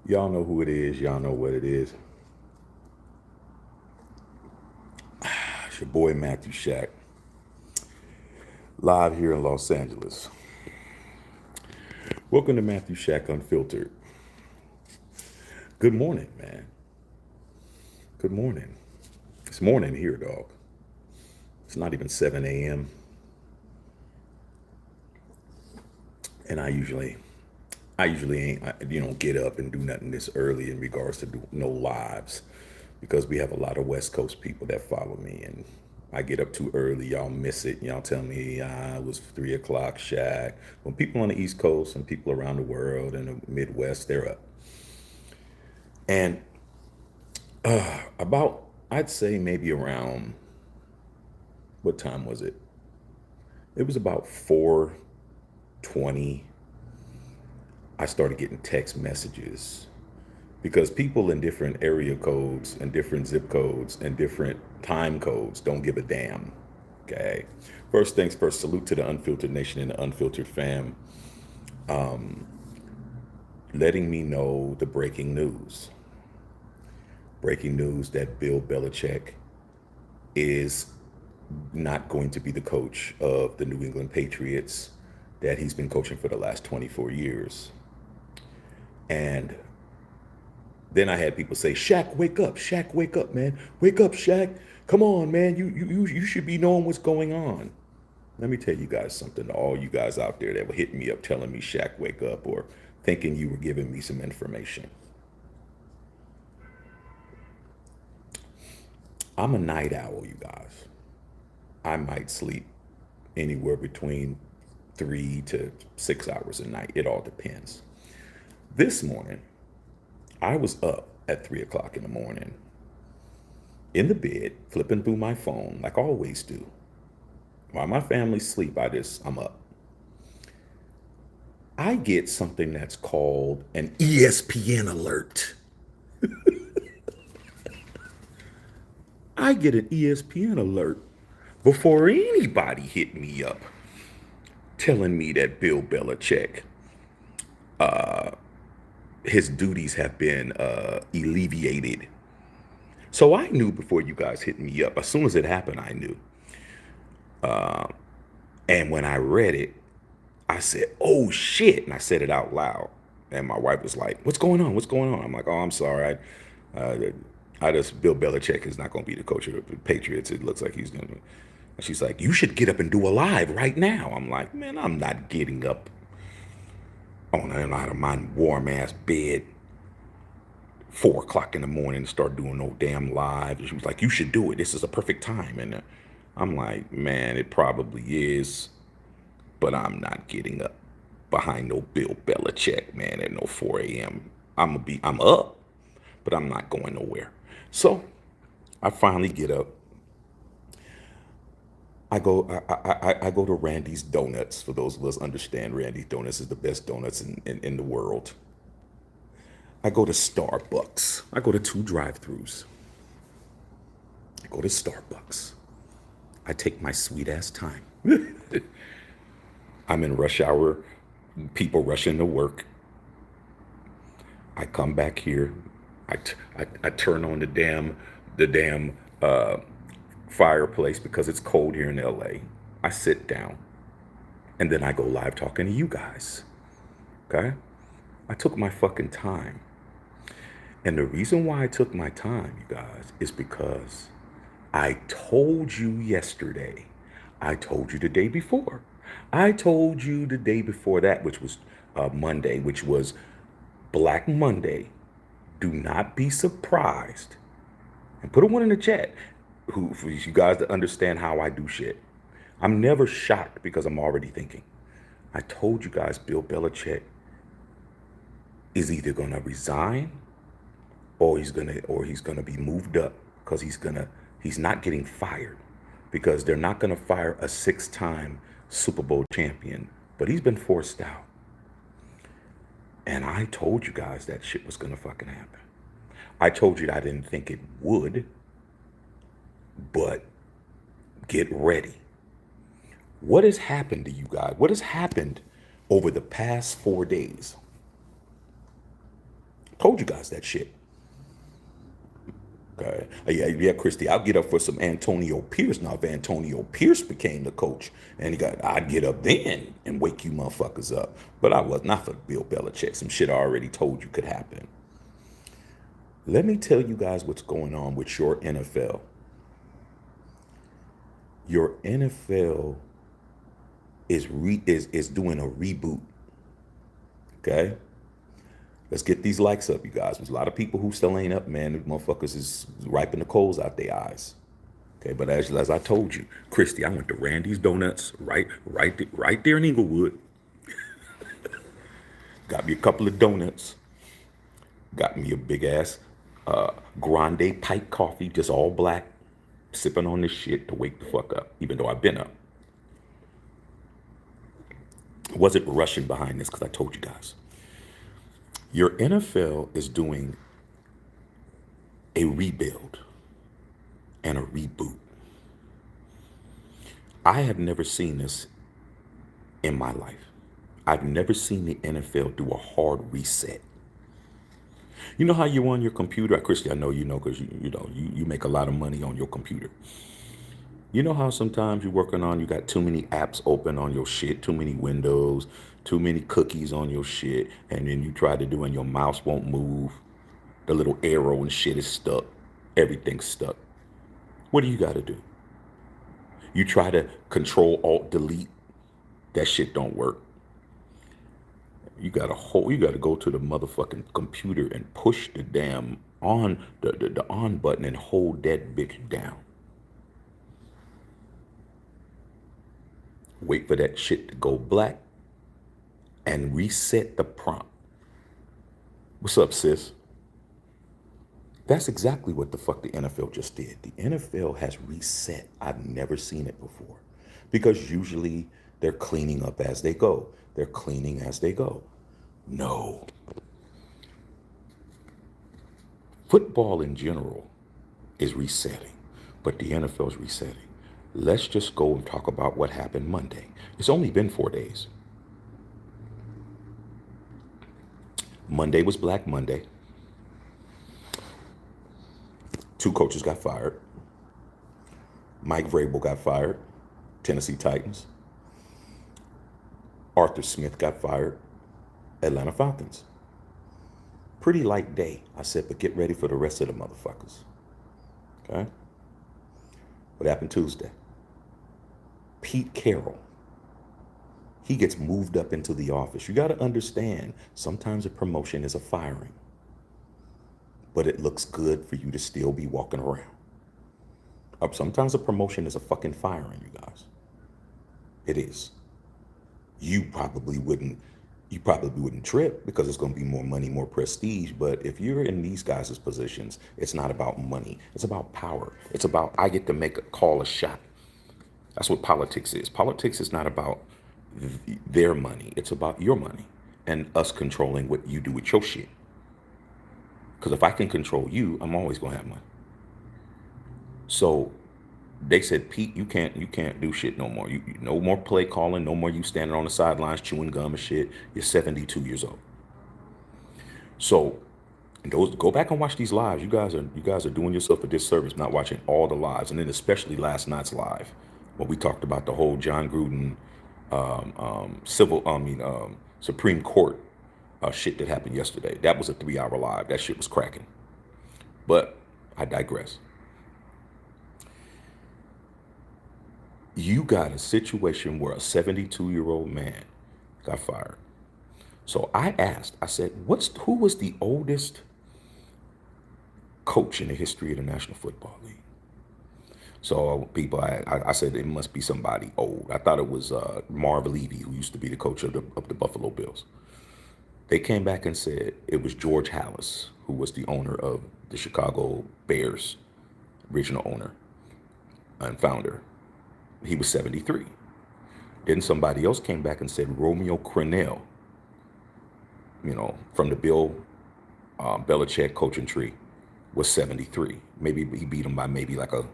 Y'all know who it is. Y'all know what it is. It's your boy Matthew Shack, live here in Los Angeles. Welcome to Matthew Shack Unfiltered. Good morning, man. Good morning. It's morning here, dog. It's not even 7 a.m. And I usually ain't, get up and do nothing this early in regards to no lives because we have a lot of West Coast people that follow me and I get up too early. Y'all miss it. Y'all tell me it was 3 o'clock, Shaq. When people on the East Coast and people around the world and the Midwest, they're up. And about, I'd say maybe around, what time was it? It was about 4:20. I started getting text messages because people in different area codes and different zip codes and different time codes don't give a damn. Okay. First things first, salute to the Unfiltered Nation and the Unfiltered fam, letting me know the breaking news. Breaking news that Bill Belichick is not going to be the coach of the New England Patriots that he's been coaching for the last 24 years. And then I had people say, Shaq, wake up. Shaq, wake up, man. Wake up, Shaq. Come on, man. You should be knowing what's going on. Let me tell you guys something, to all you guys out there that were hitting me up telling me, Shaq, wake up, or thinking you were giving me some information. I'm a night owl, you guys. I might sleep anywhere between 3 to 6 hours a night. It all depends. This morning, I was up at 3 o'clock in the morning, in the bed, flipping through my phone like I always do. While my family sleep, I'm up. I get something that's called an ESPN alert. I get an ESPN alert before anybody hit me up telling me that Bill Belichick, his duties have been alleviated. So I knew before you guys hit me up. As soon as it happened, I knew. And when I read it, I said, oh shit. And I said it out loud. And my wife was like, what's going on? What's going on? I'm like, oh, I'm sorry. Bill Belichick is not going to be the coach of the Patriots. It looks like he's going to. And she's like, you should get up and do a live right now. I'm like, man, I'm not getting up out of my warm ass bed 4 o'clock in the morning and start doing no damn live. And she was like, you should do it. This is a perfect time. And I'm like, man, it probably is, but I'm not getting up behind no Bill Belichick, man, at no 4 a.m. I'm up, but I'm not going nowhere. So I finally get up. I go to Randy's Donuts. For those of us understand, Randy's Donuts is the best donuts in the world. I go to Starbucks. I go to 2 drive-throughs. I go to Starbucks. I take my sweet ass time. I'm in rush hour, people rushing to work. I come back here. I turn on the damn fireplace because it's cold here in LA. I sit down and then I go live talking to you guys. Okay? I took my fucking time. And the reason why I took my time, you guys, is because I told you yesterday. I told you the day before. I told you the day before that, which was Monday, which was Black Monday. Do not be surprised. And put a one in the chat for you guys to understand how I do shit. I'm never shocked because I'm already thinking. I told you guys Bill Belichick is either gonna resign or he's gonna be moved up because he's not getting fired because they're not gonna fire a 6-time Super Bowl champion, but he's been forced out. And I told you guys that shit was gonna fucking happen. I told you that I didn't think it would, but get ready. What has happened to you guys? What has happened over the past 4 days? told you guys that shit. Okay. Yeah, Christy, I'll get up for some Antonio Pierce. Now, if Antonio Pierce became the coach and I'd get up then and wake you motherfuckers up. But I was not for Bill Belichick. Some shit I already told you could happen. Let me tell you guys what's going on with your NFL. Your NFL is doing a reboot. Okay? Let's get these likes up, you guys. There's a lot of people who still ain't up, man. These motherfuckers is wiping the coals out their eyes. Okay, but as I told you, Christy, I went to Randy's Donuts right there in Inglewood. Got me a couple of donuts. Got me a big ass grande pipe coffee, just all black, sipping on this shit to wake the fuck up, even though I've been up. Wasn't rushing behind this because I told you guys. Your NFL is doing a rebuild and a reboot. I have never seen this in my life. I've never seen the NFL do a hard reset. You know how you on your computer, Christy? I know you know because you make a lot of money on your computer. You know how sometimes you're working on, you got too many apps open on your shit, too many windows, too many cookies on your shit, and then you try to do and your mouse won't move. The little arrow and shit is stuck. Everything's stuck. What do you got to do? You try to control alt delete. That shit don't work. You got to go to the motherfucking computer and push the damn on the on button and hold that bitch down. Wait for that shit to go black and reset the prompt. What's up, sis? That's exactly what the fuck the NFL just did. The NFL has reset. I've never seen it before. Because usually they're cleaning up as they go. They're cleaning as they go. No. Football in general is resetting, but the NFL is resetting. Let's just go and talk about what happened Monday. It's only been 4 days. Monday was Black Monday. 2 coaches got fired. Mike Vrabel got fired, Tennessee Titans. Arthur Smith got fired, Atlanta Falcons. Pretty light day. I said, but get ready for the rest of the motherfuckers. Okay? What happened Tuesday? Pete Carroll. He gets moved up into the office. You got to understand, sometimes a promotion is a firing. But it looks good for you to still be walking around. Sometimes a promotion is a fucking firing, you guys. It is. You probably wouldn't trip because it's going to be more money, more prestige. But if you're in these guys' positions, it's not about money. It's about power. It's about, I get to call a shot. That's what politics is. Politics is not about their money. It's about your money and us controlling what you do with your shit. Because if I can control you, I'm always going to have money. So they said, Pete, you can't do shit no more. You no more play calling, no more you standing on the sidelines chewing gum and shit. You're 72 years old. So go back and watch these lives. You guys are doing yourself a disservice not watching all the lives, and then especially last night's live when we talked about the whole John Gruden Supreme Court shit that happened yesterday. That was a 3-hour live. That shit was cracking. But I digress. You got a situation where a 72-year-old man got fired. So I said, who was the oldest coach in the history of the National Football League? So people, I said it must be somebody old. I thought it was Marv Levy, who used to be the coach of the Buffalo Bills. They came back and said it was George Halas, who was the owner of the Chicago Bears, original owner and founder. He was 73. Then somebody else came back and said Romeo Crennel, from the Bill Belichick coaching tree, was 73. Maybe he beat him by maybe like a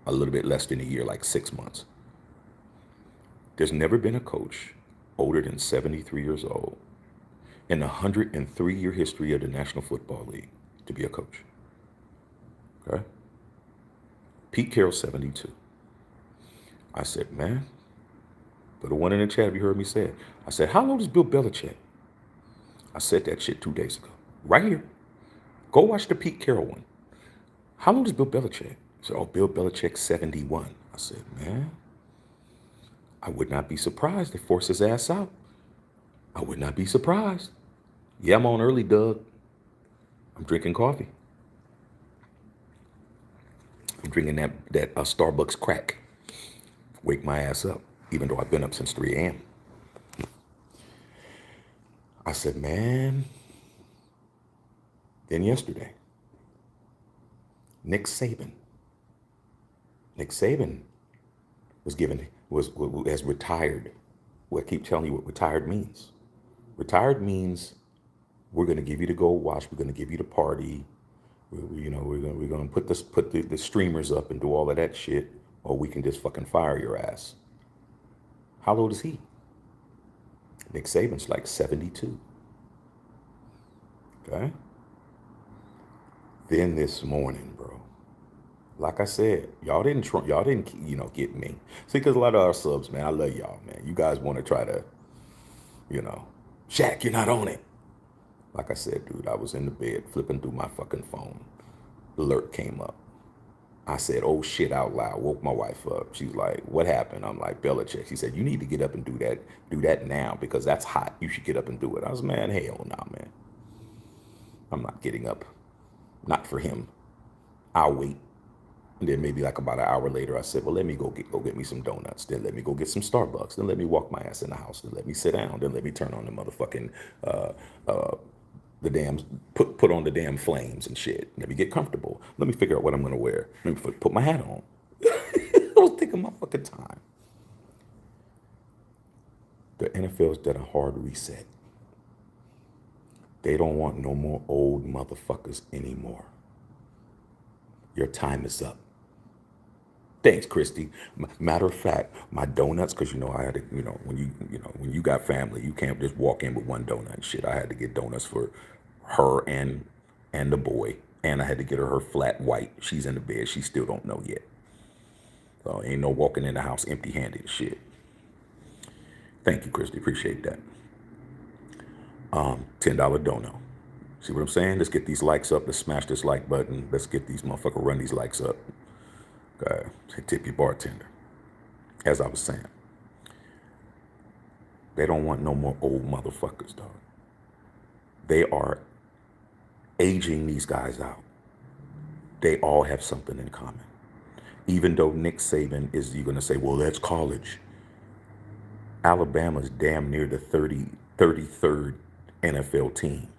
little bit less than a year, like 6 months. There's never been a coach older than 73 years old in the 103-year history of the National Football League to be a coach. Okay? Pete Carroll, 72. I said, man, put a one in the chat if you heard me say it. I said, how old is Bill Belichick? I said that shit 2 days ago. Right here. Go watch the Pete Carroll one. How old is Bill Belichick? He said, oh, Bill Belichick, 71. I said, man, I would not be surprised if force his ass out. I would not be surprised. Yeah, I'm on early, Doug. I'm drinking coffee. I'm drinking that Starbucks crack. Wake my ass up, even though I've been up since 3 a.m. I said, man. Then yesterday, Nick Saban. Nick Saban has retired. Well, I keep telling you what retired means. Retired means we're going to give you the gold watch. We're going to give you the party. We're going to put the streamers up and do all of that shit, or we can just fucking fire your ass. How old is he? Nick Saban's like 72. Okay. Then this morning, bro. Like I said, y'all didn't get me. See, because a lot of our subs, man, I love y'all, man. You guys want to try to, Shaq, you're not on it. Like I said, dude, I was in the bed flipping through my fucking phone. The alert came up. I said, oh shit, out loud. Woke my wife up. She's like, what happened? I'm like, Belichick. She said, you need to get up and do that. Do that now because that's hot. You should get up and do it. I was, man, hell no, man. I'm not getting up. Not for him. I'll wait. And then maybe like about an hour later, I said, well, let me go get me some donuts. Then let me go get some Starbucks. Then let me walk my ass in the house. Then let me sit down. Then let me turn on the motherfucking, the damn, put on the damn flames and shit. Let me get comfortable. Let me figure out what I'm going to wear. Let me put my hat on. I was taking my fucking time. The NFL's done a hard reset. They don't want no more old motherfuckers anymore. Your time is up. Thanks, Christy. Matter of fact, my donuts, because I had to, when you got family, you can't just walk in with one donut and shit. I had to get donuts for her and the boy, and I had to get her flat white. She's in the bed. She still don't know yet. So ain't no walking in the house empty-handed shit. Thank you, Christy. Appreciate that. $10 dono. See what I'm saying? Let's get these likes up. Let's smash this like button. Let's get these motherfuckers run these likes up. Tip your bartender. As I was saying, they don't want no more old motherfuckers, dog. They are aging these guys out. They all have something in common. Even though Nick Saban is, you're going to say, well, that's college. Alabama's damn near the 33rd NFL team.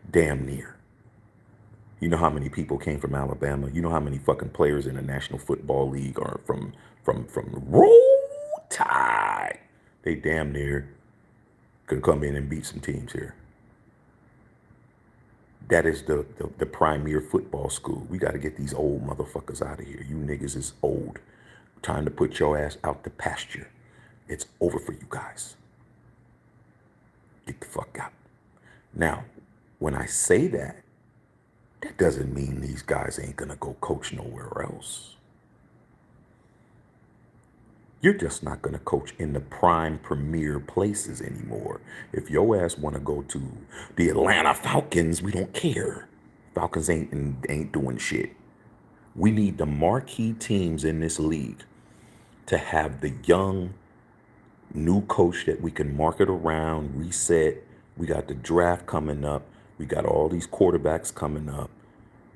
Damn near. You know how many people came from Alabama? You know how many fucking players in the National Football League are from Roll Tide? They damn near can come in and beat some teams here. That is the premier football school. We got to get these old motherfuckers out of here. You niggas is old. Time to put your ass out to pasture. It's over for you guys. Get the fuck out. Now, when I say that, that doesn't mean these guys ain't gonna go coach nowhere else. You're just not gonna coach in the prime premier places anymore. If your ass wanna go to the Atlanta Falcons, we don't care. Falcons ain't doing shit. We need the marquee teams in this league to have the young new coach that we can market around, reset. We got the draft coming up. We got all these quarterbacks coming up.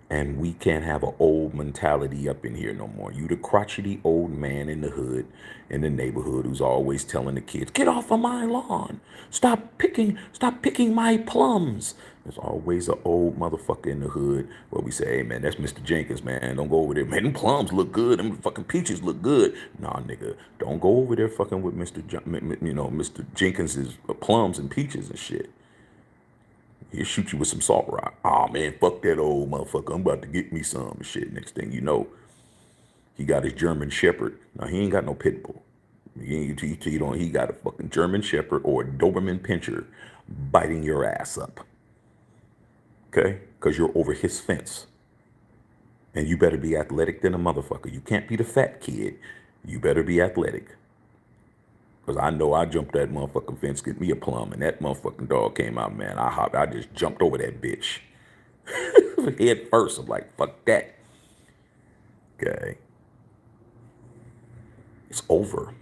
And we can't have an old mentality up in here no more. You the crotchety old man in the hood, in the neighborhood, who's always telling the kids, get off of my lawn. Stop picking my plums. There's always an old motherfucker in the hood where we say, hey man, that's Mr. Jenkins, man. Don't go over there. Man, them plums look good. Them fucking peaches look good. Nah, nigga, don't go over there fucking with Mr. Jenkins's plums and peaches and shit. He'll shoot you with some salt rock. Oh man, fuck that old motherfucker. I'm about to get me some and shit. Next thing you know, he got his German Shepherd. Now he ain't got no pit bull. He got a fucking German Shepherd or a Doberman Pinscher biting your ass up. Okay? Because you're over his fence. And you better be athletic than a motherfucker. You can't be the fat kid. You better be athletic. Because I know I jumped that motherfucking fence, get me a plum, and that motherfucking dog came out, man. I just jumped over that bitch. Head first. I'm like, fuck that. Okay. It's over.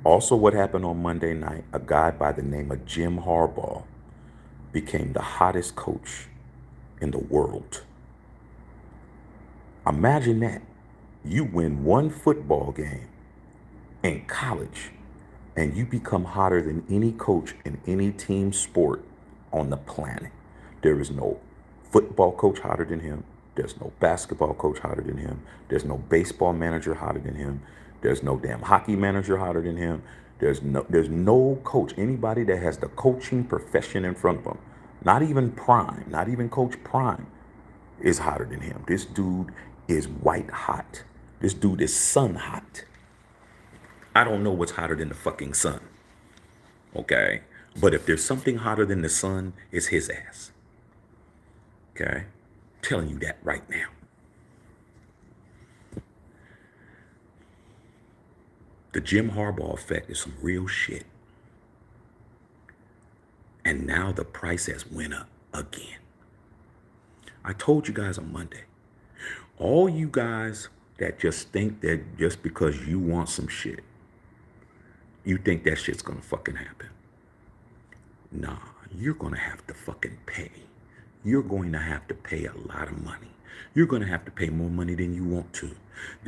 Also, what happened on Monday night, a guy by the name of Jim Harbaugh became the hottest coach in the world. Imagine that. You win one football game in college and you become hotter than any coach in any team sport on the planet. There is no football coach hotter than him. There's no basketball coach hotter than him. There's no baseball manager hotter than him. There's no damn hockey manager hotter than him. There's no coach, anybody that has the coaching profession in front of them, not even prime, not even Coach Prime, is hotter than him. This dude is white hot. This dude is sun hot. I don't know what's hotter than the fucking sun. Okay? But if there's something hotter than the sun, it's his ass. Okay? I'm telling you that right now. The Jim Harbaugh effect is some real shit. And now the price has went up again. I told you guys on Monday, all you guys that just think that just because you want some shit, you think that shit's gonna fucking happen. Nah, you're gonna have to fucking pay. You're going to have to pay a lot of money. You're gonna have to pay more money than you want to.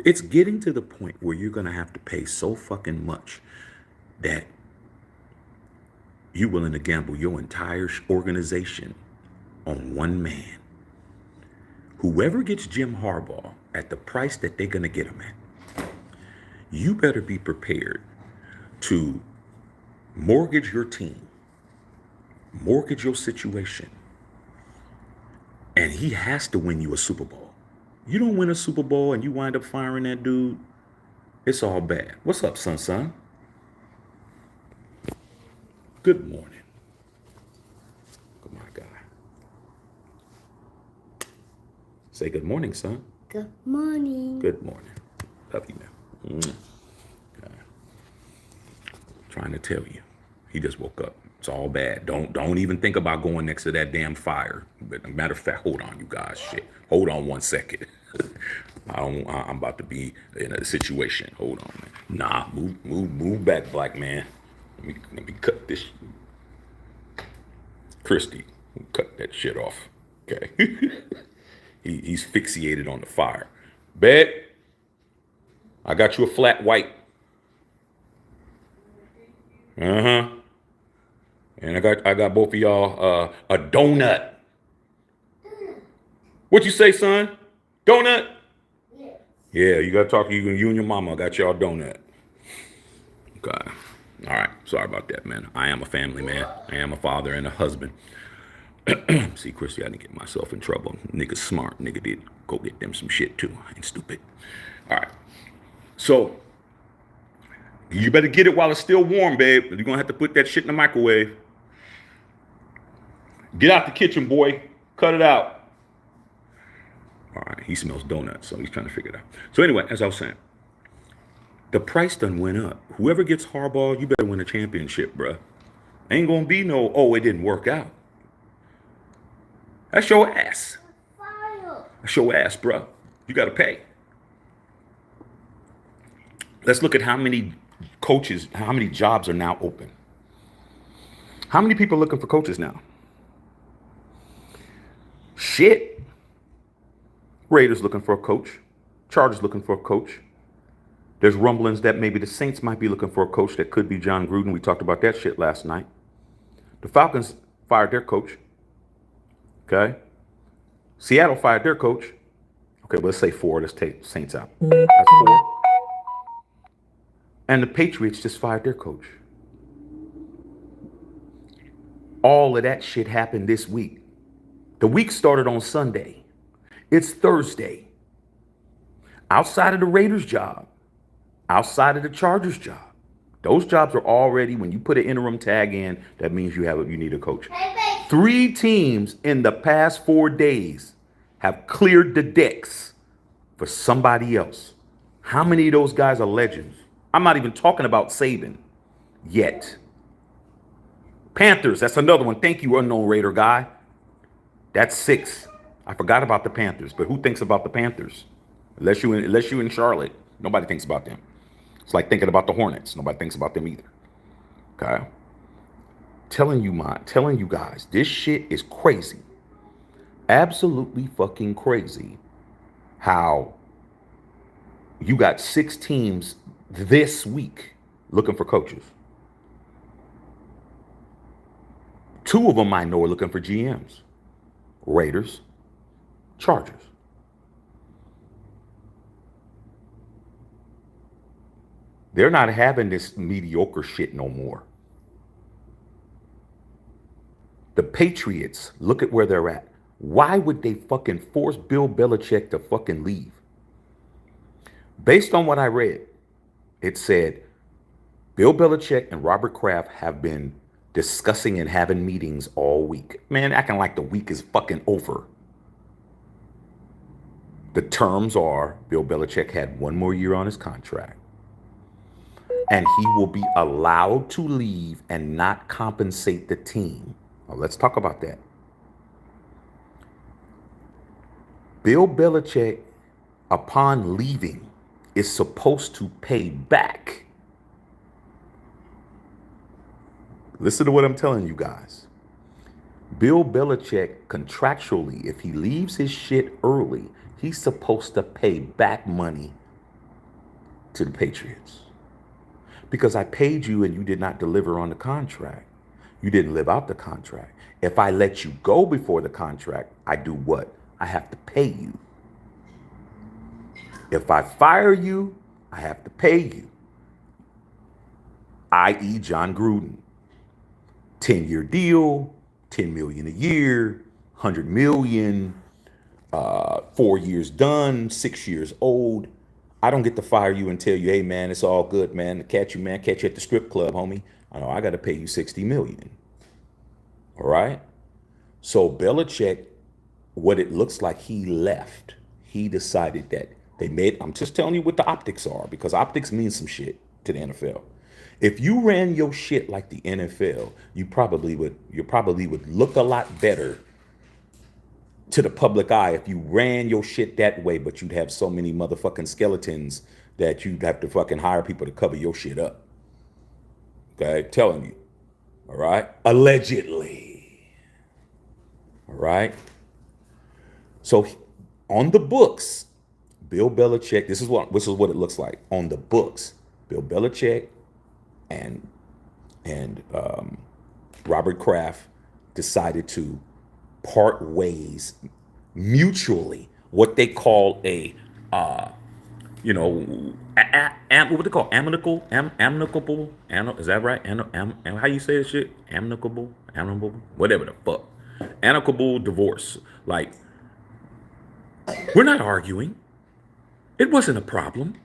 It's getting to the point where you're gonna have to pay so fucking much that you're willing to gamble your entire organization on one man. Whoever gets Jim Harbaugh at the price that they're gonna get him at, you better be prepared to mortgage your team, mortgage your situation, and he has to win you a Super Bowl. You don't win a Super Bowl and you wind up firing that dude, it's all bad. What's up, son? Good morning. Oh my God. Say good morning, son. Good morning. Good morning. Love you, man. Okay. Trying to tell you, he just woke up. It's all bad. Don't even think about going next to that damn fire. But matter of fact, hold on, you guys. Shit. Hold on 1 second. I'm about to be in a situation. Hold on, man. Nah, move back, black man. Let me cut this. Christy, cut that shit off. Okay. He's fixated on the fire. Bet. I got you a flat white. Uh-huh. And I got both of y'all a donut. What you say, son? Donut? Yes. Yeah, you gotta talk to you and your mama. I got y'all donut. Okay. All right. Sorry about that, man. I am a family man. I am a father and a husband. See, Christy, I didn't get myself in trouble. Nigga smart. Nigga did go get them some shit too. I ain't stupid. All right. So, you better get it while it's still warm, babe. You're gonna have to put that shit in the microwave. Get out the kitchen, boy. Cut it out. All right. He smells donuts, so he's trying to figure it out. So anyway, as I was saying, the price done went up. Whoever gets Harbaugh, you better win a championship, bruh. Ain't gonna be no, oh, it didn't work out. That's your ass. That's your ass, bruh. You gotta pay. Let's look at how many coaches, how many jobs are now open. How many people are looking for coaches now? Shit. Raiders looking for a coach. Chargers looking for a coach. There's rumblings that maybe the Saints might be looking for a coach that could be John Gruden. We talked about that shit last night. The Falcons fired their coach. Okay. Seattle fired their coach. Okay, let's say 4. Let's take Saints out. That's 4. And the Patriots just fired their coach. All of that shit happened this week. The week started on Sunday. It's Thursday. Outside of the Raiders job, outside of the Chargers job, Those jobs are already, when you put an interim tag in, that means you need a coach. 3 teams in the past 4 days have cleared the decks for somebody else. How many of those guys are legends? I'm not even talking about Saban yet. Panthers, that's another one. Thank you, unknown Raider guy. That's 6. I forgot about the Panthers, but who thinks about the Panthers? Unless you in Charlotte, nobody thinks about them. It's like thinking about the Hornets. Nobody thinks about them either. Okay? Telling you guys, this shit is crazy. Absolutely fucking crazy. How you got 6 teams this week looking for coaches. 2 of them I know are looking for GMs. Raiders, Chargers. They're not having this mediocre shit no more. The Patriots, look at where they're at. Why would they fucking force Bill Belichick to fucking leave? Based on what I read, it said Bill Belichick and Robert Kraft have been discussing and having meetings all week. Man, acting like the week is fucking over. The terms are Bill Belichick had 1 more year on his contract. And he will be allowed to leave and not compensate the team. Now, let's talk about that. Bill Belichick, upon leaving, is supposed to pay back. Listen to what I'm telling you guys. Bill Belichick, contractually, if he leaves his shit early, he's supposed to pay back money to the Patriots. Because I paid you and you did not deliver on the contract. You didn't live out the contract. If I let you go before the contract, I do what? I have to pay you. If I fire you, I have to pay you. I.e. John Gruden. 10-year deal, $10 million a year, $100 million, 4 years done, 6 years old. I don't get to fire you and tell you, hey man, it's all good, man. Catch you at the strip club, homie. I know I got to pay you $60 million. All right. So Belichick, what it looks like, he left. He decided that I'm just telling you what the optics are, because optics means some shit to the NFL. If you ran your shit like the NFL, you probably would look a lot better to the public eye if you ran your shit that way, but you'd have so many motherfucking skeletons that you'd have to fucking hire people to cover your shit up. Okay, telling you. All right? Allegedly. All right? So on the books, Bill Belichick, this is what it looks like. On the books, Bill Belichick and Robert Kraft decided to part ways mutually. What they call a what they call amicable, is that right? How you say this shit? Amicable, whatever the fuck. Amicable divorce. Like, we're not arguing. It wasn't a problem.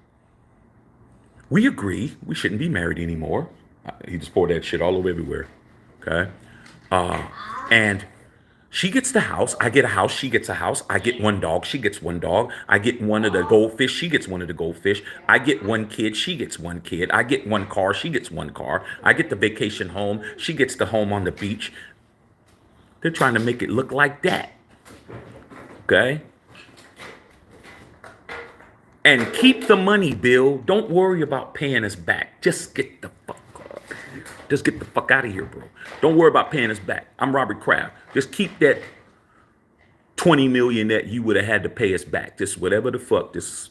We agree we shouldn't be married anymore. He just poured that shit all over everywhere. Okay. And she gets the house. I get a house. She gets a house. I get 1 dog. She gets 1 dog. I get one of the goldfish. She gets one of the goldfish. I get 1 kid. She gets 1 kid. I get 1 car. She gets 1 car. I get the vacation home. She gets the home on the beach. They're trying to make it look like that. Okay. And keep the money, Bill. Don't worry about paying us back. Just get the fuck out of here, bro. Don't worry about paying us back. I'm Robert Kraft. Just keep that $20 million that you would have had to pay us back. Just whatever the fuck. This.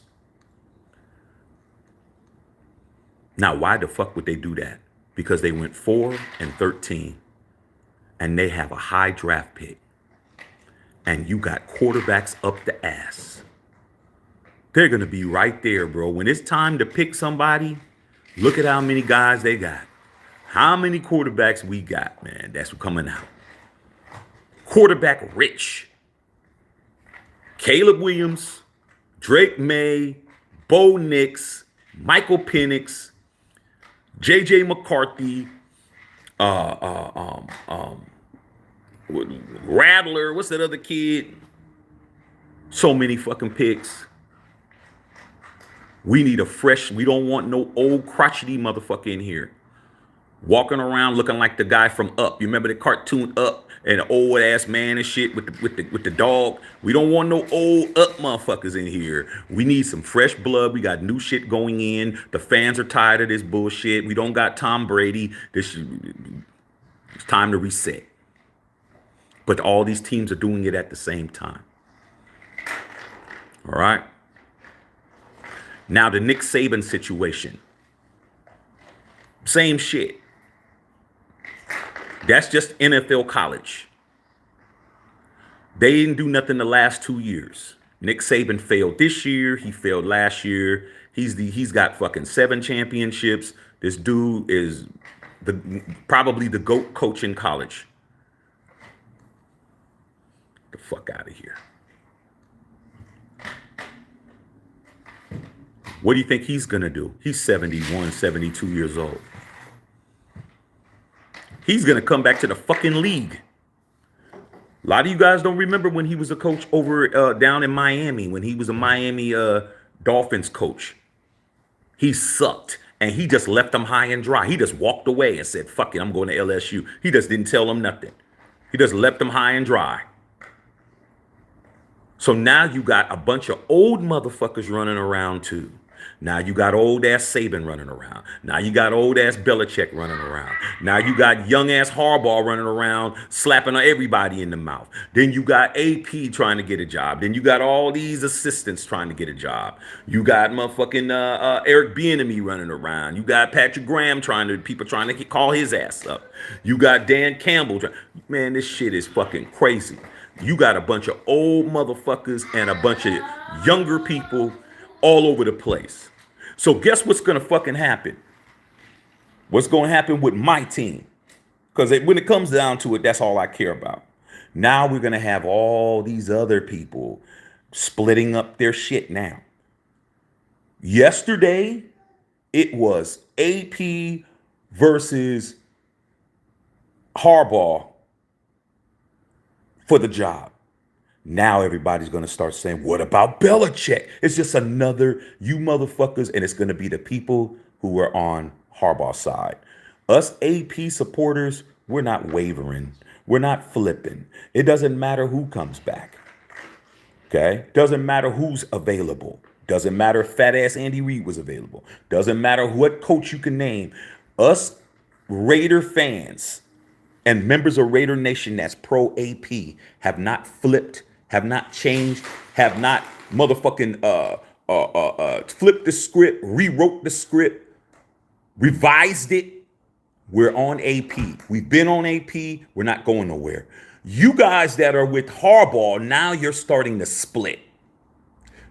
Now, why the fuck would they do that? Because they went 4-13, and they have a high draft pick, and you got quarterbacks up the ass. They're going to be right there, bro. When it's time to pick somebody, look at how many guys they got. How many quarterbacks we got, man. That's coming out. Quarterback rich. Caleb Williams, Drake May, Bo Nix, Michael Penix, J.J. McCarthy, uh, uh, um, um, Rattler, what's that other kid? So many fucking picks. We need a fresh, we don't want no old crotchety motherfucker in here. Walking around looking like the guy from Up. You remember the cartoon Up and the old ass man and shit with the dog? We don't want no old Up motherfuckers in here. We need some fresh blood. We got new shit going in. The fans are tired of this bullshit. We don't got Tom Brady. It's time to reset. But all these teams are doing it at the same time. All right. Now the Nick Saban situation. Same shit. That's just NFL college. They didn't do nothing the last 2 years. Nick Saban failed this year. He failed last year. He's got fucking 7 championships. This dude is probably the GOAT coach in college. Get the fuck out of here. What do you think he's gonna do? He's 71, 72 years old. He's going to come back to the fucking league. A lot of you guys don't remember when he was a coach over down in Miami, when he was a Miami Dolphins coach. He sucked, and he just left them high and dry. He just walked away and said, fuck it, I'm going to LSU. He just didn't tell them nothing. He just left them high and dry. So now you got a bunch of old motherfuckers running around too. Now you got old ass Saban running around. Now you got old ass Belichick running around. Now you got young ass Harbaugh running around, slapping everybody in the mouth. Then you got AP trying to get a job. Then you got all these assistants trying to get a job. You got motherfucking Eric Bieniemy running around. You got Patrick Graham people trying to call his ass up. You got Dan Campbell. Man, this shit is fucking crazy. You got a bunch of old motherfuckers and a bunch of younger people all over the place. So guess what's going to fucking happen? What's going to happen with my team? Because when it comes down to it, that's all I care about. Now we're going to have all these other people splitting up their shit now. Yesterday, it was AP versus Harbaugh for the job. Now everybody's going to start saying, what about Belichick? It's just another you motherfuckers, and it's going to be the people who are on Harbaugh's side. Us AP supporters, we're not wavering. We're not flipping. It doesn't matter who comes back. Okay? Doesn't matter who's available. Doesn't matter if fat ass Andy Reid was available. Doesn't matter what coach you can name. Us Raider fans and members of Raider Nation that's pro AP have not flipped, have not changed, have not motherfucking flipped the script, rewrote the script, revised it. We're on AP. We've been on AP. We're not going nowhere. You guys that are with Harbaugh, now you're starting to split.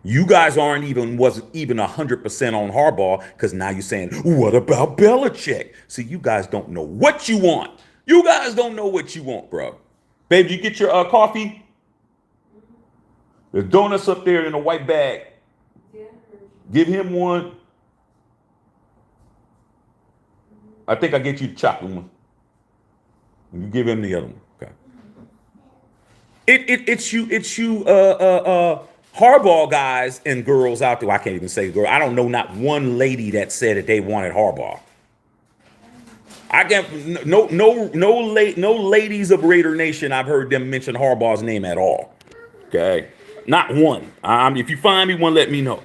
You guys wasn't even 100% on Harbaugh because now you're saying, what about Belichick? See, you guys don't know what you want. You guys don't know what you want, bro. Babe, you get your coffee? There's donuts up there in a white bag. Yeah. Give him one. I think I get you the chocolate one. You give him the other one. Okay. It's you Harbaugh guys and girls out there. I can't even say girl. I don't know not one lady that said that they wanted Harbaugh. I can't no ladies of Raider Nation. I've heard them mention Harbaugh's name at all. Okay, not one. If you find me one, let me know.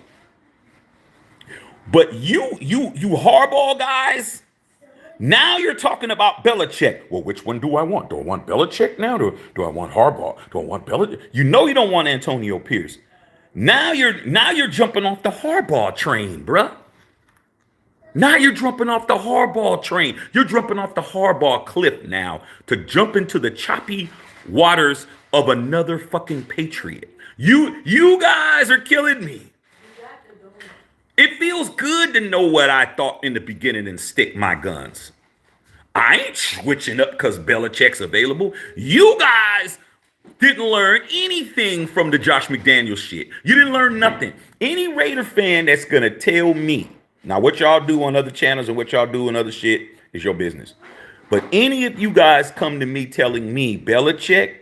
But you Harbaugh guys, now you're talking about Belichick. Well, which one do I want? Do I want Belichick now? Do I want Harbaugh? Do I want Belichick? You know you don't want Antonio Pierce. Now you're jumping off the Harbaugh train, bruh. Now you're jumping off the Harbaugh train. You're jumping off the Harbaugh cliff now to jump into the choppy waters of another fucking Patriot. You guys are killing me. It feels good to know what I thought in the beginning and stick my guns. I ain't switching up because Belichick's available. You guys didn't learn anything from the Josh McDaniels shit. You didn't learn nothing. Any Raider fan that's going to tell me Now, what y'all do on other channels and what y'all do on other shit is your business. But any of you guys come to me telling me Belichick,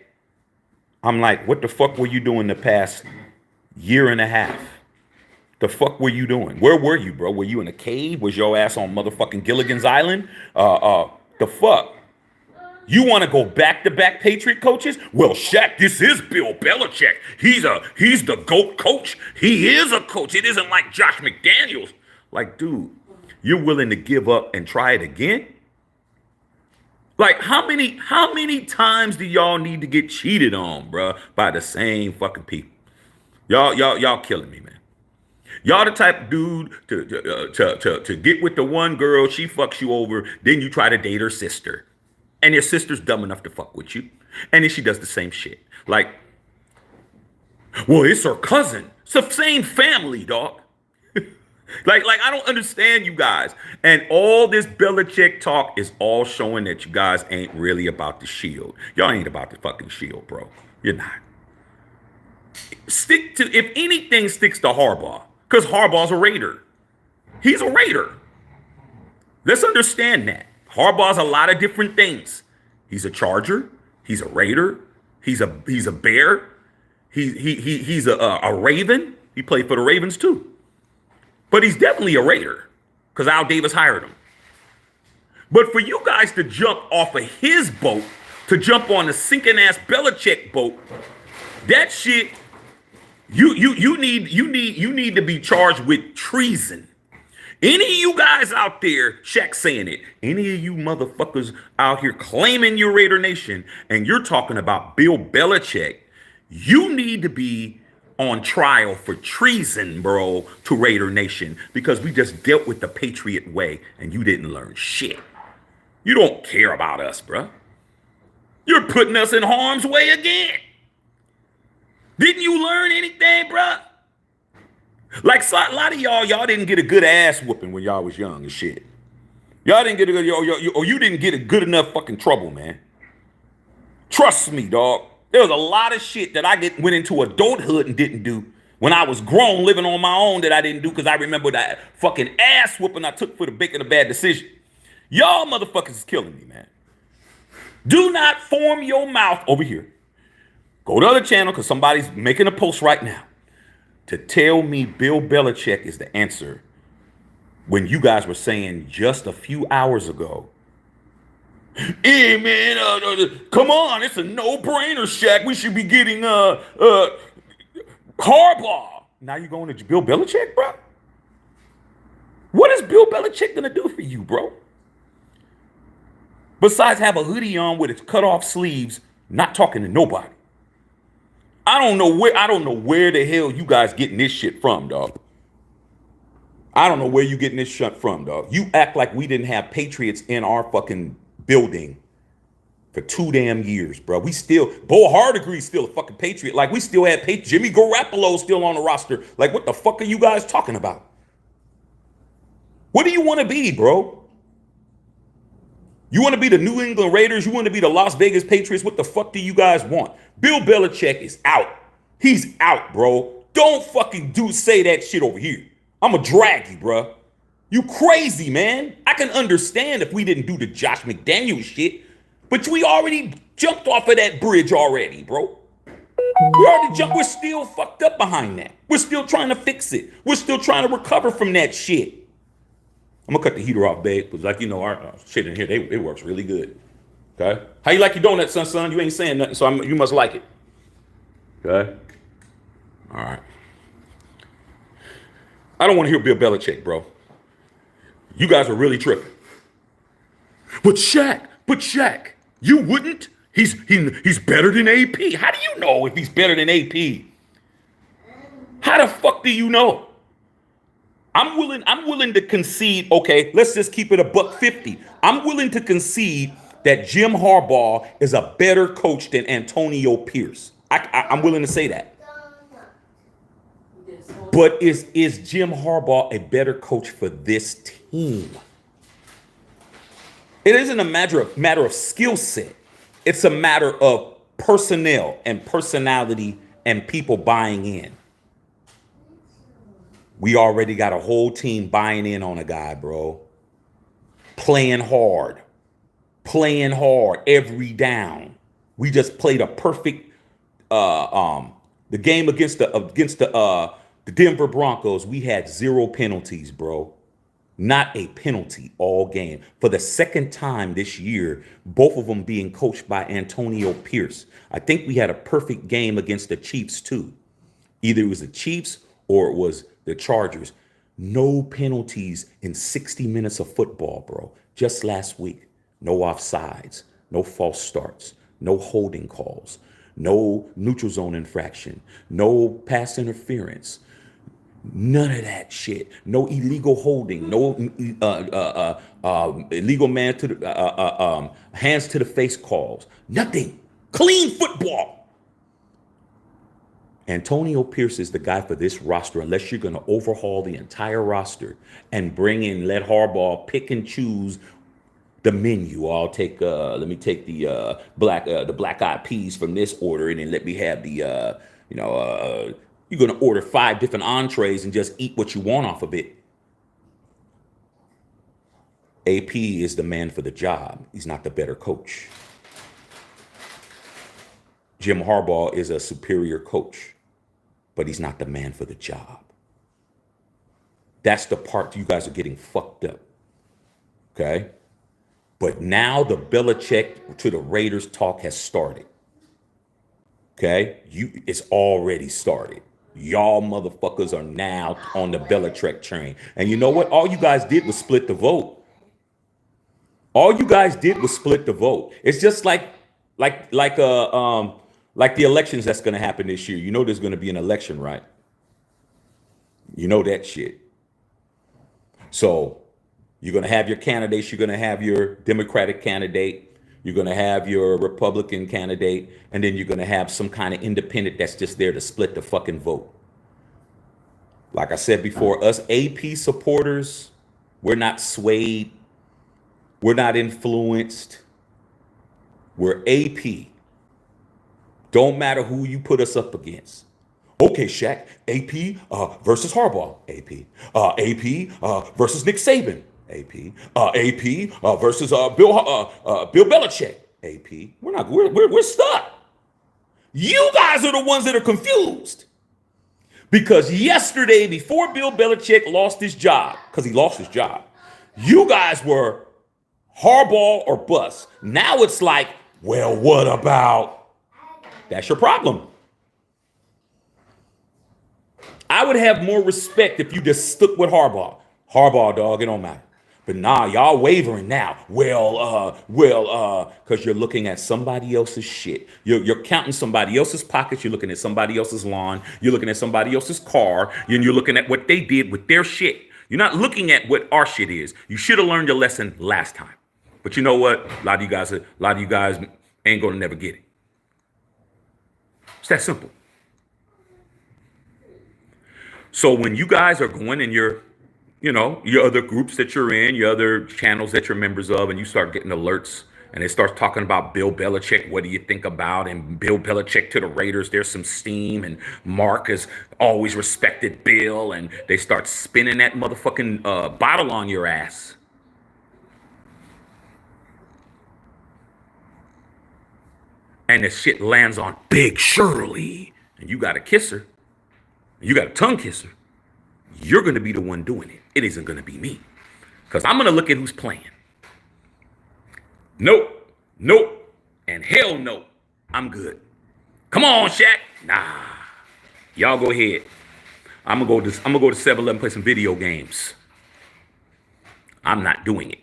I'm like, what the fuck were you doing the past year and a half? The fuck were you doing? Where were you, bro? Were you in a cave? Was your ass on motherfucking Gilligan's Island? The fuck? You want to go back-to-back Patriot coaches? Well, Shaq, this is Bill Belichick. He's the GOAT coach. He is a coach. It isn't like Josh McDaniels. Like, dude, you're willing to give up and try it again? Like, how many times do y'all need to get cheated on, bro, by the same fucking people? Y'all killing me, man. Y'all the type of dude to get with the one girl, she fucks you over, then you try to date her sister. And your sister's dumb enough to fuck with you. And then she does the same shit. Like, well, it's her cousin. It's the same family, dog. like I don't understand you guys. And all this Belichick talk is all showing that you guys ain't really about the shield. Y'all ain't about the fucking shield, bro. You're not. If anything, sticks to Harbaugh. Because Harbaugh's a Raider. He's a Raider. Let's understand that. Harbaugh's a lot of different things. He's a Charger. He's a Raider. He's a Bear. He's a Raven. He played for the Ravens too. But he's definitely a Raider because Al Davis hired him. But for you guys to jump off of his boat to jump on the sinking ass Belichick boat, that shit, you need to be charged with treason. Any of you guys out there, Shaq saying it, any of you motherfuckers out here claiming you're Raider Nation and you're talking about Bill Belichick, you need to be on trial for treason, bro, to Raider Nation, because we just dealt with the Patriot way and you didn't learn shit. You don't care about us, bro. You're putting us in harm's way again. Didn't you learn anything, bro? Like a lot of y'all didn't get a good ass whooping when y'all was young and shit. Y'all didn't get a good, or you didn't get a good enough fucking trouble, man. Trust me, dog. There was a lot of shit that went into adulthood and didn't do when I was grown, living on my own, that I didn't do because I remember that fucking ass whooping I took for making a bad decision. Y'all motherfuckers is killing me, man. Do not form your mouth over here. Go to the other channel because somebody's making a post right now to tell me Bill Belichick is the answer when you guys were saying just a few hours ago, hey man, come on, it's a no-brainer, Shaq. We should be getting Harbaugh. Now you're going to Bill Belichick, bro? What is Bill Belichick gonna do for you, bro? Besides have a hoodie on with its cut off sleeves, not talking to nobody. I don't know where the hell you guys getting this shit from, dog. I don't know where you getting this shit from, dog. You act like we didn't have Patriots in our fucking building for 2 damn years, bro. Bo Hardegree's still a fucking Patriot. Like we still had Jimmy Garoppolo still on the roster. Like what the fuck are you guys talking about? What do you want to be, bro? You want to be the New England Raiders? You want to be the Las Vegas Patriots? What the fuck do you guys want? Bill Belichick is out. He's out, bro. Don't fucking say that shit over here. I'm going to drag you, bro. You crazy, man. I can understand if we didn't do the Josh McDaniels shit, but we already jumped off of that bridge already, bro. We already jumped. We're still fucked up behind that. We're still trying to fix it. We're still trying to recover from that shit. I'm gonna cut the heater off, babe, because like you know, our shit in here, it works really good. Okay? How you like your donut, son? You ain't saying nothing, so you must like it. Okay? All right. I don't want to hear Bill Belichick, bro. You guys are really tripping. But Shaq, you wouldn't? He's better than AP. How do you know if he's better than AP? How the fuck do you know? I'm willing to concede, okay, let's just keep it $150. I'm willing to concede that Jim Harbaugh is a better coach than Antonio Pierce. I'm willing to say that. But is Jim Harbaugh a better coach for this team? It isn't a matter of skill set. It's a matter of personnel and personality and people buying in. We already got a whole team buying in on a guy, bro. Playing hard every down. We just played a perfect the game against the Denver Broncos. We had 0 penalties, bro. Not a penalty all game. For the second time this year, both of them being coached by Antonio Pierce. I think we had a perfect game against the Chiefs too. Either it was the Chiefs or it was the Chargers. No penalties in 60 minutes of football, bro. Just last week. No offsides, no false starts, no holding calls, no neutral zone infraction, no pass interference. None of that shit. No illegal holding. No illegal man to the hands to the face calls. Nothing. Clean football. Antonio Pierce is the guy for this roster, unless you're going to overhaul the entire roster and bring in, let Harbaugh pick and choose the menu. I'll take let me take the black eyed peas from this order, and then let me have the you're gonna order 5 different entrees and just eat what you want off of it. AP is the man for the job. He's not the better coach. Jim Harbaugh is a superior coach, but he's not the man for the job. That's the part you guys are getting fucked up. Okay? But now the Belichick to the Raiders talk has started. Okay? It's already started. Y'all motherfuckers are now on the Belichick train. And you know what? All you guys did was split the vote. All you guys did was split the vote. It's just like the elections that's gonna happen this year. You know there's gonna be an election, right? You know that shit. So you're going to have your candidates. You're going to have your Democratic candidate. You're going to have your Republican candidate. And then you're going to have some kind of independent that's just there to split the fucking vote. Like I said before, us AP supporters, we're not swayed. We're not influenced. We're AP. Don't matter who you put us up against. Okay, Shaq, AP versus Harbaugh, AP. AP versus Nick Saban, AP. AP versus Bill Belichick, AP. We're stuck. You guys are the ones that are confused. Because yesterday, before Bill Belichick lost his job, because he lost his job, you guys were Harbaugh or bust. Now it's like, well, what about? That's your problem. I would have more respect if you just stuck with Harbaugh. Harbaugh, dog, it don't matter. But nah, y'all wavering now. Because you're looking at somebody else's shit. You're counting somebody else's pockets. You're looking at somebody else's lawn. You're looking at somebody else's car. And you're looking at what they did with their shit. You're not looking at what our shit is. You should have learned your lesson last time. But you know what? A lot of you guys ain't gonna never get it. It's that simple. So when you guys are going in your other groups that you're in, your other channels that you're members of, and you start getting alerts and they start talking about Bill Belichick, what do you think about? And Bill Belichick to the Raiders, there's some steam, and Mark has always respected Bill, and they start spinning that motherfucking bottle on your ass. And the shit lands on Big Shirley, and you got to kiss her. You got a tongue kisser. You're going to be the one doing it. It isn't going to be me. Because I'm going to look at who's playing. Nope. And hell no. I'm good. Come on, Shaq. Nah. Y'all go ahead. I'm going to go to 7-Eleven play some video games. I'm not doing it.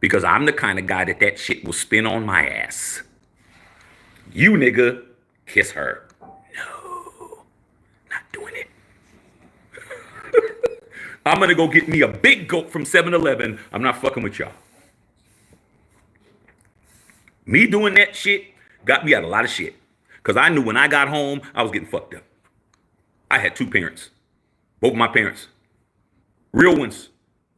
Because I'm the kind of guy that shit will spin on my ass. You nigga, kiss her. Doing it. I'm gonna go get me a big gulp from 7-Eleven. I'm not fucking with y'all. Me doing that shit got me out a lot of shit. Because I knew when I got home, I was getting fucked up. I had 2 parents. Both of my parents. Real ones.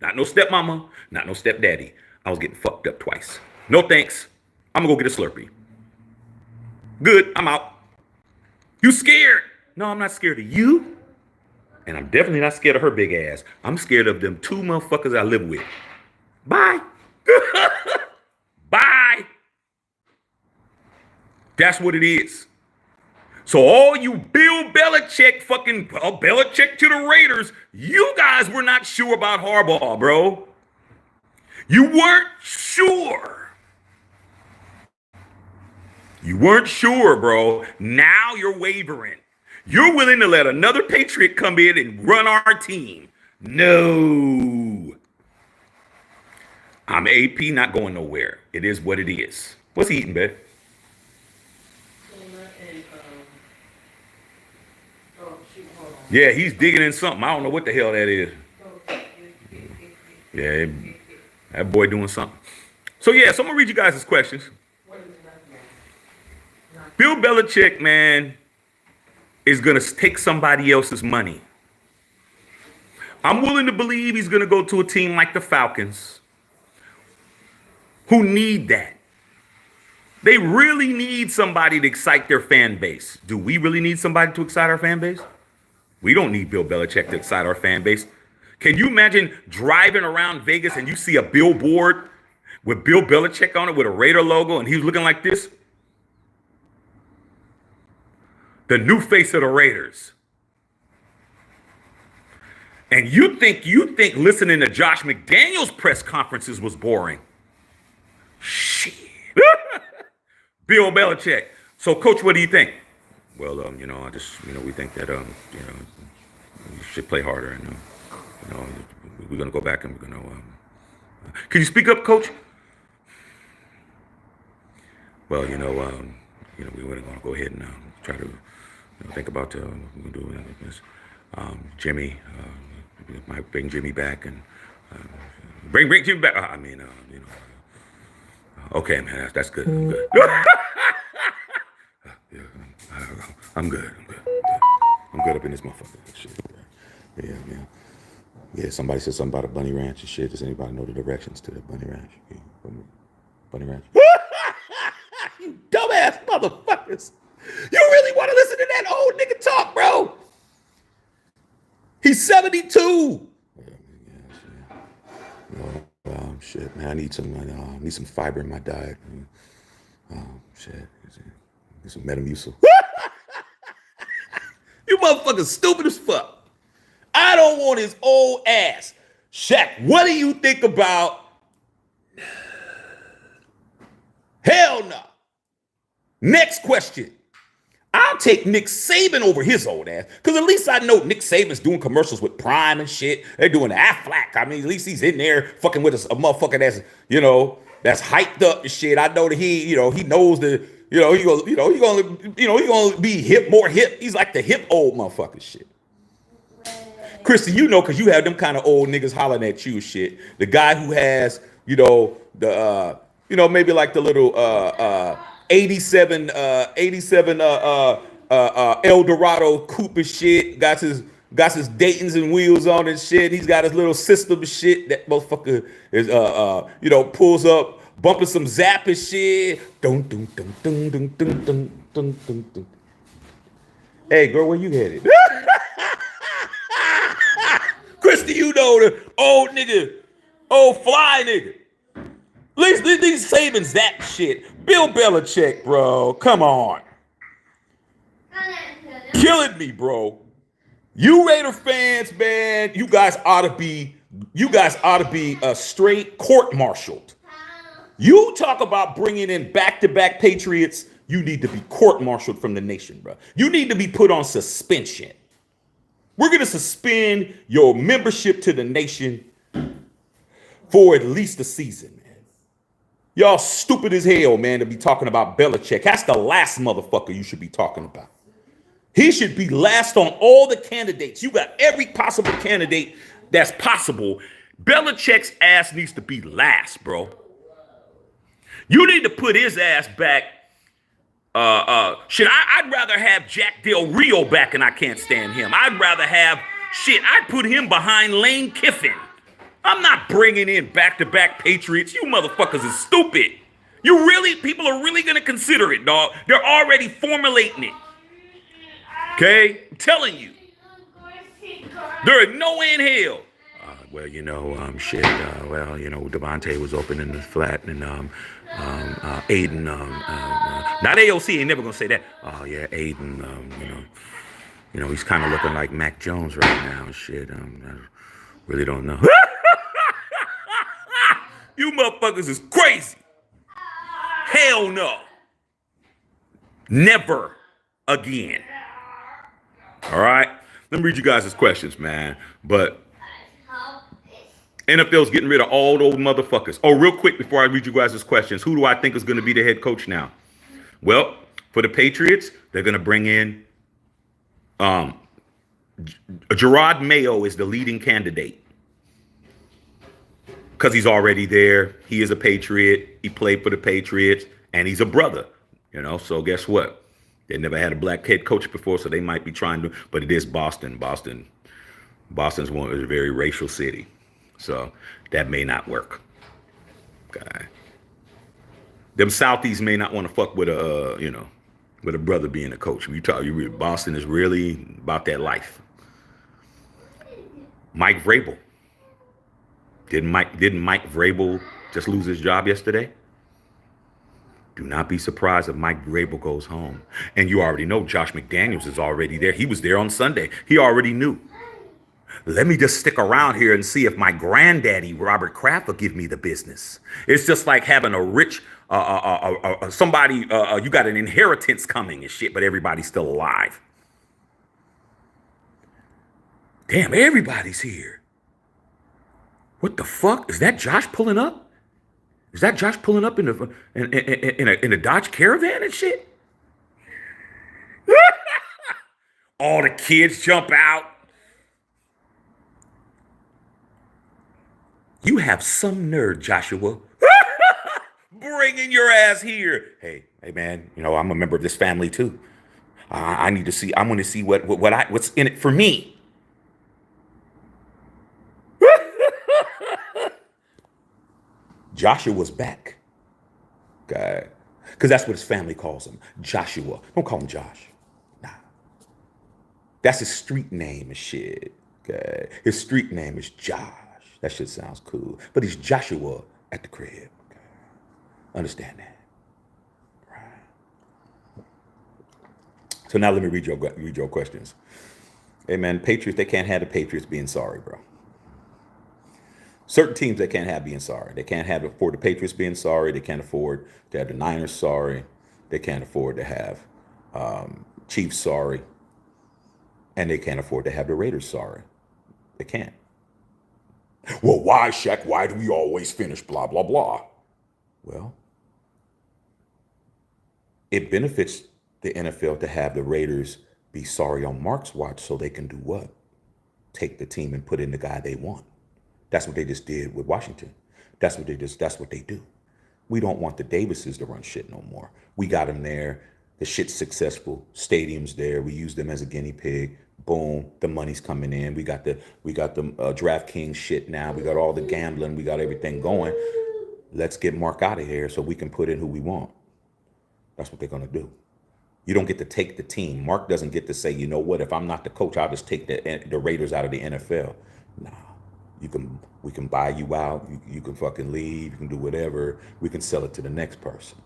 Not no stepmama, not no stepdaddy. I was getting fucked up twice. No thanks. I'm gonna go get a Slurpee. Good, I'm out. You scared? No, I'm not scared of you. And I'm definitely not scared of her big ass. I'm scared of them 2 motherfuckers I live with. Bye. Bye. That's what it is. So all you Bill Belichick fucking Belichick to the Raiders, you guys were not sure about Harbaugh, bro. You weren't sure. You weren't sure, bro. Now you're wavering. You're willing to let another Patriot come in and run our team. No. I'm AP, not going nowhere. It is what it is. What's he eating, babe? Yeah, he's digging in something. I don't know what the hell that is. Yeah, that boy doing something. So I'm gonna read you guys' questions. Bill Belichick, man, is gonna take somebody else's money. I'm willing to believe he's gonna go to a team like the Falcons, who need that. They really need somebody to excite their fan base. Do we really need somebody to excite our fan base? We don't need Bill Belichick to excite our fan base. Can you imagine driving around Vegas and you see a billboard with Bill Belichick on it with a Raider logo and he's looking like this? The new face of the Raiders. And you think listening to Josh McDaniels' press conferences was boring. Shit. Bill Belichick. So, Coach, what do you think? Well, we think that, you should play harder, and, we're going to go back and we're going to, can you speak up, Coach? Well, we were going to go ahead and try to think about we're doing this. Jimmy, might bring Jimmy back and bring Jimmy back. Okay, man, that's good. I'm good. I'm good. I'm good up in this motherfucker. Shit. Yeah, somebody said something about a bunny ranch and shit. Does anybody know the directions to the bunny ranch? Yeah, bunny ranch. You dumbass motherfuckers. You really want to listen to that old nigga talk, bro? He's 72. Shit, man, I need some fiber in my diet. Shit, need some Metamucil. You motherfuckers stupid as fuck. I don't want his old ass. Shaq, what do you think about? Hell no. Next question. I'll take Nick Saban over his old ass. Because at least I know Nick Saban's doing commercials with Prime and shit. They're doing the Aflac. I mean, at least he's in there fucking with a motherfucker that's hyped up and shit. I know that he knows the, he gonna be hip, more hip. He's like the hip old motherfucker shit. Christy, because you have them kind of old niggas hollering at you shit. The guy who has, maybe like the little 87 Eldorado coupe and shit. Got his Dayton's and wheels on and shit. He's got his little system and shit. That motherfucker is pulls up, bumping some Zap and shit. Dun, dun, dun, dun, dun, dun, dun, dun, dun, dun. Hey girl, where you headed? Christy, the old nigga, old fly nigga. At least these Sabans that shit. Bill Belichick, bro. Come on. Killing me, bro. You Raider fans, man, you guys ought to be straight court-martialed. You talk about bringing in back-to-back Patriots, you need to be court-martialed from the nation, bro. You need to be put on suspension. We're going to suspend your membership to the nation for at least a season, man. Y'all stupid as hell, man, to be talking about Belichick. That's the last motherfucker you should be talking about. He should be last on all the candidates. You got every possible candidate that's possible. Belichick's ass needs to be last, bro. You need to put his ass back. I'd rather have Jack Del Rio back, and I can't stand him. I'd put him behind Lane Kiffin. I'm not bringing in back-to-back Patriots. You motherfuckers are stupid. People are really going to consider it, dog. They're already formulating it. Okay? I'm telling you. There is no way in hell. Well, shit. Devontae was open in the flat, and Aiden, not AOC ain't never gonna say that. Oh yeah, Aiden, he's kind of looking like Mac Jones right now. And shit, I really don't know. You motherfuckers is crazy. Hell no. Never again. All right. Let me read you guys' questions, man. But NFL's getting rid of all those motherfuckers. Oh, real quick before I read you guys' questions, who do I think is going to be the head coach now? Well, for the Patriots, they're going to bring in Gerard Mayo is the leading candidate because he's already there. He is a Patriot. He played for the Patriots, and he's a brother. So guess what? They never had a black head coach before, so they might be trying to. But it is Boston. Boston's is a very racial city. So that may not work. Okay. Them Southies may not want to fuck with with a brother being a coach. Boston is really about that life. Mike Vrabel. Didn't Mike Vrabel just lose his job yesterday? Do not be surprised if Mike Vrabel goes home. And you already know Josh McDaniels is already there. He was there on Sunday. He already knew. Let me just stick around here and see if my granddaddy, Robert Kraft, will give me the business. It's just like having a rich, somebody, you got an inheritance coming and shit, but everybody's still alive. Damn, everybody's here. What the fuck? Is that Josh pulling up? Is that Josh pulling up in a Dodge Caravan and shit? All the kids jump out. You have some nerd, Joshua. Bringing your ass here. Hey, man, I'm a member of this family too. I need to see, I want to see what's in it for me. Joshua's back. Okay. Because that's what his family calls him. Joshua. Don't call him Josh. Nah. That's his street name and shit. Okay. His street name is Josh. That shit sounds cool. But he's Joshua at the crib. Okay. Understand that. Right. So now let me read your questions. Hey man, Patriots, they can't have the Patriots being sorry, bro. Certain teams they can't have being sorry. They can't afford the Patriots being sorry. They can't afford to have the Niners sorry. They can't afford to have Chiefs sorry. And they can't afford to have the Raiders sorry. They can't. Well, why, Shaq? Why do we always finish blah, blah, blah? Well, it benefits the NFL to have the Raiders be sorry on Mark's watch so they can do what? Take the team and put in the guy they want. That's what they just did with Washington. That's what they do. We don't want the Davises to run shit no more. We got them there. The shit's successful. Stadium's there. We use them as a guinea pig. Boom, the money's coming in. We got the DraftKings shit now. We got all the gambling. We got everything going. Let's get Mark out of here so we can put in who we want. That's what they're gonna do. You don't get to take the team. Mark doesn't get to say, you know what? If I'm not the coach, I'll just take the Raiders out of the NFL. Nah, we can buy you out. You can fucking leave. You can do whatever. We can sell it to the next person.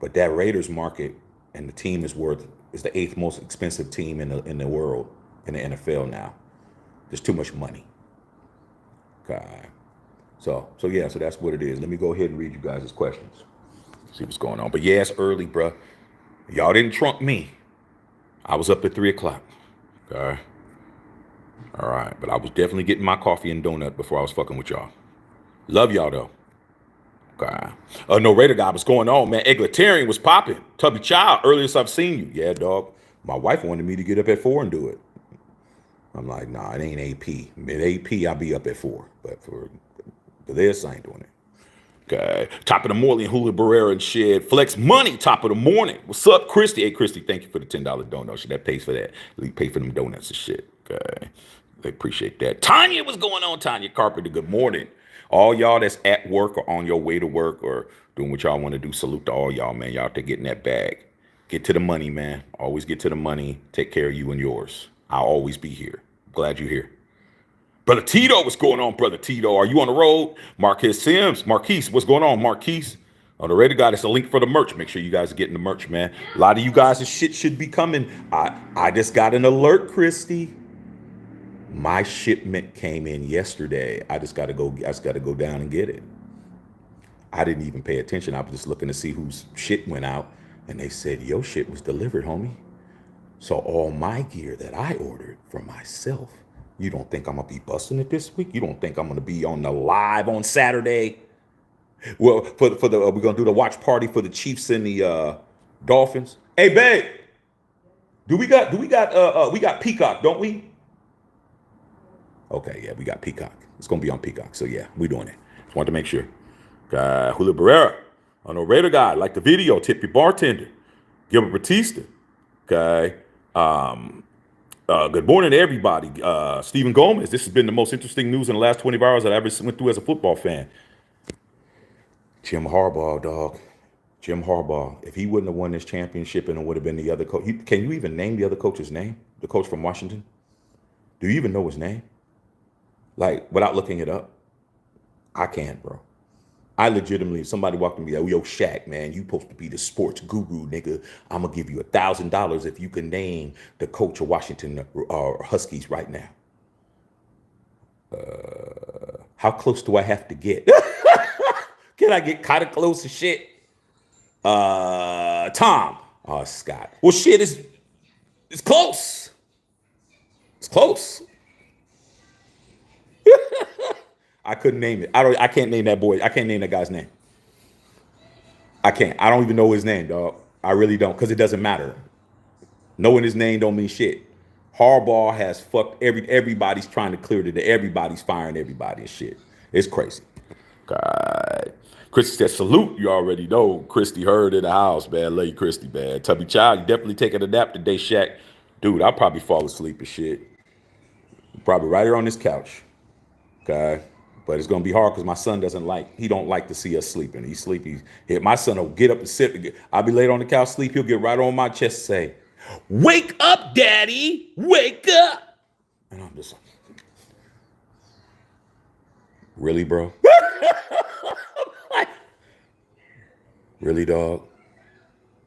But that Raiders market and the team is the eighth most expensive team in the world, in the NFL now. There's too much money. Okay. So that's what it is. Let me go ahead and read you guys' questions. See what's going on. But yeah, it's early, bro. Y'all didn't trump me. I was up at 3:00. Okay. All right. But I was definitely getting my coffee and donut before I was fucking with y'all. Love y'all though. Okay. No Raider guy, what's going on, man? Egalitarian was popping. Tubby Child, earliest I've seen you. Yeah, dog. My wife wanted me to get up at 4 and do it. I'm like, nah, it ain't AP. At AP, I'll be up at 4. But for this, I ain't doing it. Okay. Top of the morning, Julio Barrera and shit. Flex Money, top of the morning. What's up, Christy? Hey, Christy, thank you for the $10 donut. Shit, that pays for that. Pay for them donuts and shit. Okay. They appreciate that. Tanya, what's going on, Tanya Carpenter? Good morning. All y'all that's at work or on your way to work or doing what y'all want to do, salute to all y'all, man. Y'all out there getting that bag. Get to the money, man. Always get to the money. Take care of you and yours. I'll always be here. Glad you're here. Brother Tito, what's going on, Brother Tito? Are you on the road? Marquez Sims, Marquise, what's going on, Marquise? On the radio guy, it's a link for the merch. Make sure you guys are getting the merch, man. A lot of you guys' shit should be coming. I just got an alert, Christy. My shipment came in yesterday. I just gotta go down and get it. I didn't even pay attention. I was just looking to see whose shit went out. And they said, your shit was delivered, homie. So all my gear that I ordered for myself, you don't think I'm gonna be busting it this week? You don't think I'm gonna be on the live on Saturday? Well, for the we're gonna do the watch party for the Chiefs and the Dolphins. Hey, babe, we got Peacock, don't we? Okay, yeah, we got Peacock. It's gonna be on Peacock. So yeah, we doing it. Just wanted to make sure. Julio Barrera, on the Raider guy, like the video, tip your bartender. Gilbert Batista. Okay. Good morning to everybody. Stephen Gomez, this has been the most interesting news in the last 24 hours that I ever went through as a football fan. Jim Harbaugh, dog. Jim Harbaugh. If he wouldn't have won this championship and it would have been the other coach. Can you even name the other coach's name? The coach from Washington? Do you even know his name? Like, without looking it up? I can't, bro. I legitimately, if somebody walked in me, like, yo, Shaq, man, you supposed to be the sports guru, nigga. I'm going to give you $1,000 if you can name the coach of Washington Huskies right now. How close do I have to get? Can I get kind of close to shit? Tom. Oh, Scott. Well, shit, it's close. It's close. I couldn't name it. I can't name that boy. I can't name that guy's name. I can't. I don't even know his name, dog. I really don't, because it doesn't matter. Knowing his name don't mean shit. Harbaugh has fucked everybody's trying to clear it. Everybody's firing everybody and shit. It's crazy. God. Christy said, salute. You already know. Christy heard in the house, man. Lady Christy, man. Tubby Child, you definitely taking a nap today, Shaq. Dude, I'll probably fall asleep and shit. Probably right here on this couch. Okay. But it's gonna be hard because my son he don't like to see us sleeping. He's sleepy. My son will get up and sit. I'll be laid on the couch, sleep. He'll get right on my chest and say, wake up, daddy, wake up. And I'm just like, really, bro? Really, dog?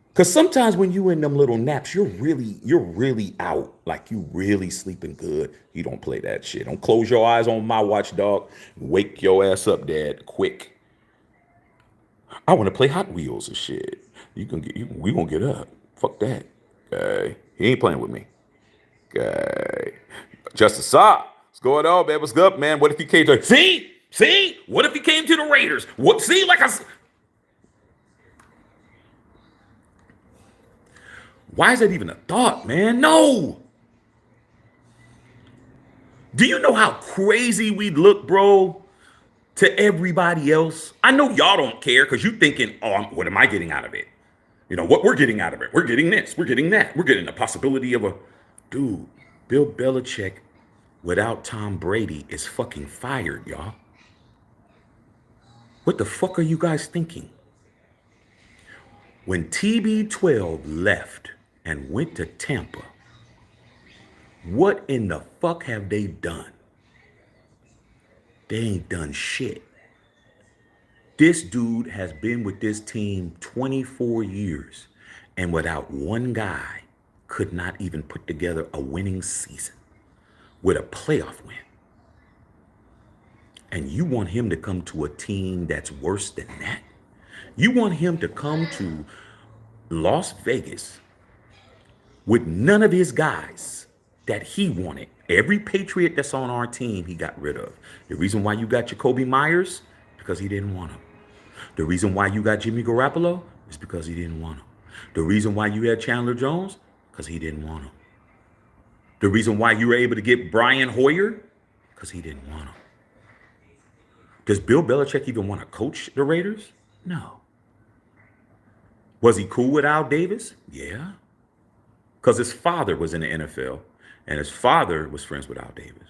Because sometimes when you in them little naps, you're really out. Like you really sleeping good. You don't play that shit. Don't close your eyes on my watch, dog. Wake your ass up, dad, quick. I want to play Hot Wheels and shit. We gonna get up. Fuck that. Okay. He ain't playing with me. Okay. Justice Saab. What's going on, man? What's up, man? What if he came to See? What if he came to the Raiders? What? See, like why is that even a thought, man? No. Do you know how crazy we'd look, bro, to everybody else? I know y'all don't care because you're thinking, what am I getting out of it? You know, what we're getting out of it. We're getting this. We're getting that. We're getting the possibility of Dude, Bill Belichick without Tom Brady is fucking fired, y'all. What the fuck are you guys thinking? When TB12 left and went to Tampa, what in the fuck have they done? They ain't done shit. This dude has been with this team 24 years and without one guy could not even put together a winning season with a playoff win. And you want him to come to a team that's worse than that? You want him to come to Las Vegas with none of his guys that he wanted. Every Patriot that's on our team, he got rid of. The reason why you got Jacoby Myers, because he didn't want him. The reason why you got Jimmy Garoppolo is because he didn't want him. The reason why you had Chandler Jones, because he didn't want him. The reason why you were able to get Brian Hoyer, because he didn't want him. Does Bill Belichick even want to coach the Raiders? No. Was he cool with Al Davis? Yeah. Because his father was in the NFL, and his father was friends with Al Davis.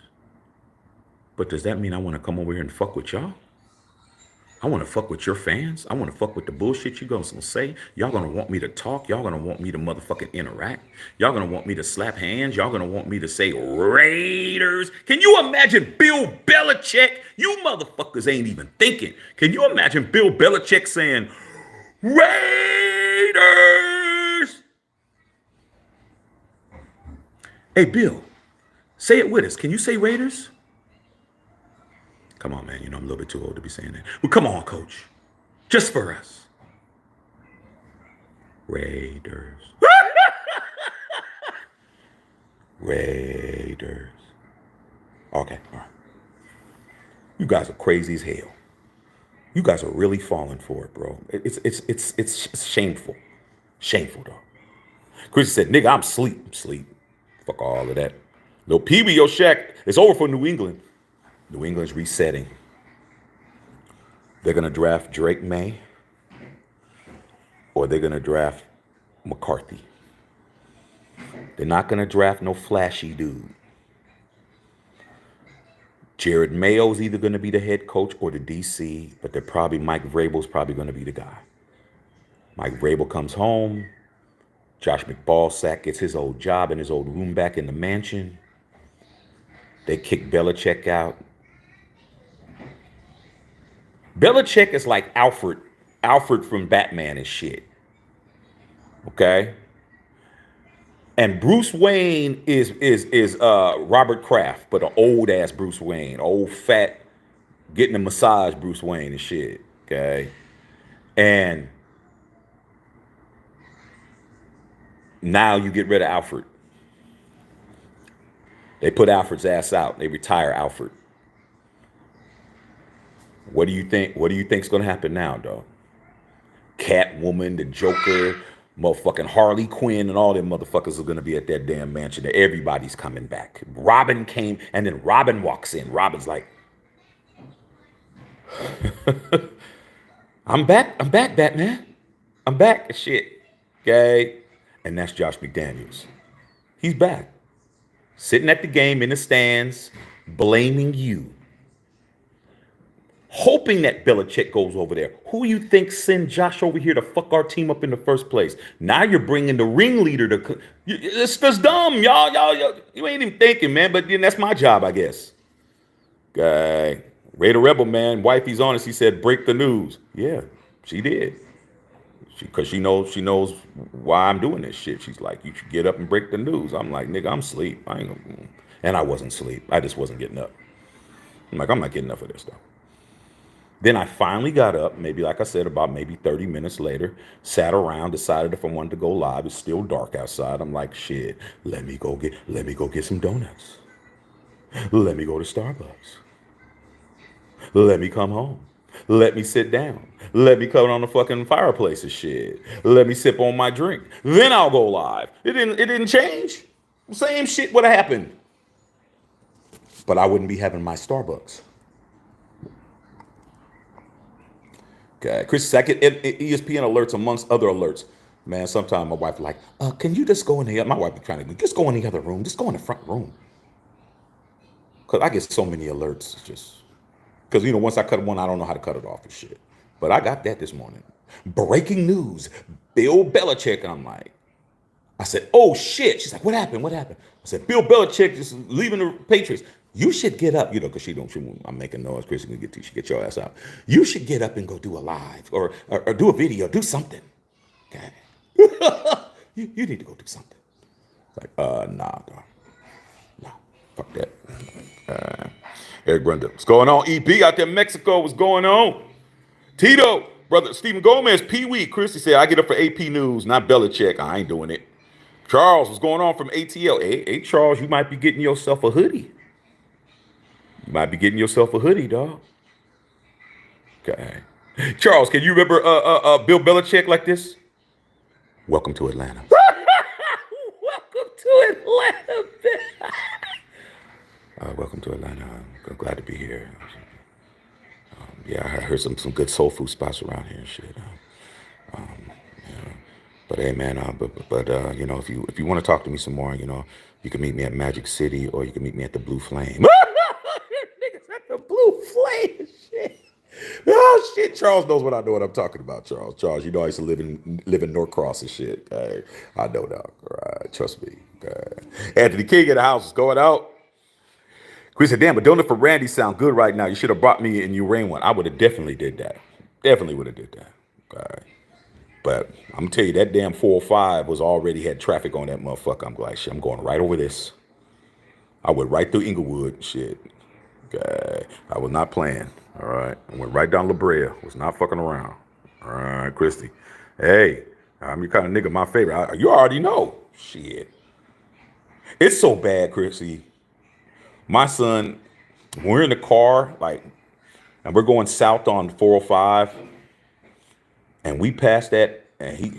But does that mean I want to come over here and fuck with y'all? I want to fuck with your fans. I want to fuck with the bullshit you guys gonna say. Y'all gonna want me to talk. Y'all gonna want me to motherfucking interact. Y'all gonna want me to slap hands. Y'all gonna want me to say Raiders. Can you imagine Bill Belichick? You motherfuckers ain't even thinking. Can you imagine Bill Belichick saying Raiders? Hey, Bill, say it with us. Can you say Raiders? Come on, man. You know I'm a little bit too old to be saying that. Well, come on, coach. Just for us. Raiders. Raiders. Okay, all right. You guys are crazy as hell. You guys are really falling for it, bro. It's shameful. Shameful, though. Chris said, nigga, I'm sleep. Sleep. Fuck all of that. Little PB, your shack. It's over for New England. New England's resetting. They're going to draft Drake May, or they're going to draft McCarthy. They're not going to draft no flashy dude. Jared Mayo's either going to be the head coach or the DC, but Mike Vrabel's probably going to be the guy. Mike Vrabel comes home. Josh McBallsack gets his old job and his old room back in the mansion. They kick Belichick out. Belichick is like Alfred from Batman and shit. Okay? And Bruce Wayne is Robert Kraft, but an old ass Bruce Wayne, old fat, getting a massage Bruce Wayne and shit. Okay? And now you get rid of Alfred. They put Alfred's ass out. They retire Alfred. What do you think? What do you think's gonna happen now, dog? Catwoman, the Joker, motherfucking Harley Quinn, and all them motherfuckers are gonna be at that damn mansion. Everybody's coming back. Robin came, and then Robin walks in. Robin's like, I'm back, Batman. I'm back. Shit. Okay. And that's Josh McDaniels. He's back. Sitting at the game in the stands, blaming you. Hoping that Belichick goes over there. Who you think sent Josh over here to fuck our team up in the first place? Now you're bringing the ringleader to... It's just dumb, y'all. You ain't even thinking, man. But then that's my job, I guess. Guy, Raider Rebel, man. Wifey's honest. He said, break the news. Yeah, she did. Because she knows why I'm doing this shit. She's like, you should get up and break the news. I'm like, nigga, I'm asleep. And I wasn't asleep. I just wasn't getting up. I'm like, I'm not getting up for this stuff. Then I finally got up, maybe like I said, about maybe 30 minutes later, sat around, decided if I wanted to go live. It's still dark outside. I'm like, shit, let me go get some donuts. Let me go to Starbucks. Let me come home. Let me sit down. Let me cut on the fucking fireplace and shit. Let me sip on my drink. Then I'll go live. It didn't change. Same shit would have happened. But I wouldn't be having my Starbucks. Okay. Chris, second, ESPN alerts amongst other alerts. Man, sometimes my wife like, can you just go in the... My wife be trying to just go in the other room. Just go in the front room. Because I get so many alerts. It's just... Because, once I cut one, I don't know how to cut it off and shit. But I got that this morning. Breaking news. Bill Belichick. And I'm like... I said, oh, shit. She's like, what happened? I said, Bill Belichick is leaving the Patriots. You should get up, because I'm making noise. Chris, you can get your ass out. You should get up and go do a live or do a video, do something. Okay. you need to go do something. It's like, nah, dog. Nah, fuck that. Eric Brenda, what's going on? EP out there in Mexico, what's going on? Tito, brother, Stephen Gomez, Pee Wee. Christy said, I get up for AP News, not Belichick. I ain't doing it. Charles, what's going on from ATL? Hey, Charles, you might be getting yourself a hoodie. You might be getting yourself a hoodie, dog. Okay. Charles, can you remember Bill Belichick like this? Welcome to Atlanta. Welcome to Atlanta. Welcome to Atlanta. I'm glad to be here. Yeah, I heard some good soul food spots around here and shit. But hey, man, if you want to talk to me some more, you can meet me at Magic City or you can meet me at the Blue Flame. Niggas at the Blue Flame, shit. Oh shit, Charles knows what I'm talking about. Charles, you know I used to live in Norcross and shit. Okay? I know that. All right, trust me. Okay. Anthony King in the house is going out. Chris said, "Damn, but donut for Randy sound good right now. You should have brought me and you rain one. I would have definitely did that. Definitely would have did that. Okay. But I'm gonna tell you that damn 405 was already had traffic on that motherfucker. I'm like, shit, I'm going right over this. I went right through Inglewood. Shit. Okay. I was not playing. All right. I went right down La Brea. Was not fucking around. All right, Christy. Hey, I'm your kind of nigga. My favorite. You already know. Shit. It's so bad, Christy. My son, when we're in the car, like, and we're going south on 405, and we pass that, and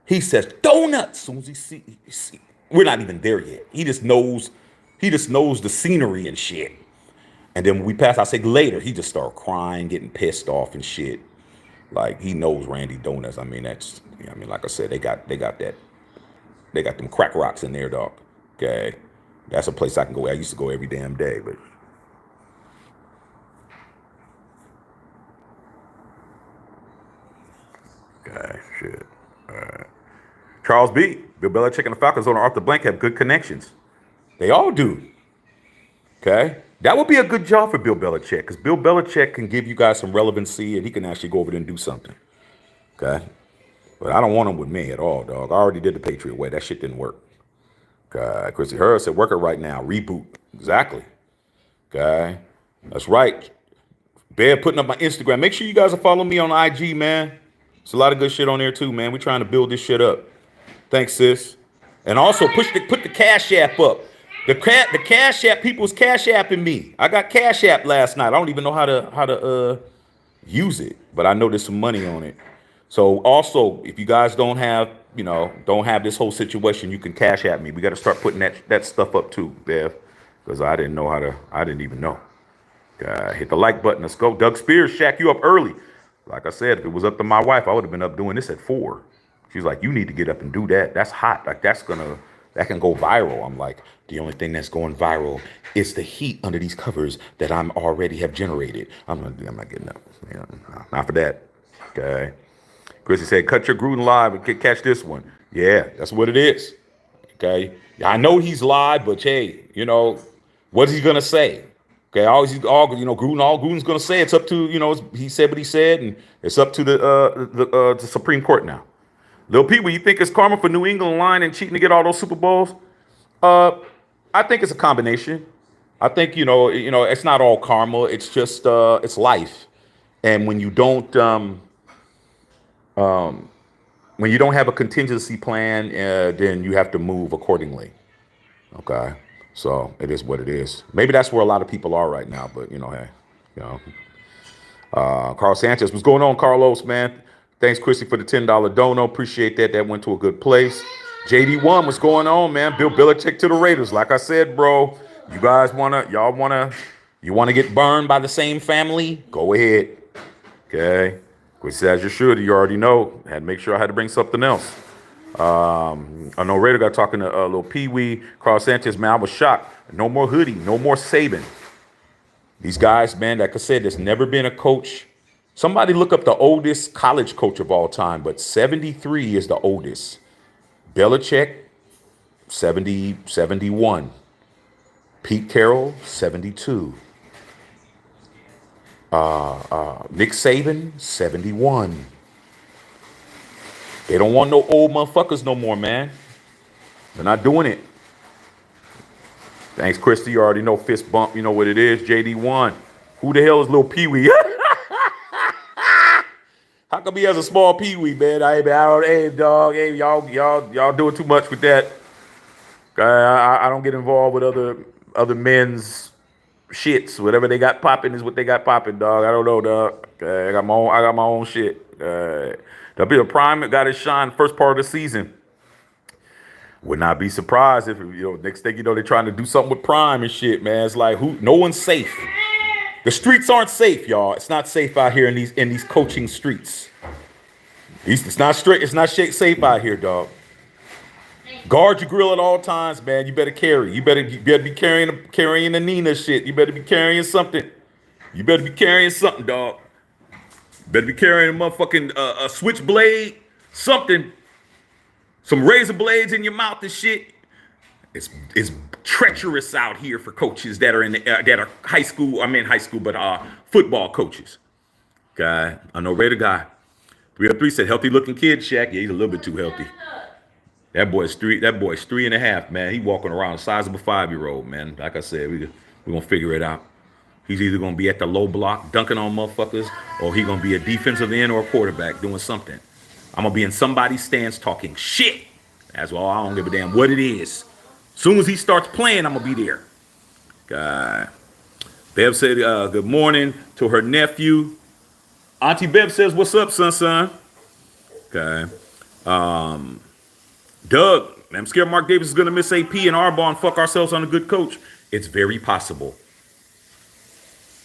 he says donuts. As soon as see, we're not even there yet. He just knows the scenery and shit. And then when we pass, I say later, he just started crying, getting pissed off and shit. Like he knows Randy Donuts. I mean, like I said, they got them crack rocks in there, dog. Okay. That's a place I can go. I used to go every damn day, but okay, shit. Charles B. Bill Belichick and the Falcons owner Arthur Blank have good connections. They all do. Okay, that would be a good job for Bill Belichick because Bill Belichick can give you guys some relevancy and he can actually go over there and do something. Okay, but I don't want him with me at all, dog. I already did the Patriot way. That shit didn't work. Okay, Chrissy Hurd said, "Work it right now. Reboot." Exactly. Okay, that's right. Bear putting up my Instagram. Make sure you guys are following me on IG, man. It's a lot of good shit on there too, man. We're trying to build this shit up. Thanks, sis. And also put the Cash App up. The Cash App people's Cash Apping me. I got Cash App last night. I don't even know how to use it, but I know there's some money on it. So also, if you guys don't have this whole situation, you can Cash App me. We got to start putting that stuff up too, Bev, because I didn't even know. Hit the like button. Let's go. Doug Spears, Shaq, you up early. Like I said, if it was up to my wife, I would have been up doing this at 4. She's like, you need to get up and do that. That's hot. Like that can go viral. I'm like, the only thing that's going viral is the heat under these covers that I'm already have generated. I'm not getting up. Not for that. Okay. Chrissy said, cut your Gruden live and catch this one. Yeah, that's what it is. Okay. I know he's live, but hey, what's he gonna say? Okay, Gruden's gonna say it's up to, he said what he said, and it's up to the Supreme Court now. Lil Pee, you think it's karma for New England lying and cheating to get all those Super Bowls? I think it's a combination. I think it's not all karma. It's just it's life, and when you don't have a contingency plan, then you have to move accordingly. Okay, so it is what it is. Maybe that's where a lot of people are right now. But hey, Carl Sanchez, what's going on, Carlos, man? Thanks, Chrissy, for the $10 dono. Appreciate that. That went to a good place. JD1, what's going on, man? Bill Belichick to the Raiders. Like I said, bro, you guys want to get burned by the same family? Go ahead. Okay. Chrissy, as you should. You already know. I had to make sure I had to bring something else. I know Raider got talking to little Pee Wee. Carl Sanchez, man, I was shocked. No more Hoodie. No more Saban. These guys, man, like I said, there's never been a coach. Somebody look up the oldest college coach of all time, but 73 is the oldest. Belichick, 71. Pete Carroll, 72. Nick Saban, 71. They don't want no old motherfuckers no more, man. They're not doing it. Thanks, Christy. You already know fist bump. You know what it is. JD1. Who the hell is Lil Pee Wee? How come he has a small Pee Wee, man? Hey, dog. Hey, y'all doing too much with that. I don't get involved with other men's shits. Whatever they got popping is what they got popping, dog. I don't know, dog. I got my own shit. There'll be a Prime got his shine first part of the season. Would not be surprised if next thing they're trying to do something with Prime and shit, man. It's like no one's safe. The streets aren't safe, y'all. It's not safe out here in these coaching streets. It's not straight. It's not safe out here, dog. Guard your grill at all times, man. You better carry. You better be carrying the Nina shit. You better be carrying something. You better be carrying something, dog. Better be carrying a motherfucking a switchblade, something, some razor blades in your mouth and shit. It's treacherous out here for coaches that are in the, that are high school. I mean high school, but football coaches. Guy, I know Raider guy. 303 said healthy looking kid, Shaq. Yeah, he's a little bit too healthy. That boy's 3.5, man. He walking around the size of a 5-year-old, man. Like I said, we're gonna figure it out. He's either gonna be at the low block dunking on motherfuckers, or he gonna be a defensive end or a quarterback doing something. I'm gonna be in somebody's stance talking shit. That's all. I don't give a damn what it is. Soon as he starts playing, I'm gonna be there. God. Bev said good morning to her nephew. Auntie Bev says, "What's up, son?" Okay. Doug, I'm scared Mark Davis is gonna miss AP and Harbaugh and fuck ourselves on a good coach. It's very possible.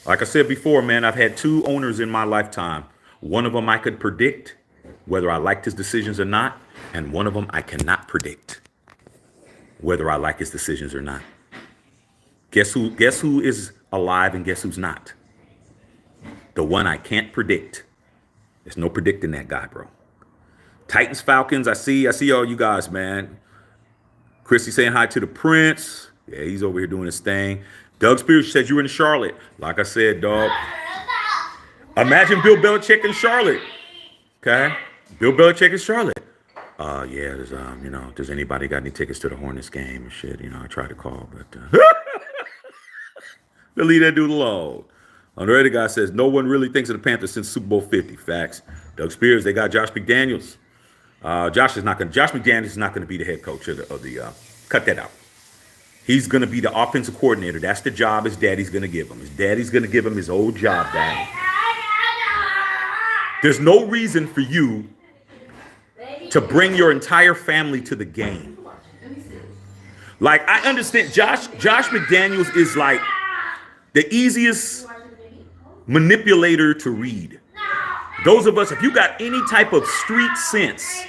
Like I said before, man, I've had 2 owners in my lifetime. One of them I could predict whether I liked his decisions or not, and one of them I cannot predict whether I like his decisions or not. Guess who is alive and guess who's not? The one I can't predict. There's no predicting that guy, bro. Titans, Falcons, I see all you guys, man. Chrissy saying hi to the Prince. Yeah, he's over here doing his thing. Doug Spears said you were in Charlotte. Like I said, dog. Imagine Bill Belichick in Charlotte. Okay? Bill Belichick in Charlotte. Yeah, there's does anybody got any tickets to the Hornets game or shit? I tried to call, but they'll leave that dude alone. On the other guy says, no one really thinks of the Panthers since Super Bowl 50. Facts. Doug Spears, they got Josh McDaniels. Josh McDaniels is not gonna be the head coach of the cut that out. He's gonna be the offensive coordinator. That's the job his daddy's gonna give him. His daddy's gonna give him his old job, Dad. There's no reason for you to bring your entire family to the game. Like, I understand Josh McDaniels is like the easiest manipulator to read. Those of us, if you got any type of street sense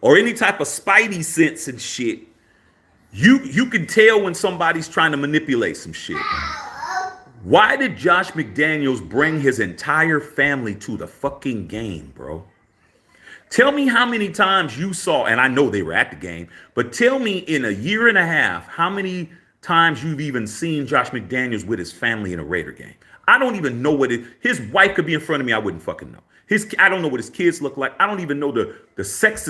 or any type of spidey sense and shit, you can tell when somebody's trying to manipulate some shit. Why did Josh McDaniels bring his entire family to the fucking game, bro? Tell me how many times you saw, and I know they were at the game, but tell me in a year and a half, how many times you've even seen Josh McDaniels with his family in a Raider game. I don't even know his wife could be in front of me. I wouldn't fucking know. I don't know what his kids look like. I don't even know the sex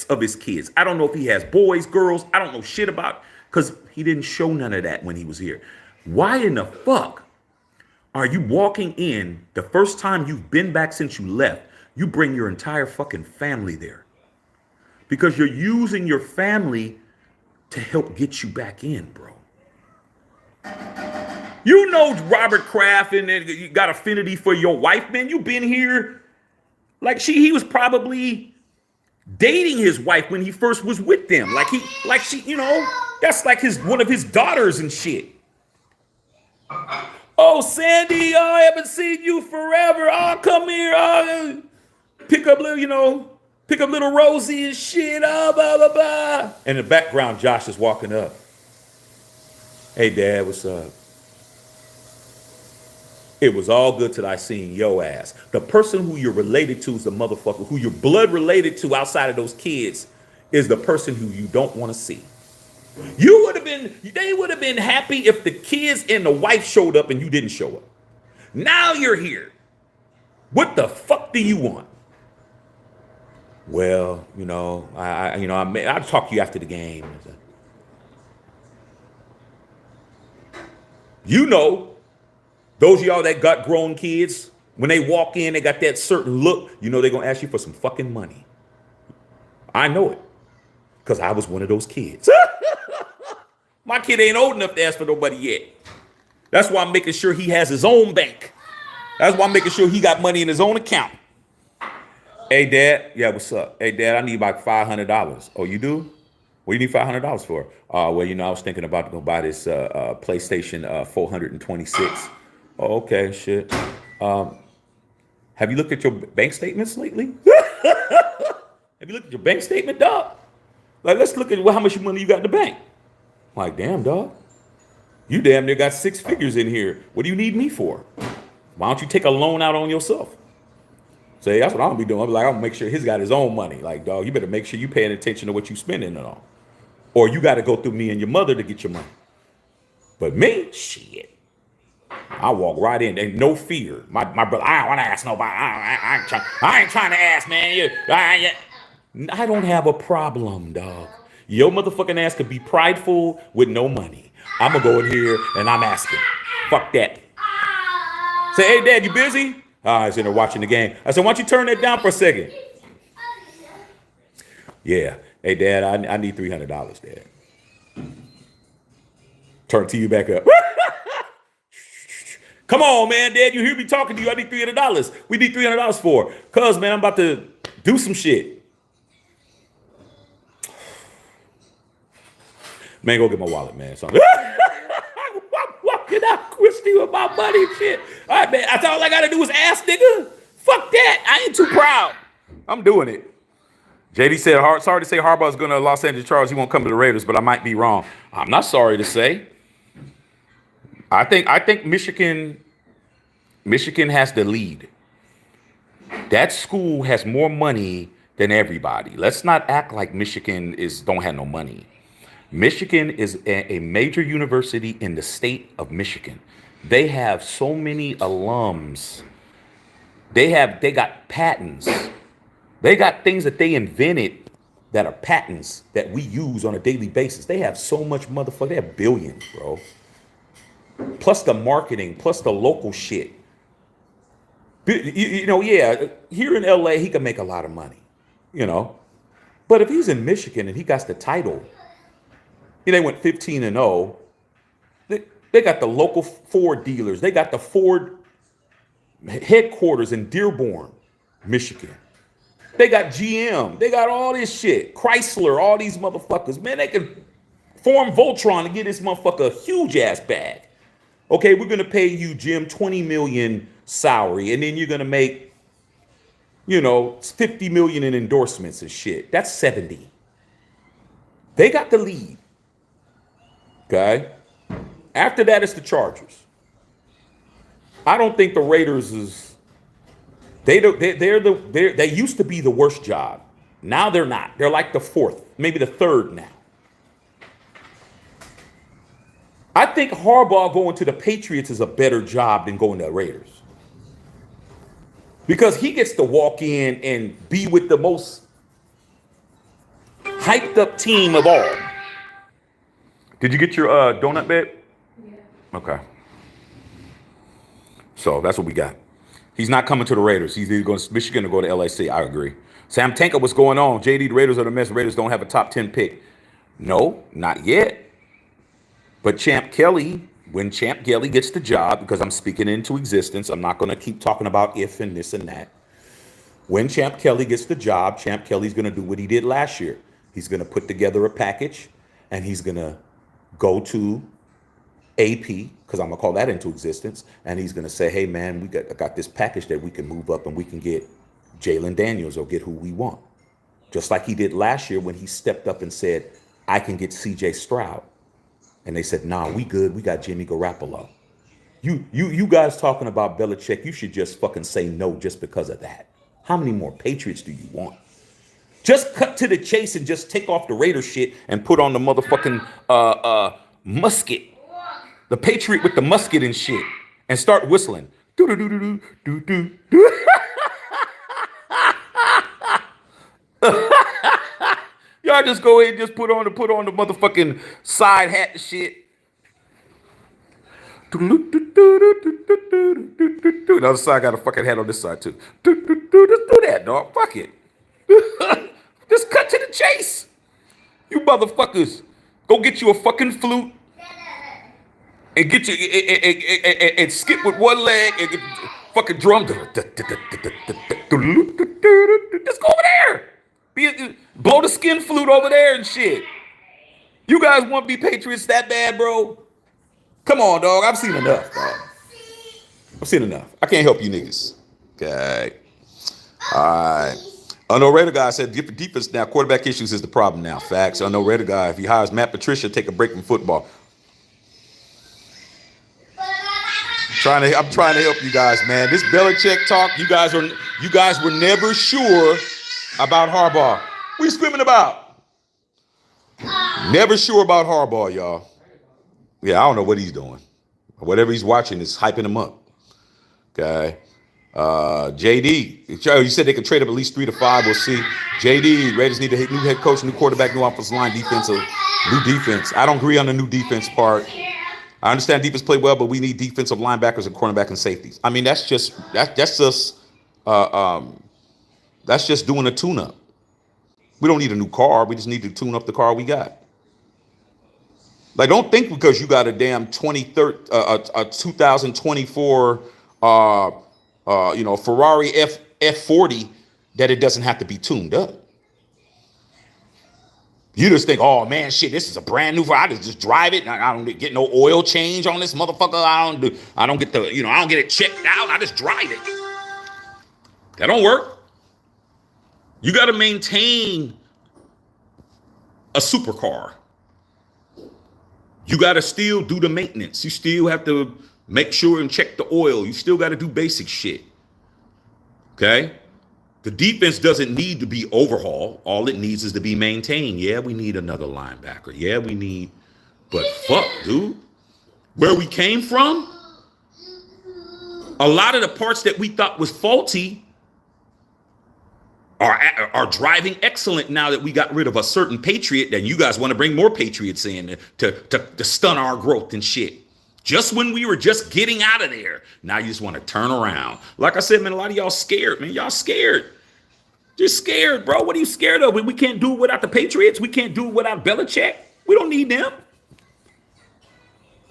of his kids. I don't know if he has boys, girls. I don't know shit about, because he didn't show none of that when he was here. Why in the fuck are you walking in the first time you've been back since you left? You bring your entire fucking family there because you're using your family to help get you back in, bro. You know Robert Kraft and you got affinity for your wife, man. You been here. Like he was probably dating his wife when he first was with them. That's like one of his daughters and shit. Oh, Sandy, I haven't seen you forever. Oh, come here. Pick up little Rosie and shit. Blah, blah, blah. In the background, Josh is walking up. Hey, Dad, what's up? It was all good till I seen your ass. The person who you're related to is the motherfucker who you're blood related to outside of those kids is the person who you don't want to see. They would have been happy if the kids and the wife showed up and you didn't show up. Now you're here. What the fuck do you want? Well, I'll talk to you after the game. Those of y'all that got grown kids, when they walk in, they got that certain look, they're going to ask you for some fucking money. I know it because I was one of those kids. My kid ain't old enough to ask for nobody yet. That's why I'm making sure he has his own bank. That's why I'm making sure he got money in his own account. Hey, Dad. Yeah, what's up? Hey, Dad, I need about $500. Oh, you do? What do you need $500 for? I was thinking about to go buy this PlayStation 426. Oh, okay, shit. Have you looked at your bank statements lately? Have you looked at your bank statement, dog? Like, let's look at how much money you got in the bank. I'm like, damn, dog. You damn near got 6 figures in here. What do you need me for? Why don't you take a loan out on yourself? Say, that's what I'm gonna be doing. I'm like, I'm gonna make sure he's got his own money. Like, dog, you better make sure you paying attention to what you spending it on. Or you got to go through me and your mother to get your money. But me, shit. I walk right in. Ain't no fear. My brother, I don't want to ask nobody. I ain't trying to ask, man. I don't have a problem, dog. Your motherfucking ass could be prideful with no money. I'm going to go in here and I'm asking. Fuck that. Say, hey, Dad, you busy? I was in there watching the game. I said, why don't you turn that down for a second? Yeah. Hey, Dad, I need $300, Dad. Turn the TV back up. Come on, man, Dad, you hear me talking to you. I need $300. We need $300 for. Cuz, man, I'm about to do some shit. Man, go get my wallet, man. So I'm walking out Christy with my money and shit. All right, man, that's all I got to do is ask, nigga. Fuck that. I ain't too proud. I'm doing it. JD said, sorry to say Harbaugh's going to Los Angeles Chargers. He won't come to the Raiders, but I might be wrong. I'm not sorry to say. I think Michigan has the lead. That school has more money than everybody. Let's not act like Michigan don't have no money. Michigan is a major university in the state of Michigan. They have so many alums. They got patents. They got things that they invented that are patents that we use on a daily basis. They have so much motherfucker. They have billions, bro. Plus the marketing, plus the local shit. Yeah, here in LA, he can make a lot of money, But if he's in Michigan and he got the title, they went 15-0. They got the local Ford dealers. They got the Ford headquarters in Dearborn, Michigan. They got GM. They got all this shit. Chrysler, all these motherfuckers. Man, they can form Voltron and get this motherfucker a huge ass bag. Okay, we're going to pay you, Jim, $20 million salary, and then you're going to make, $50 million in endorsements and shit. That's 70. They got the lead. Okay? After that, it's the Chargers. I don't think the Raiders they used to be the worst job. Now they're not. They're like the fourth, maybe the third now. I think Harbaugh going to the Patriots is a better job than going to the Raiders. Because he gets to walk in and be with the most hyped up team of all. Did you get your donut bed? Yeah. Okay. So that's what we got. He's not coming to the Raiders. He's either going to Michigan or go to LAC. I agree. Sam Tanker, what's going on? JD, the Raiders are the mess. The Raiders don't have a top 10 pick. No, not yet. But when Champ Kelly gets the job, because I'm speaking into existence, I'm not going to keep talking about if and this and that. When Champ Kelly gets the job, Champ Kelly's going to do what he did last year. He's going to put together a package, and he's going to go to AP, because I'm going to call that into existence, and he's going to say, hey, man, I got this package that we can move up, and we can get Jalen Daniels or get who we want. Just like he did last year when he stepped up and said, I can get C.J. Stroud. And they said, nah, we good. We got Jimmy Garoppolo. You guys talking about Belichick, you should just fucking say no just because of that. How many more Patriots do you want? Just cut to the chase and just take off the Raider shit and put on the motherfucking musket. The Patriot with the musket and shit. And start whistling. Y'all just go ahead and just put on the motherfucking side hat and shit. The other side got a fucking hat on this side too. Just do that, dog. Fuck it. Just cut to the chase. You motherfuckers. Go get you a fucking flute. And get you and skip with one leg and get fucking drum. Just go over there. Blow the skin flute over there and shit. You guys want to be Patriots that bad, bro? Come on, dog. I've seen enough, dog. I've seen enough. I can't help you niggas. Okay. All right. Unknown Raider guy said defense now. Quarterback issues is the problem now. Facts. Unknown Raider guy. If he hires Matt Patricia, take a break from football. I'm trying to help you guys, man. This Belichick talk, you guys were never sure about Harbaugh. What are you screaming about? Never sure about Harbaugh, y'all. Yeah, I don't know what he's doing. Whatever he's watching is hyping him up. Okay. JD, you said they could trade up at least 3 to 5. We'll see. JD, Raiders need a new head coach, new quarterback, new offensive line, new defense. I don't agree on the new defense part. I understand defense play well, but we need defensive linebackers and cornerback and safeties. I mean, that's just doing a tune-up. We don't need a new car. We just need to tune up the car we got. Like, don't think because you got a damn 2024 Ferrari F40 that it doesn't have to be tuned up. You just think, oh man, shit, this is a brand new. I just drive it. I don't get no oil change on this motherfucker. I don't get I don't get it checked out. I just drive it. That don't work. You got to maintain a supercar. You got to still do the maintenance. You still have to make sure and check the oil. You still got to do basic shit. Okay? The defense doesn't need to be overhauled. All it needs is to be maintained. Yeah, we need another linebacker. Yeah, but fuck, dude. Where we came from, a lot of the parts that we thought was faulty are driving excellent now that we got rid of a certain Patriot. Then you guys want to bring more Patriots in to stun our growth and shit. Just when we were just getting out of there, now you just want to turn around. Like I said, man, a lot of y'all scared, man. Y'all scared. Just scared, bro. What are you scared of? We can't do it without the Patriots. We can't do it without Belichick. We don't need them.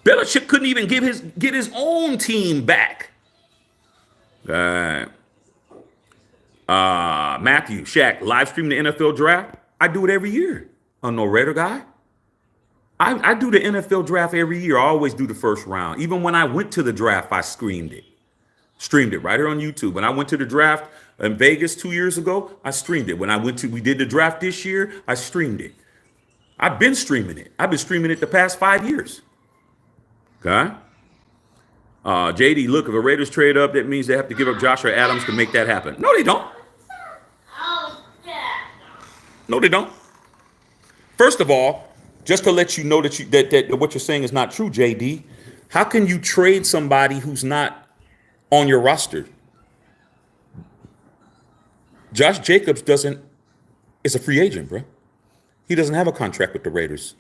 Belichick couldn't even get his own team back. Matthew, Shaq, live stream the NFL draft. I do it every year. I'm no Raider guy. I do the NFL draft every year. I always do the first round. Even when I went to the draft, I streamed it right here on YouTube. When I went to the draft in Vegas 2 years ago, I streamed it. When we did the draft this year, I streamed it. I've been streaming it. I've been streaming it the past 5 years. Okay. JD, look, if the Raiders trade up, that means they have to give up Joshua Adams to make that happen. No, they don't. No, they don't. First of all, just to let you know that what you're saying is not true, JD, how can you trade somebody who's not on your roster? Josh Jacobs is a free agent, bro. He doesn't have a contract with the Raiders.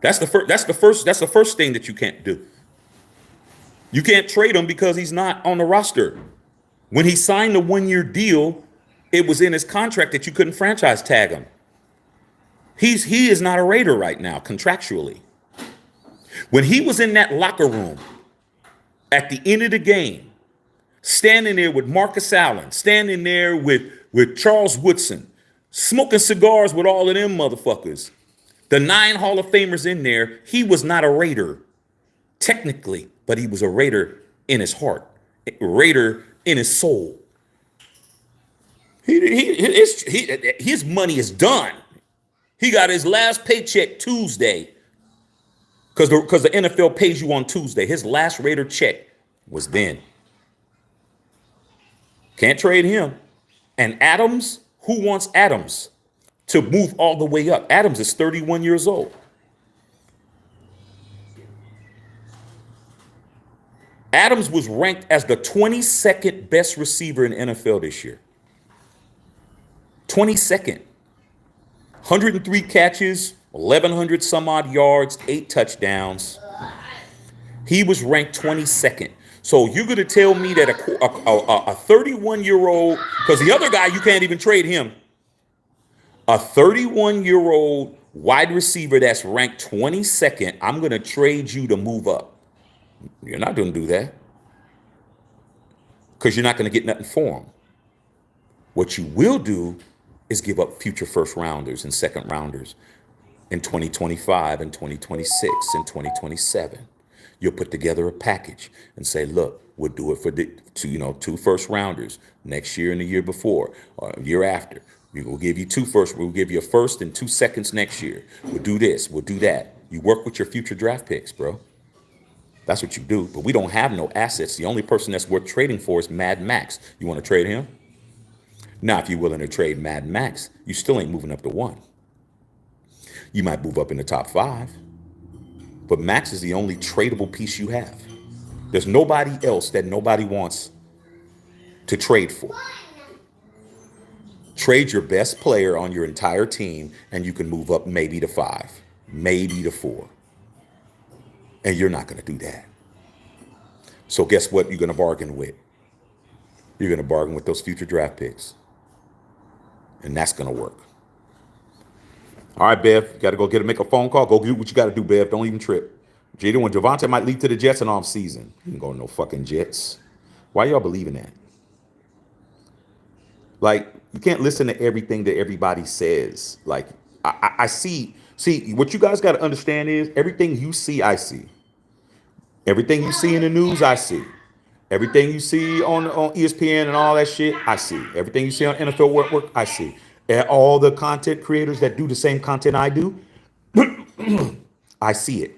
That's the first thing that you can't do. You can't trade him because he's not on the roster. When he signed the 1-year deal, it was in his contract that you couldn't franchise tag him. He is not a Raider right now, contractually. When he was in that locker room at the end of the game, standing there with Marcus Allen, standing there with Charles Woodson, smoking cigars with all of them motherfuckers, the 9 Hall of Famers in there, he was not a Raider, technically, but he was a Raider in his heart, a Raider in his soul. His money is done. He got his last paycheck Tuesday because the NFL pays you on Tuesday. His last Raider check was then. Can't trade him. And Adams, who wants Adams to move all the way up? Adams is 31 years old. Adams was ranked as the 22nd best receiver in the NFL this year. 22nd. 103 catches, 1,100 some odd yards, 8 touchdowns. He was ranked 22nd. So you're going to tell me that a 31-year-old, because the other guy, you can't even trade him. A 31-year-old wide receiver that's ranked 22nd, I'm going to trade you to move up. You're not going to do that because you're not going to get nothing for him. What you will do is give up future first rounders and second rounders in 2025 and 2026 and 2027. You'll put together a package and say, look, we'll do it for the 2 first rounders next year and the year before or year after. We'll give you 2 first. We'll give you a first and 2 seconds next year. We'll do this. We'll do that. You work with your future draft picks, bro. That's what you do. But we don't have no assets. The only person that's worth trading for is Mad Max. You want to trade him? Now, if you're willing to trade Mad Max, you still ain't moving up to 1. You might move up in the top 5, but Max is the only tradable piece you have. There's nobody else that nobody wants to trade for. Trade your best player on your entire team, and you can move up maybe to 5, maybe to 4. And you're not going to do that. So guess what you're going to bargain with? You're going to bargain with those future draft picks. And that's going to work. All right, Bev, you got to make a phone call. Go do what you got to do, Bev. Don't even trip. Jada, when Javonte might leave to the Jets in off season, he ain't going to no fucking Jets. Why y'all believing that? Like, you can't listen to everything that everybody says. Like, I see, what you guys got to understand is everything you see, I see. Everything you see in the news, I see. Everything you see on ESPN and all that shit, I see. Everything you see on NFL work, I see. And all the content creators that do the same content I do, I see it.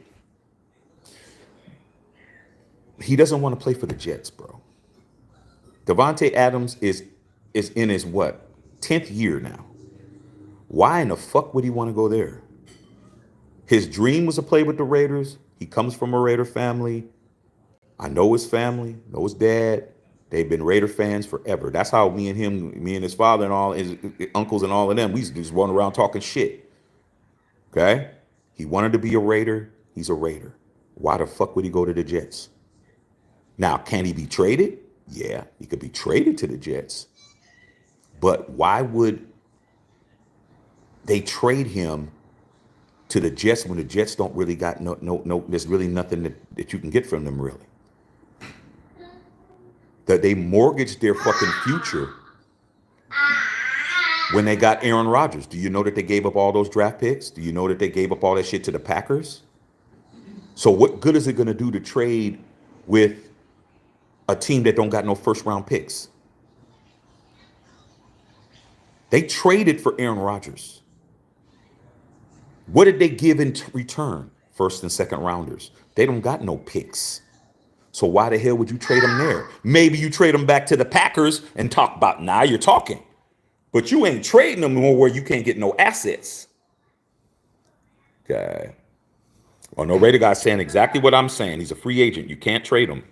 He doesn't want to play for the Jets, bro. Davante Adams is in his what? 10th year now. Why in the fuck would he want to go there? His dream was to play with the Raiders. He comes from a Raider family. I know his family, know his dad. They've been Raider fans forever. That's how me and his father and all his uncles and all of them, we used to just run around talking shit. Okay? He wanted to be a Raider. He's a Raider. Why the fuck would he go to the Jets? Now, can he be traded? Yeah, he could be traded to the Jets. But why would they trade him to the Jets when the Jets don't really got no there's really nothing that you can get from them, really? That they mortgaged their fucking future when they got Aaron Rodgers. Do you know that they gave up all those draft picks? Do you know that they gave up all that shit to the Packers? So what good is it going to do to trade with a team that don't got no first round picks? They traded for Aaron Rodgers. What did they give in return? First and second rounders. They don't got no picks. So why the hell would you trade them there? Maybe you trade them back to the Packers and talk about, now you're talking. But you ain't trading them more where you can't get no assets. Okay. Well, no Raider guy's saying exactly what I'm saying. He's a free agent. You can't trade him.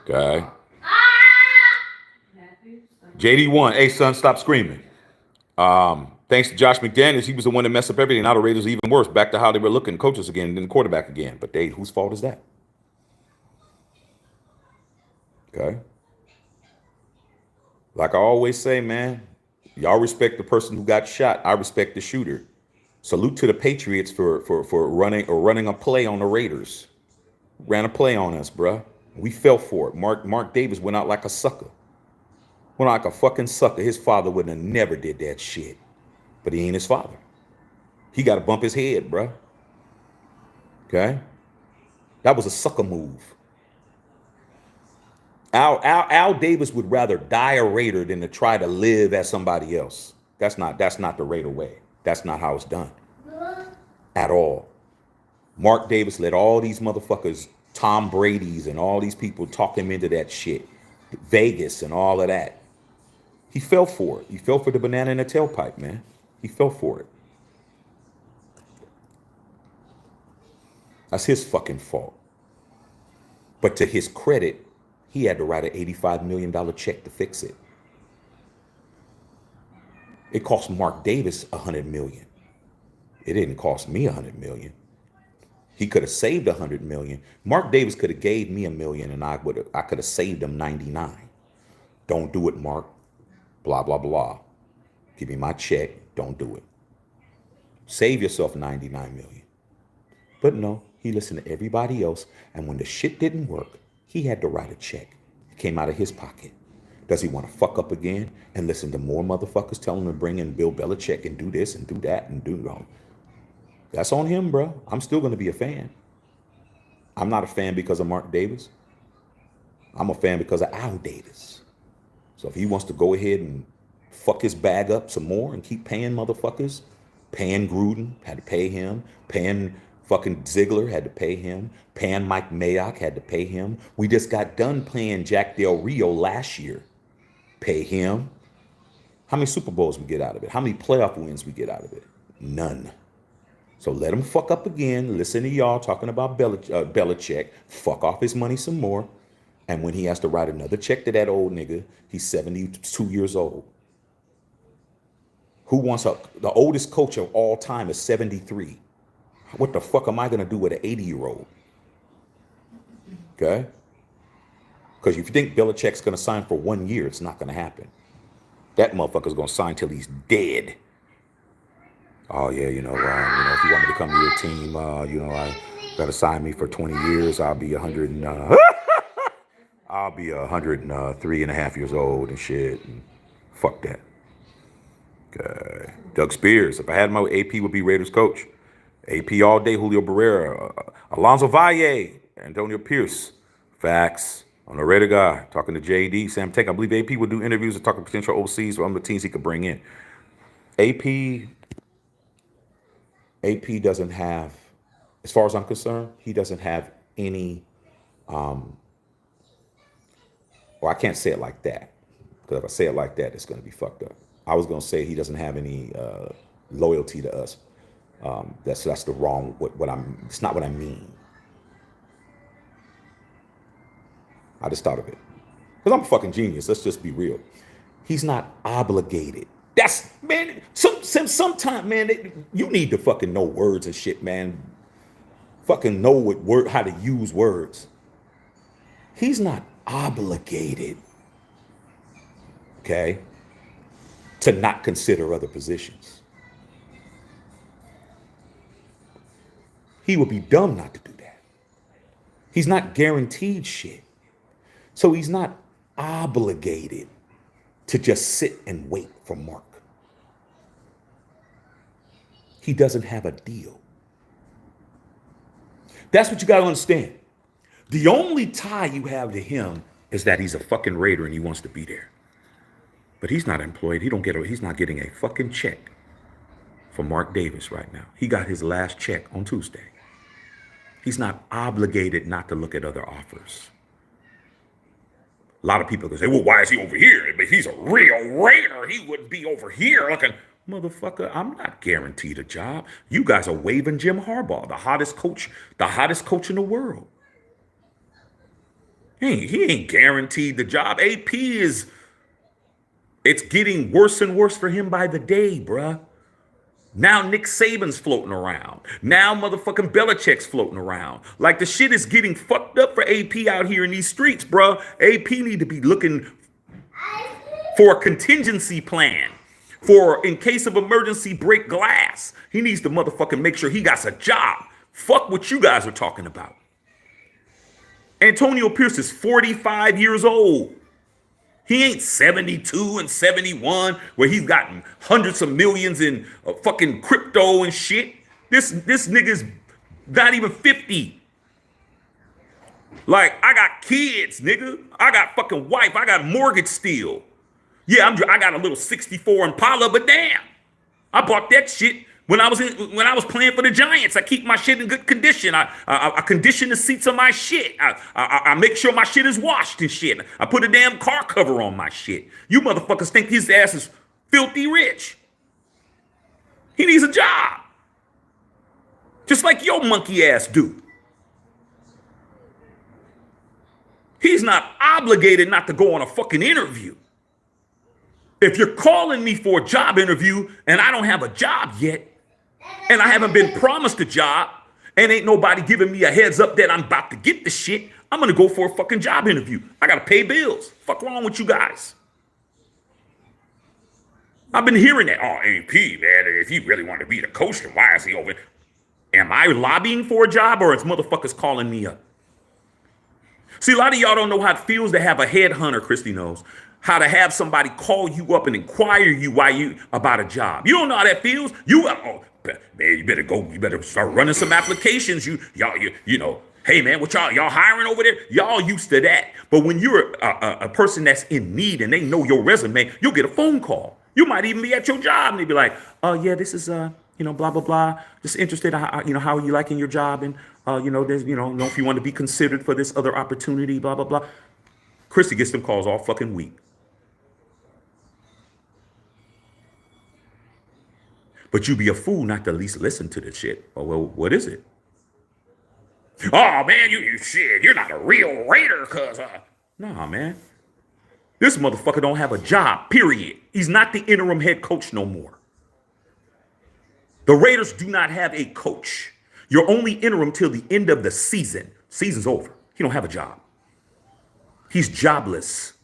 Okay. JD1, hey son, stop screaming. Thanks to Josh McDaniels, he was the one that messed up everything. Now the Raiders are even worse. Back to how they were looking, coaches again, then the quarterback again. But whose fault is that? Okay. Like I always say, man, y'all respect the person who got shot. I respect the shooter. Salute to the Patriots for running a play on the Raiders. Ran a play on us, bruh. We fell for it. Mark Davis went out like a sucker. Went out like a fucking sucker. His father would have never did that shit. But he ain't his father. He got to bump his head, bruh. Okay? That was a sucker move. Al Davis would rather die a Raider than to try to live as somebody else. That's not the Raider way. That's not how it's done. At all. Mark Davis let all these motherfuckers, Tom Brady's and all these people talk him into that shit. Vegas and all of that. He fell for it. He fell for the banana in the tailpipe, man. He fell for it. That's his fucking fault. But to his credit, he had to write an $85 million check to fix it. It cost Mark Davis $100 million. It didn't cost me $100 million. He could have saved $100 million. Mark Davis could have gave me $1 million, and I could have saved him 99. Don't do it, Mark. Blah blah blah. Give me my check. Don't do it. Save yourself 99 million. But no, he listened to everybody else, and when the shit didn't work, he had to write a check. It came out of his pocket. Does he want to fuck up again and listen to more motherfuckers telling him to bring in Bill Belichick and do this and do that and do wrong? That's on him, bro. I'm still going to be a fan. I'm not a fan because of Mark Davis. I'm a fan because of Al Davis. So if he wants to go ahead and fuck his bag up some more and keep paying motherfuckers Paying Gruden, had to pay him. Paying fucking Ziegler, had to pay him. Paying Mike Mayock, had to pay him. We just got done paying Jack Del Rio last year. Pay him. How many Super Bowls we get out of it? How many playoff wins we get out of it? None. So let him fuck up again. Listen to y'all talking about Belichick. Fuck off his money some more. And when he has to write another check to that old nigga, he's 72 years old. The oldest coach of all time is 73. What the fuck am I going to do with an 80-year-old? Okay? Because if you think Belichick's going to sign for 1 year, it's not going to happen. That motherfucker's going to sign till he's dead. Oh, yeah, if you want me to come to your team, I got to sign me for 20 years. I'll be 100 and, I'll be 103 and a half years old and shit. And fuck that. Okay. Doug Spears. If I had my AP, would be Raiders coach. AP all day. Julio Barrera, Alonzo Valle, Antonio Pierce. Facts. On the Raider guy. Talking to JD, Sam Tank. I believe AP would do interviews and talk to potential overseas or other teams he could bring in. AP doesn't have, as far as I'm concerned, he doesn't have any. Well, I can't say it like that, because if I say it like that, it's going to be fucked up. I was going to say he doesn't have any loyalty to us. That's the wrong. It's not what I mean. I just thought of it, because I'm a fucking genius. Let's just be real. He's not obligated. That's, man. Sometimes, man, you need to fucking know words and shit, man. Fucking know how to use words. He's not obligated, okay, to not consider other positions. He would be dumb not to do that. He's not guaranteed shit. So he's not obligated to just sit and wait for Mark. He doesn't have a deal. That's what you got to understand. The only tie you have to him is that he's a fucking Raider and he wants to be there. But he's not employed. He's not getting a fucking check from Mark Davis right now. He got his last check on Tuesday. He's not obligated not to look at other offers. A lot of people can say, well, why is he over here? If he's a real Raider, he wouldn't be over here looking. Motherfucker, I'm not guaranteed a job. You guys are waving Jim Harbaugh, the hottest coach in the world. He ain't guaranteed the job. it's getting worse and worse for him by the day, bruh. Now Nick Saban's floating around. Now motherfucking Belichick's floating around. Like, the shit is getting fucked up for AP out here in these streets, bruh. AP need to be looking for a contingency plan. For in case of emergency, break glass. He needs to motherfucking make sure he got a job. Fuck what you guys are talking about. Antonio Pierce is 45 years old. He ain't 72 and 71 where he's gotten hundreds of millions in fucking crypto and shit. This nigga's not even 50. Like, I got kids, nigga. I got fucking wife. I got mortgage still. Yeah, I got a little 64 Impala, but damn, I bought that shit when I was playing for the Giants. I keep my shit in good condition. I condition the seats of my shit. I make sure my shit is washed and shit. I put a damn car cover on my shit. You motherfuckers think his ass is filthy rich. He needs a job, just like your monkey ass do. He's not obligated not to go on a fucking interview. If you're calling me for a job interview and I don't have a job yet, and I haven't been promised a job, and ain't nobody giving me a heads up that I'm about to get the shit, I'm gonna go for a fucking job interview. I gotta pay bills. Fuck wrong with you guys? I've been hearing that. Oh, AP, man, if he really wanted to be the coach, then why is he over? Am I lobbying for a job, or is motherfuckers calling me up? See, a lot of y'all don't know how it feels to have a headhunter, Christy knows. How to have somebody call you up and inquire you about a job. You don't know how that feels. Man, you better start running some applications. You know, hey man, what y'all hiring over there? Y'all used to that. But when you're a person that's in need and they know your resume, you'll get a phone call. You might even be at your job and they be like, oh yeah, this is blah, blah, blah. Just interested, how are you liking your job? And, there's, know if you want to be considered for this other opportunity, blah, blah, blah. Christy gets them calls all fucking week. But you be a fool not to at least listen to the shit. Oh, well, what is it? Oh, man, you shit. You're not a real Raider, cuz. Nah, man. This motherfucker don't have a job, period. He's not the interim head coach no more. The Raiders do not have a coach. You're only interim till the end of the season. Season's over. He don't have a job. He's jobless.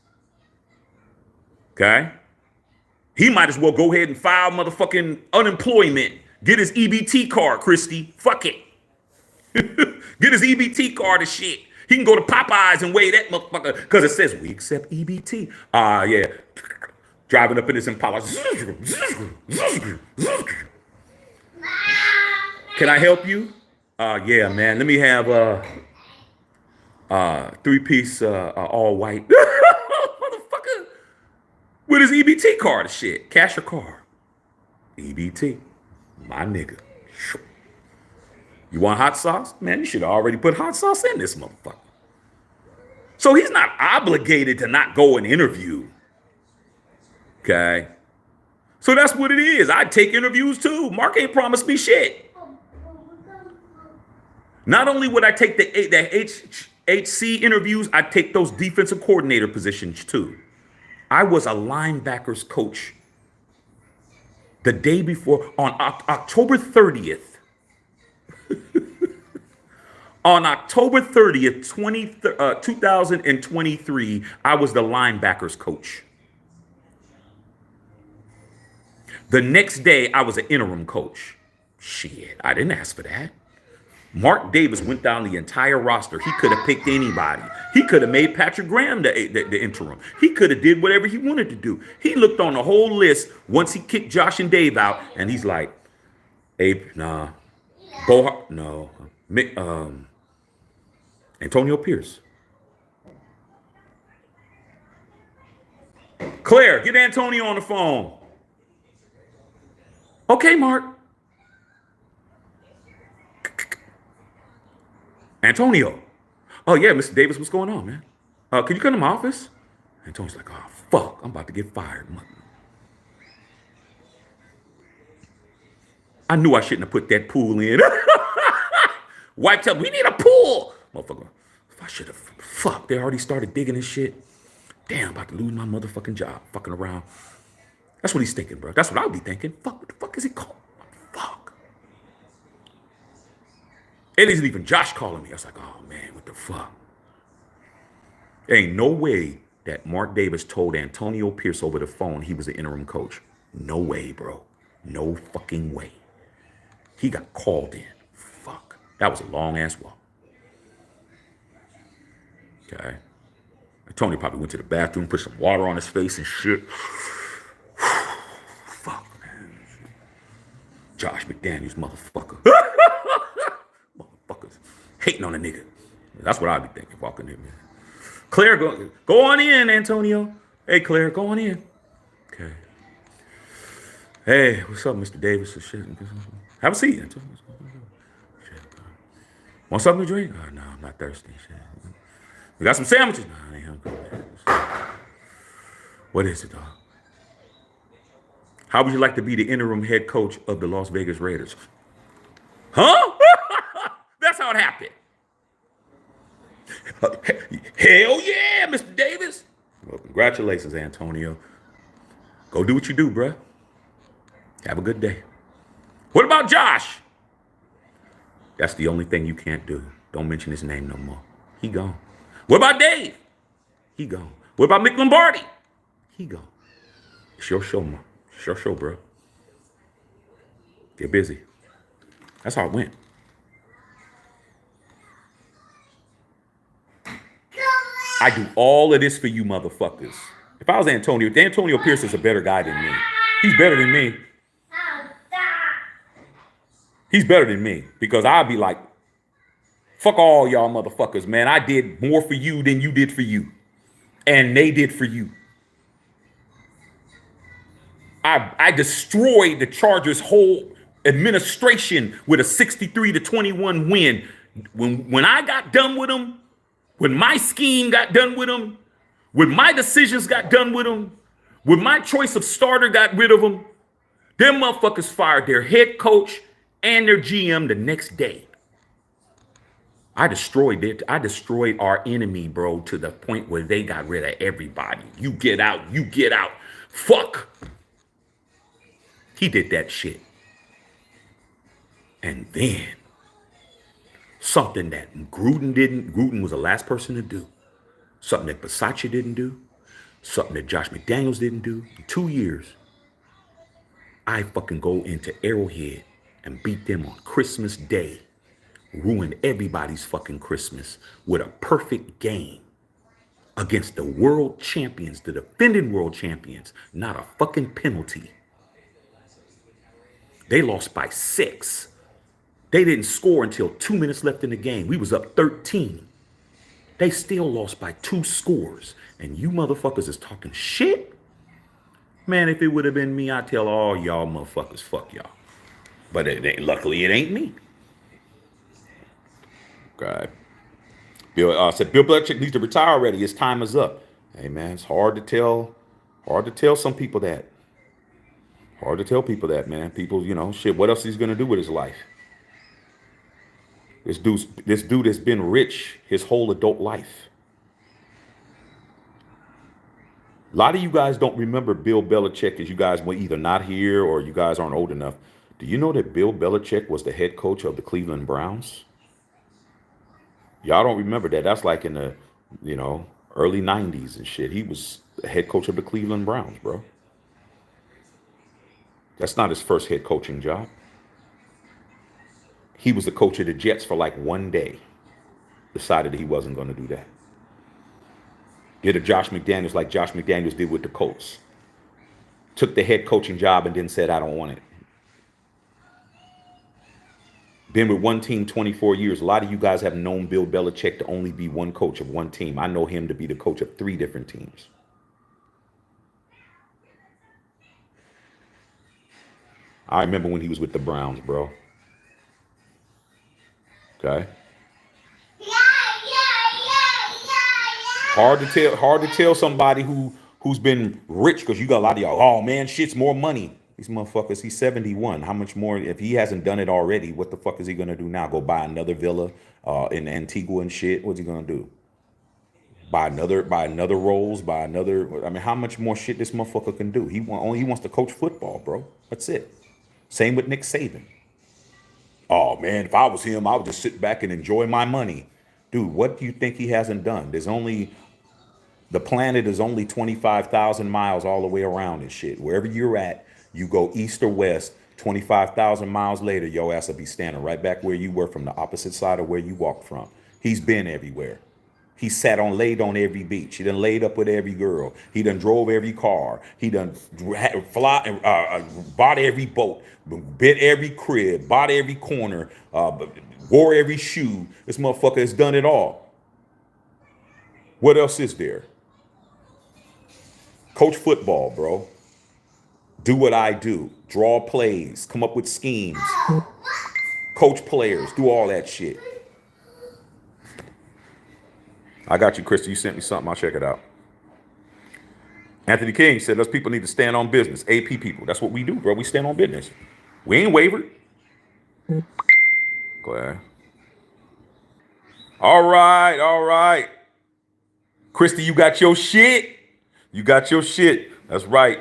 Okay? He might as well go ahead and file motherfucking unemployment. Get his EBT card, Christy. Fuck it. Get his EBT card and shit. He can go to Popeyes and weigh that motherfucker because it says we accept EBT. Yeah. Driving up in this Impala. Can I help you? Yeah, man. Let me have 3-piece all white. Motherfucker. With his EBT card and shit. Cash or car? EBT. My nigga. You want hot sauce? Man, you should have already put hot sauce in this motherfucker. So he's not obligated to not go and interview. Okay? So that's what it is. I take interviews too. Mark ain't promised me shit. Not only would I take the HC interviews, I take those defensive coordinator positions too. I was a linebackers coach the day before, on October 30th. On October 30th, 2023, I was the linebackers coach. The next day, I was an interim coach. Shit, I didn't ask for that. Mark Davis went down the entire roster. He could have picked anybody. He could have made Patrick Graham the interim. He could have did whatever he wanted to do. He looked on the whole list once he kicked Josh and Dave out, and he's like, Abe, nah. Bohart, no. Antonio Pierce. Claire, get Antonio on the phone. Okay, Mark. Antonio. Oh, yeah, Mr. Davis, what's going on, man? Can you come to my office? Antonio's like, oh, fuck, I'm about to get fired. I knew I shouldn't have put that pool in. Wife tells me, we need a pool. Motherfucker, if I should have, fuck, they already started digging this shit. Damn, I'm about to lose my motherfucking job, fucking around. That's what he's thinking, bro. That's what I would be thinking. Fuck, what the fuck is he calling? Fuck. It isn't even Josh calling me. I was like, oh, man, what the fuck? There ain't no way that Mark Davis told Antonio Pierce over the phone he was the interim coach. No way, bro. No fucking way. He got called in. Fuck. That was a long-ass walk. Okay. Antonio probably went to the bathroom, put some water on his face and shit. Fuck, man. Josh McDaniels, motherfucker. Motherfuckers hating on a nigga. That's what I'd be thinking walking in, man. Claire, go on in, Antonio. Hey, Claire, go on in. Okay. Hey, what's up, Mr. Davis? Shit. Have a seat, Antonio. Want something to drink? Oh, no, I'm not thirsty. Shit. We got some sandwiches. No, I ain't hungry. What is it, dog? How would you like to be the interim head coach of the Las Vegas Raiders? Huh? That's how it happened. Hell yeah, Mr. Davis. Well, congratulations, Antonio. Go do what you do, bruh. Have a good day. What about Josh? That's the only thing you can't do. Don't mention his name no more. He gone. What about Dave? He gone. What about Mick Lombardi? He gone. It's your show, man. It's your show, bro. Get busy. That's how it went. I do all of this for you motherfuckers. If I was Antonio Pierce is a better guy than me. He's better than me. He's better than me because I'd be like, fuck all y'all motherfuckers, man. I did more for you than you did for you. And they did for you. I destroyed the Chargers' whole administration with a 63-21 win. When I got done with them, when my scheme got done with them, when my decisions got done with them, when my choice of starter got rid of them, them motherfuckers fired their head coach and their GM the next day. I destroyed it. I destroyed our enemy, bro, to the point where they got rid of everybody. You get out. You get out. Fuck. He did that shit. And then something that Gruden was the last person to do. Something that Versace didn't do. Something that Josh McDaniels didn't do. In 2 years, I fucking go into Arrowhead and beat them on Christmas Day. Ruin everybody's fucking Christmas with a perfect game against the world champions, the defending world champions. Not a fucking penalty. They lost by 6. They didn't score until 2 minutes left in the game. We was up 13. They still lost by 2 scores. And you motherfuckers is talking shit? Man, if it would have been me, I'd tell all y'all motherfuckers, fuck y'all. But luckily it ain't me. Okay. Bill said Bill Belichick needs to retire already. His time is up. Hey man, it's hard to tell some people that. Hard to tell people that, man. People, shit, what else he's gonna do with his life? This dude has been rich his whole adult life. A lot of you guys don't remember Bill Belichick because you guys were either not here or you guys aren't old enough. Do you know that Bill Belichick was the head coach of the Cleveland Browns? Y'all don't remember that. That's like in the, early 90s and shit. He was the head coach of the Cleveland Browns, bro. That's not his first head coaching job. He was the coach of the Jets for like 1 day. Decided that he wasn't going to do that. Did a Josh McDaniels like Josh McDaniels did with the Colts. Took the head coaching job and then said, I don't want it. Been with one team 24 years. A lot of you guys have known Bill Belichick to only be one coach of one team. I know him to be the coach of 3 different teams. I remember when he was with the Browns, bro. Okay. Hard to tell somebody who's been rich, because you got a lot of y'all, oh man, shit's more money. These motherfuckers, he's 71. How much more? If he hasn't done it already, what the fuck is he gonna do now? Go buy another villa in Antigua and shit? What's he gonna do? Buy another Rolls, buy another. I mean, how much more shit this motherfucker can do? He wants to coach football, bro. That's it. Same with Nick Saban. Oh man, if I was him, I would just sit back and enjoy my money. Dude, what do you think he hasn't done? The planet is only 25,000 miles all the way around and shit. Wherever you're at, you go east or west, 25,000 miles later, your ass will be standing right back where you were from the opposite side of where you walked from. He's been everywhere. He laid on every beach. He done laid up with every girl. He done drove every car. He done bought every boat, bit every crib, bought every corner, wore every shoe. This motherfucker has done it all. What else is there? Coach football, bro. Do what I do. Draw plays. Come up with schemes. Coach players. Do all that shit. I got you, Krista. You sent me something. I'll check it out. Anthony King said, us people need to stand on business. AP people. That's what we do, bro. We stand on business. We ain't wavered. Glad. All right. Krista, you got your shit. You got your shit. That's right.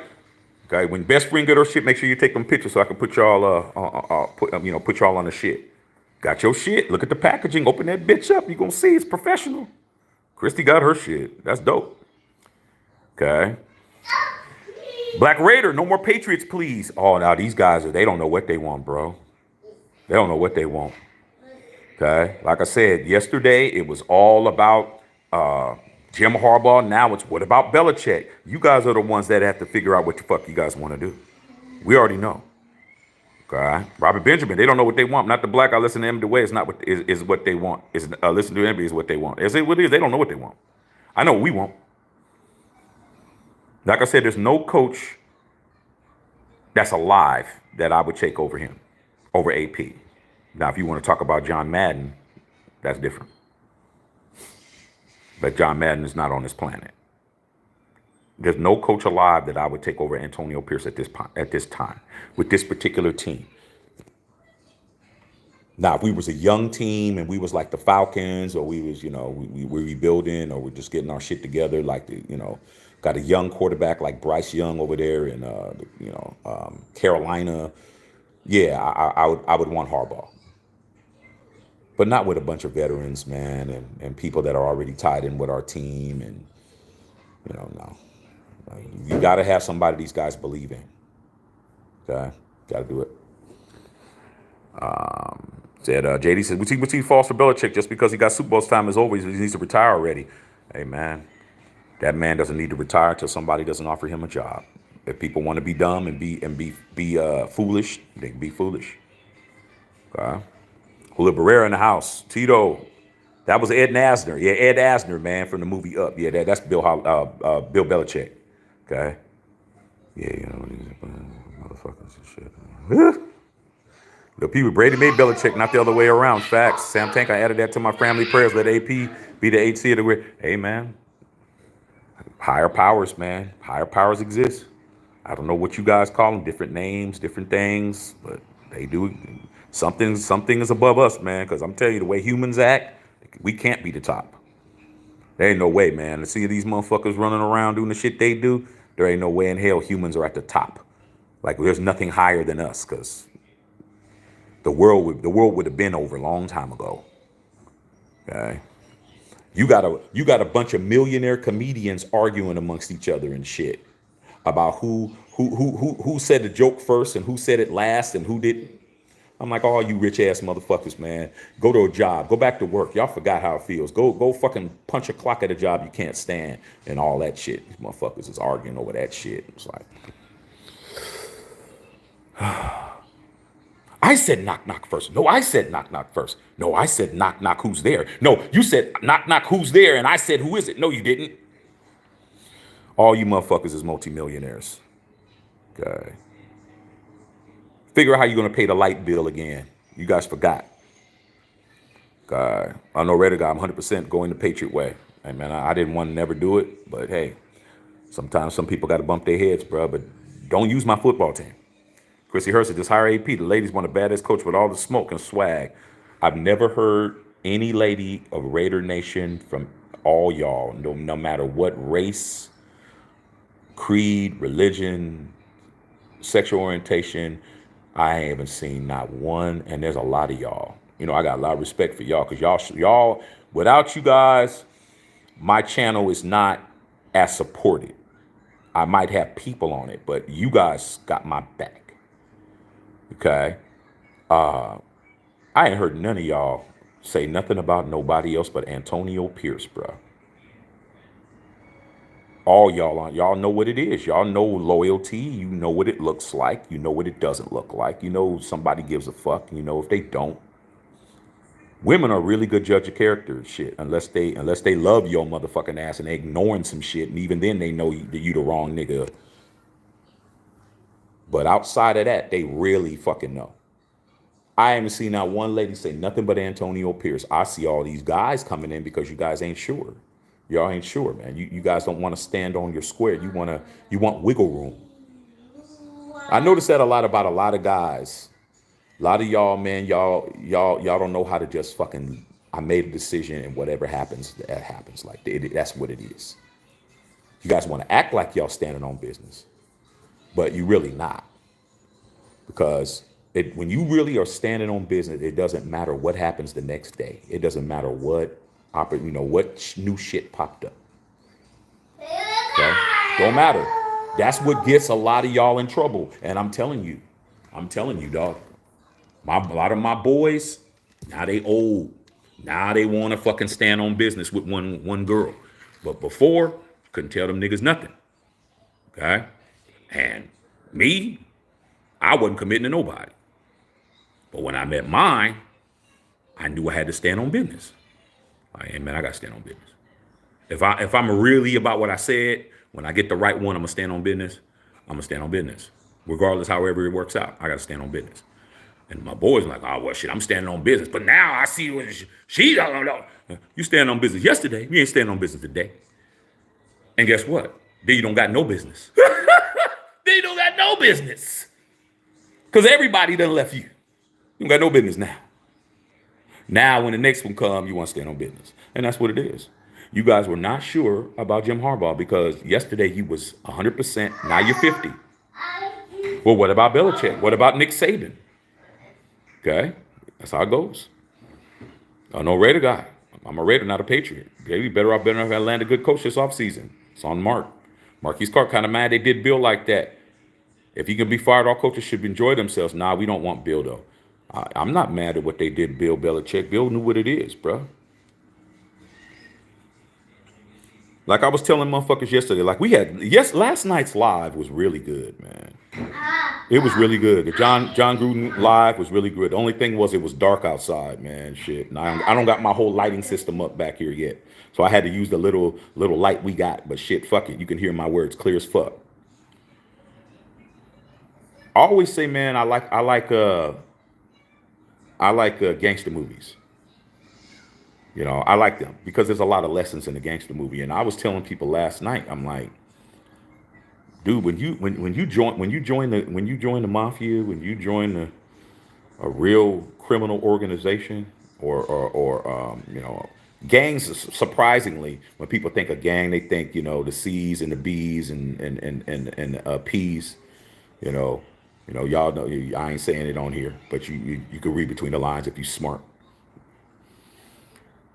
Okay. When best friend get her shit, make sure you take them pictures so I can put y'all put y'all on the shit. Got your shit. Look at the packaging. Open that bitch up. You gonna see it's professional. Christy got her shit. That's dope. Okay. Black Raider, no more Patriots, please. Oh, now these guys, they don't know what they want, bro. They don't know what they want. Okay. Like I said, yesterday, it was all about Jim Harbaugh. Now it's what about Belichick? You guys are the ones that have to figure out what the fuck you guys want to do. We already know. Okay. Robert Benjamin, they don't know what they want. Not the black. I listen to MWay. It's not what is what they want. Is listen to MB is what they want. Is it what it is? They don't know what they want. I know what we want. Like I said, there's no coach that's alive that I would take over him. over AP. Now, if you want to talk about John Madden, that's different. But John Madden is not on this planet. There's no coach alive that I would take over Antonio Pierce at this time with this particular team. Now, if we was a young team and we was like the Falcons, or we was, we were rebuilding, or we're just getting our shit together, like got a young quarterback like Bryce Young over there in Carolina. Yeah, I would want Harbaugh, but not with a bunch of veterans, man, and people that are already tied in with our team, and no. You got to have somebody these guys believe in. Okay, got to do it. JD said, "What's he false for Belichick just because he got Super Bowls time as always? He needs to retire already." Hey man, that man doesn't need to retire until somebody doesn't offer him a job. If people want to be dumb and be foolish, they can be foolish. Okay. Julio Barrera in the house. Tito, that was Ed Asner. Yeah, Ed Asner, man, from the movie Up. Yeah, that's Bill Belichick. Okay. Yeah, these motherfuckers and shit. The people, Brady made Belichick, not the other way around. Facts. Sam Tank, I added that to my family prayers. Let AP be the HC of the way. Hey, man. Higher powers, man. Higher powers exist. I don't know what you guys call them. Different names, different things. But they do. Something is above us, man. Because I'm telling you, the way humans act, we can't be the top. There ain't no way, man. To see these motherfuckers running around doing the shit they do, there ain't no way in hell humans are at the top. Like, there's nothing higher than us, because the world would have been over a long time ago. Okay, you got a bunch of millionaire comedians arguing amongst each other and shit about who said the joke first and who said it last and who didn't. I'm like, oh, you rich ass motherfuckers, man. Go to a job. Go back to work. Y'all forgot how it feels. Go fucking punch a clock at a job you can't stand and all that shit. These motherfuckers is arguing over that shit. It's like, I said knock knock first. No, I said knock knock first. No, I said knock knock who's there. No, you said knock knock who's there, and I said who is it? No, you didn't. All you motherfuckers is multimillionaires. Okay. Figure out how you're gonna pay the light bill again. You guys forgot. God, I know Redditor, I'm 100% going the Patriot way. Hey man, I didn't want to never do it, but hey, sometimes some people got to bump their heads, bro. But don't use my football team. Chrissy Hurst said, just hire AP. The ladies want a badass coach with all the smoke and swag. I've never heard any lady of Raider Nation from all y'all, no matter what race, creed, religion, sexual orientation. I ain't even seen not one, and there's a lot of y'all. I got a lot of respect for y'all, because y'all, without you guys, my channel is not as supported. I might have people on it, but you guys got my back. Okay. I ain't heard none of y'all say nothing about nobody else but Antonio Pierce, bro. All y'all know what it is. Y'all know loyalty. You know what it looks like. You know what it doesn't look like. You know somebody gives a fuck. You know if they don't. Women are really good judge of character and shit, unless they love your motherfucking ass and they ignoring some shit, and even then they know you the wrong nigga. But outside of that, they really fucking know. I haven't seen not one lady say nothing but Antonio Pierce. I see all these guys coming in because you guys ain't sure. Y'all ain't sure, man. You guys don't want to stand on your square. You want wiggle room. I noticed that a lot about a lot of guys. A lot of y'all, man, y'all don't know how to just fucking, I made a decision and whatever happens, that happens. Like, that's what it is. You guys want to act like y'all standing on business, but you really not. Because when you really are standing on business, it doesn't matter what happens the next day. It doesn't matter what new shit popped up. Okay? Don't matter. That's what gets a lot of y'all in trouble. And I'm telling you, dog. A lot of my boys, now they old. Now they want to fucking stand on business with one girl. But before, couldn't tell them niggas nothing. Okay? And me, I wasn't committing to nobody. But when I met mine, I knew I had to stand on business. Like, hey man, I gotta stand on business. If I'm really about what I said, when I get the right one, I'm gonna stand on business. I'm gonna stand on business. Regardless, however it works out, I gotta stand on business. And my boy's like, oh, well, shit, I'm standing on business. But now I see what she don't know. You stand on business yesterday. You ain't standing on business today. And guess what? Then you don't got no business. Then you don't got no business. Because everybody done left you. You don't got no business now. Now, when the next one comes, you want to stand on business. And that's what it is. You guys were not sure about Jim Harbaugh because yesterday he was 100%. Now you're 50. Well, what about Belichick? What about Nick Saban? Okay, that's how it goes. I'm no Raider guy. I'm a Raider, not a Patriot. Maybe better off have land a good coach this offseason. It's on Mark. Marquise Clark kind of mad they did Bill like that. If he can be fired, all coaches should enjoy themselves. Nah, we don't want Bill, though. I'm not mad at what they did, Bill Belichick. Bill knew what it is, bro. Like I was telling motherfuckers yesterday, like last night's live was really good, man. It was really good. The John Gruden live was really good. The only thing was it was dark outside, man. Shit. And I don't got my whole lighting system up back here yet. So I had to use the little light we got. But shit, fuck it. You can hear my words clear as fuck. I always say, man, I like gangster movies. You know, I like them because there's a lot of lessons in the gangster movie. And I was telling people last night, I'm like, dude, when you join the mafia, when you join a real criminal organization or gangs. Surprisingly, when people think of gang, they think the C's and the B's and P's. Y'all know. I ain't saying it on here, but you can read between the lines if you're smart.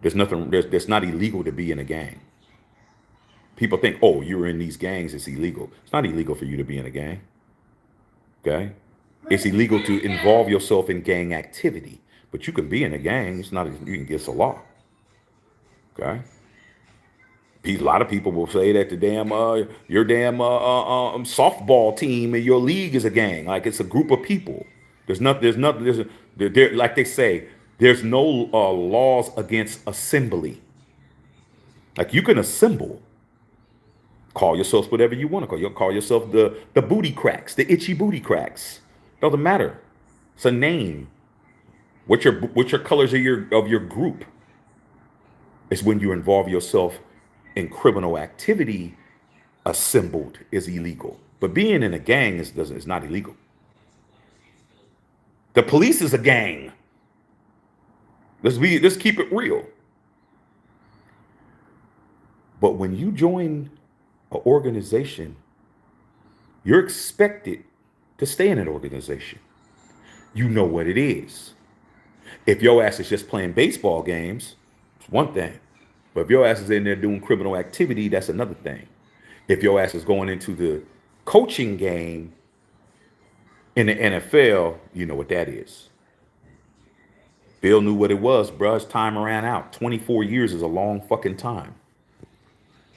There's nothing. There's not illegal to be in a gang. People think, oh, you're in these gangs, it's illegal. It's not illegal for you to be in a gang. Okay? It's illegal to involve yourself in gang activity. But you can be in a gang. It's not against the law. Okay? A lot of people will say that your damn softball team in your league is a gang. Like it's a group of people. Like they say, there's no laws against assembly. Like you can assemble. Call yourself whatever you want to call. You'll call yourself the booty cracks, the itchy booty cracks. Doesn't matter. It's a name. What your colors of your group? It's when you involve yourself in criminal activity. Assembled is illegal, but being in a gang is not illegal. The police is a gang. Let's keep it real. But when you join an organization, you're expected to stay in an organization. You know what it is. If your ass is just playing baseball games, it's one thing. But if your ass is in there doing criminal activity, that's another thing. If your ass is going into the coaching game in the NFL, you know what that is. Bill knew what it was, bruh. His time ran out. 24 years is a long fucking time.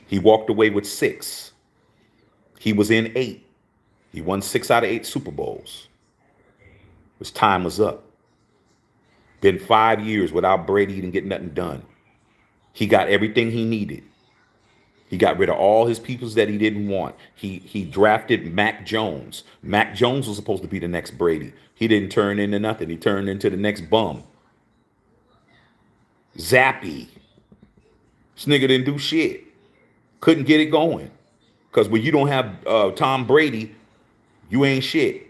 He walked away with 6. He was in 8. He won 6 out of 8 Super Bowls. His time was up. Been 5 years without Brady and getting nothing done. He got everything he needed. He got rid of all his peoples that he didn't want. He drafted Mac Jones. Mac Jones was supposed to be the next Brady. He didn't turn into nothing. He turned into the next bum. Zappy. This nigga didn't do shit. Couldn't get it going. Because when you don't have Tom Brady, you ain't shit.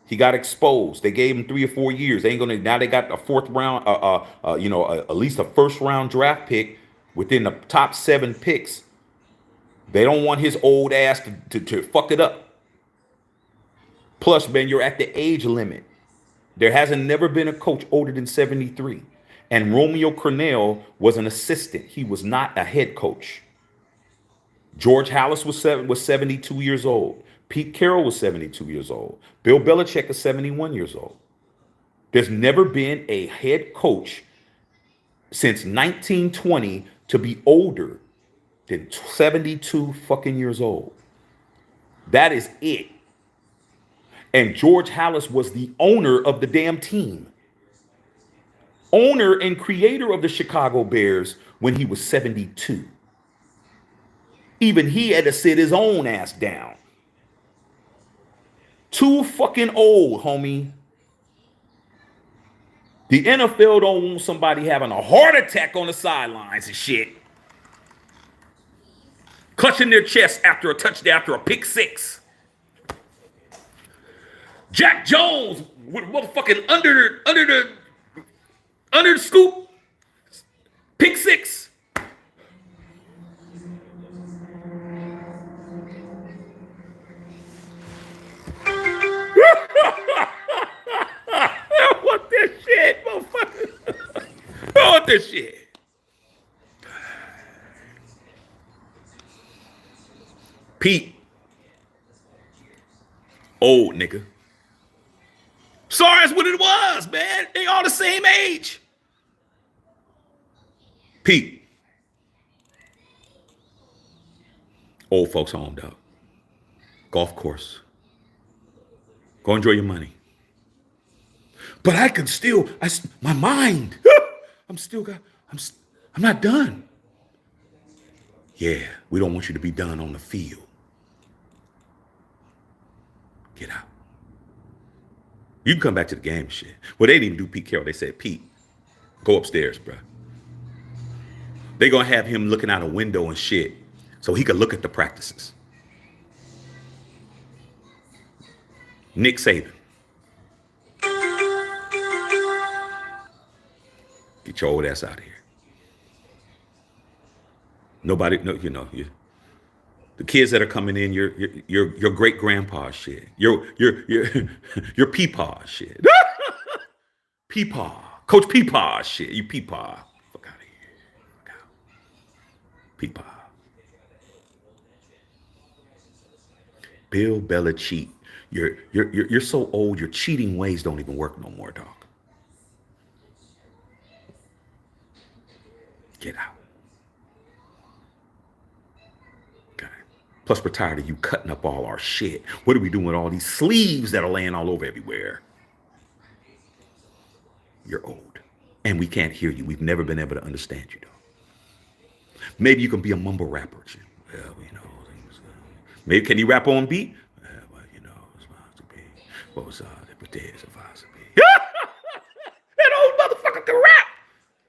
He got exposed. They gave him 3 or 4 years. They ain't gonna. Now they got a 4th round, at least a 1st round draft pick within the top 7 picks. They don't want his old ass to fuck it up. Plus, man, you're at the age limit. There hasn't never been a coach older than 73. And Romeo Crennel was an assistant. He was not a head coach. George Halas was 72 years old. Pete Carroll was 72 years old. Bill Belichick is 71 years old. There's never been a head coach since 1920 to be older than 72 fucking years old. That is it. And George Halas was the owner of the damn team. Owner and creator of the Chicago Bears when he was 72. Even he had to sit his own ass down. Too fucking old, homie. The NFL don't want somebody having a heart attack on the sidelines and shit. Clutching their chest after a touchdown, after a pick six. Jack Jones with motherfucking under the scoop. Pick six. I want this shit, motherfucker. I want this shit. Pete. Old nigga. Sorry, that's what it was, man. They all the same age. Pete. Old folks home, dog. Golf course. Go enjoy your money. But I can still, my mind. I'm not done. Yeah, we don't want you to be done on the field. Get out. You can come back to the game and shit. Well, they didn't even do Pete Carroll. They said, Pete, go upstairs, bro. They gonna have him looking out a window and shit so he could look at the practices. Nick Saban. Get your old ass out of here. Nobody, no, the kids that are coming in, your great grandpa's shit, your peepaw shit, peepaw, Coach Peepaw shit, you peepaw, fuck out of here, fuck out. Peepaw. Bill Belichick, you're so old, your cheating ways don't even work no more, dog. Get out. Okay. Plus, we're tired of you cutting up all our shit. What are we doing with all these sleeves that are laying all over everywhere? You're old. And we can't hear you. We've never been able to understand you, though. Maybe you can be a mumble rapper. Well, maybe can you rap on beat? Well, it's supposed to be. What was the potatoes supposed to be? That old motherfucker can rap.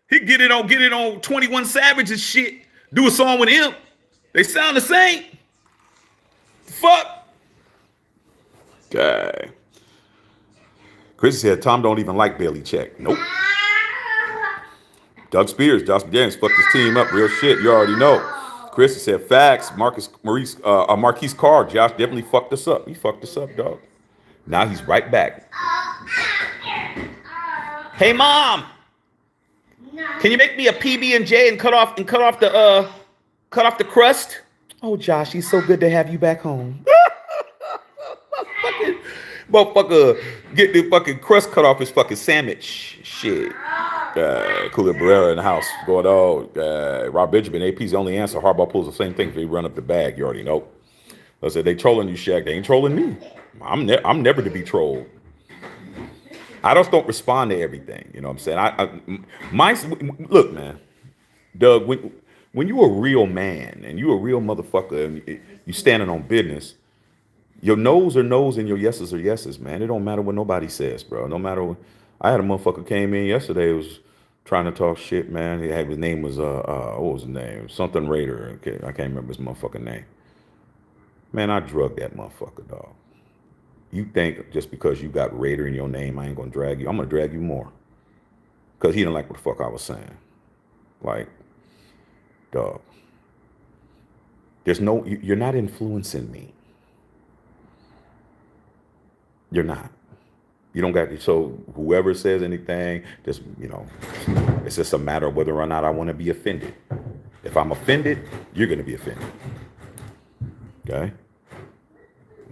He get it on 21 Savage and shit. Do a song with him. They sound the same. Fuck. Okay. Chris said Tom don't even like Belichick. Nope. Doug Spears, Josh McDaniels fucked his team up. Real shit. You already know. Chris said facts. Marquise Carr, Josh definitely fucked us up. He fucked us up, dog. Now he's right back. Hey, Mom. Can you make me a PB&J and cut off the crust? Oh, Josh, he's so good to have you back home. Motherfucker, get the fucking crust cut off his fucking sandwich. Shit. Coolio Barrera in the house going on. Rob Benjamin, AP's the only answer. Harbaugh pulls the same thing if they run up the bag. You already know. I said they trolling you, Shaq. They ain't trolling me. I'm never to be trolled. I just don't respond to everything. You know what I'm saying? Look, man, Doug, when you a real man and you a real motherfucker and you standing on business, your no's are no's and your yeses are yeses, man. It don't matter what nobody says, bro. No matter what. I had a motherfucker came in yesterday, was trying to talk shit, man. His name was what was his name? Something Raider. Okay, I can't remember his motherfucking name. Man, I drugged that motherfucker, dog. You think just because you got Raider in your name, I ain't gonna drag you? I'm gonna drag you more. Because he didn't like what the fuck I was saying. Like, dog. You're not influencing me. You're not. You don't got to, so whoever says anything, just, it's just a matter of whether or not I want to be offended. If I'm offended, you're going to be offended. Okay?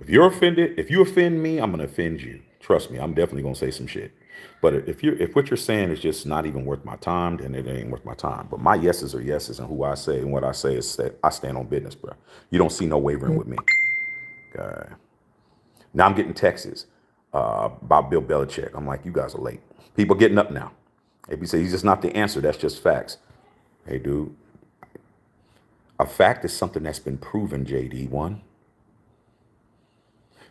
If you're offended, if you offend me, I'm going to offend you. Trust me, I'm definitely going to say some shit. But if what you're saying is just not even worth my time, then it ain't worth my time. But my yeses are yeses, and who I say and what I say is that I stand on business, bro. You don't see no wavering with me. Okay. Now I'm getting texts about Bill Belichick. I'm like, you guys are late. People getting up now. If you say he's just not the answer, that's just facts. Hey, dude, a fact is something that's been proven, JD1.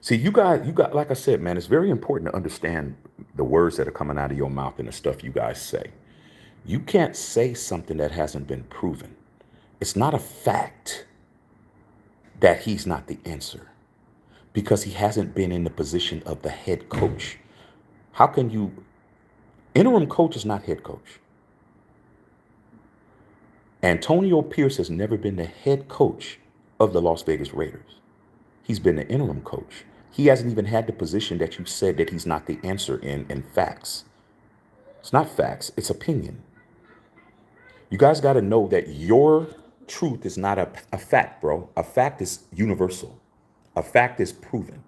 See, you got, like I said, man, it's very important to understand the words that are coming out of your mouth and the stuff you guys say. You can't say something that hasn't been proven. It's not a fact that he's not the answer because he hasn't been in the position of the head coach. How can you? Interim coach is not head coach. Antonio Pierce has never been the head coach of the Las Vegas Raiders. He's been the interim coach. He hasn't even had the position that you said that he's not the answer in facts. It's not facts, it's opinion. You guys got to know that your truth is not a fact, bro. A fact is universal. A fact is proven.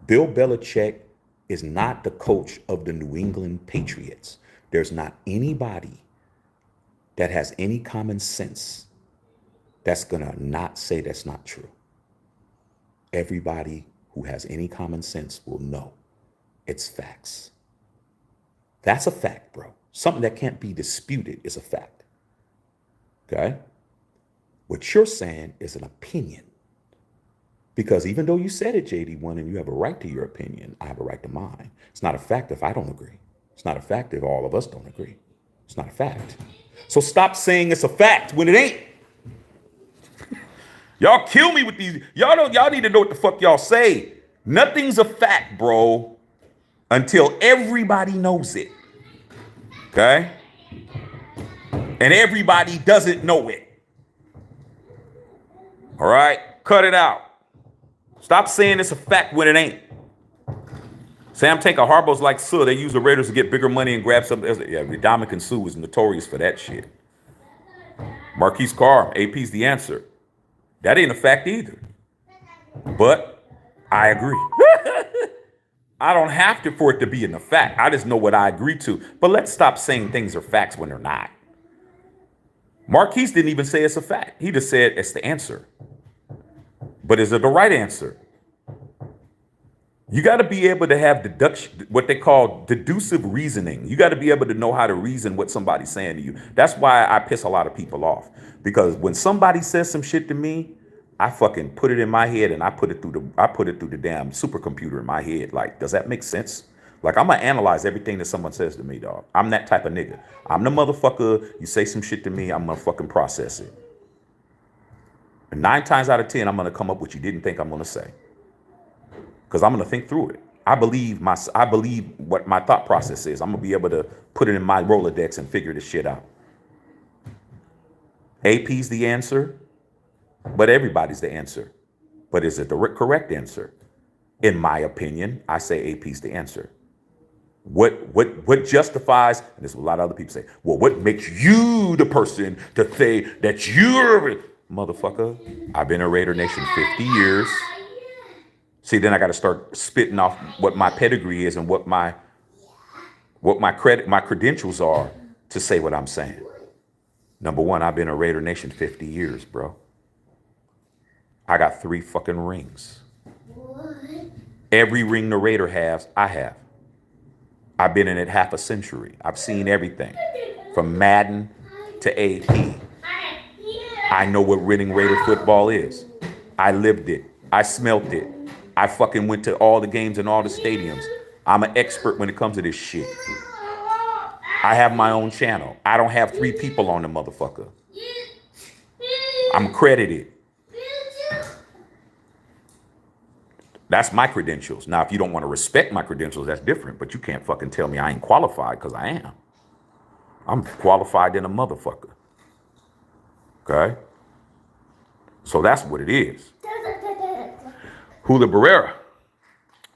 Bill Belichick is not the coach of the New England Patriots. There's not anybody that has any common sense that's going to not say that's not true. Everybody who has any common sense will know it's facts. That's a fact, bro. Something that can't be disputed is a fact. Okay? What you're saying is an opinion. Because even though you said it, JD1, and you have a right to your opinion, I have a right to mine. It's not a fact if I don't agree. It's not a fact if all of us don't agree. It's not a fact. So stop saying it's a fact when it ain't. Y'all kill me with these. Y'all need to know what the fuck y'all say. Nothing's a fact, bro, until everybody knows it. Okay? And everybody doesn't know it. All right? Cut it out. Stop saying it's a fact when it ain't. Sam Tanker Harbaugh's like Sue. They use the Raiders to get bigger money and grab something else. Yeah, Dominican Sue is notorious for that shit. Marquise Carr, AP's the answer. That ain't a fact either. But I agree. I don't have to for it to be in the fact. I just know what I agree to. But let's stop saying things are facts when they're not. Marquise didn't even say it's a fact. He just said it's the answer. But is it the right answer? You got to be able to have deduction, what they call deducive reasoning. You got to be able to know how to reason what somebody's saying to you. That's why I piss a lot of people off. Because when somebody says some shit to me, I fucking put it in my head and I put it through the damn supercomputer in my head. Like, does that make sense? Like, I'm gonna analyze everything that someone says to me, dog. I'm that type of nigga. I'm the motherfucker. You say some shit to me, I'm gonna fucking process it. And 9 times out of 10, I'm gonna come up with what you didn't think I'm gonna say. Because I'm gonna think through it. I believe what my thought process is. I'm gonna be able to put it in my Rolodex and figure this shit out. AP's the answer, but everybody's the answer. But is it the correct answer? In my opinion, I say AP's the answer. What justifies, and this is what a lot of other people say, well, what makes you the person to say that you're motherfucker? I've been a Raider Nation 50 years. See, then I got to start spitting off what my pedigree is and what my credentials are to say what I'm saying. Number one, I've been a Raider Nation 50 years, bro. I got 3 fucking rings. Every ring the Raider has, I have. I've been in it half a century. I've seen everything from Madden to AP. I know what winning Raider football is. I lived it. I smelt it. I fucking went to all the games and all the stadiums. I'm an expert when it comes to this shit. I have my own channel. I don't have 3 people on the motherfucker. I'm credited. That's my credentials. Now, if you don't want to respect my credentials, that's different. But you can't fucking tell me I ain't qualified, because I am. I'm qualified than a motherfucker. Okay? So that's what it is. Julio Barrera.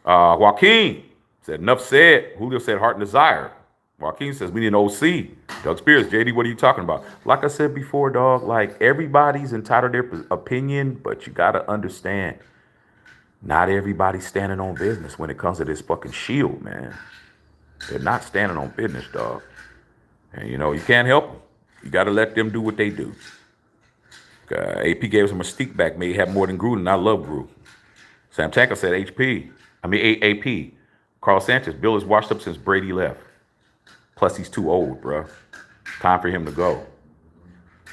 Joaquin said, enough said. Julio said heart and desire. Joaquin says, we need an OC. Doug Spears, JD, what are you talking about? Like I said before, dog, like everybody's entitled to their opinion, but you got to understand, not everybody's standing on business when it comes to this fucking shield, man. They're not standing on business, dog. And, you know, you can't help them. You got to let them do what they do. AP gave us a mystique back. May have more than Gruden. I love Gruden. Sam Tanker said AP. Carl Sanchez, Bill is washed up since Brady left. Plus, he's too old, bro. Time for him to go.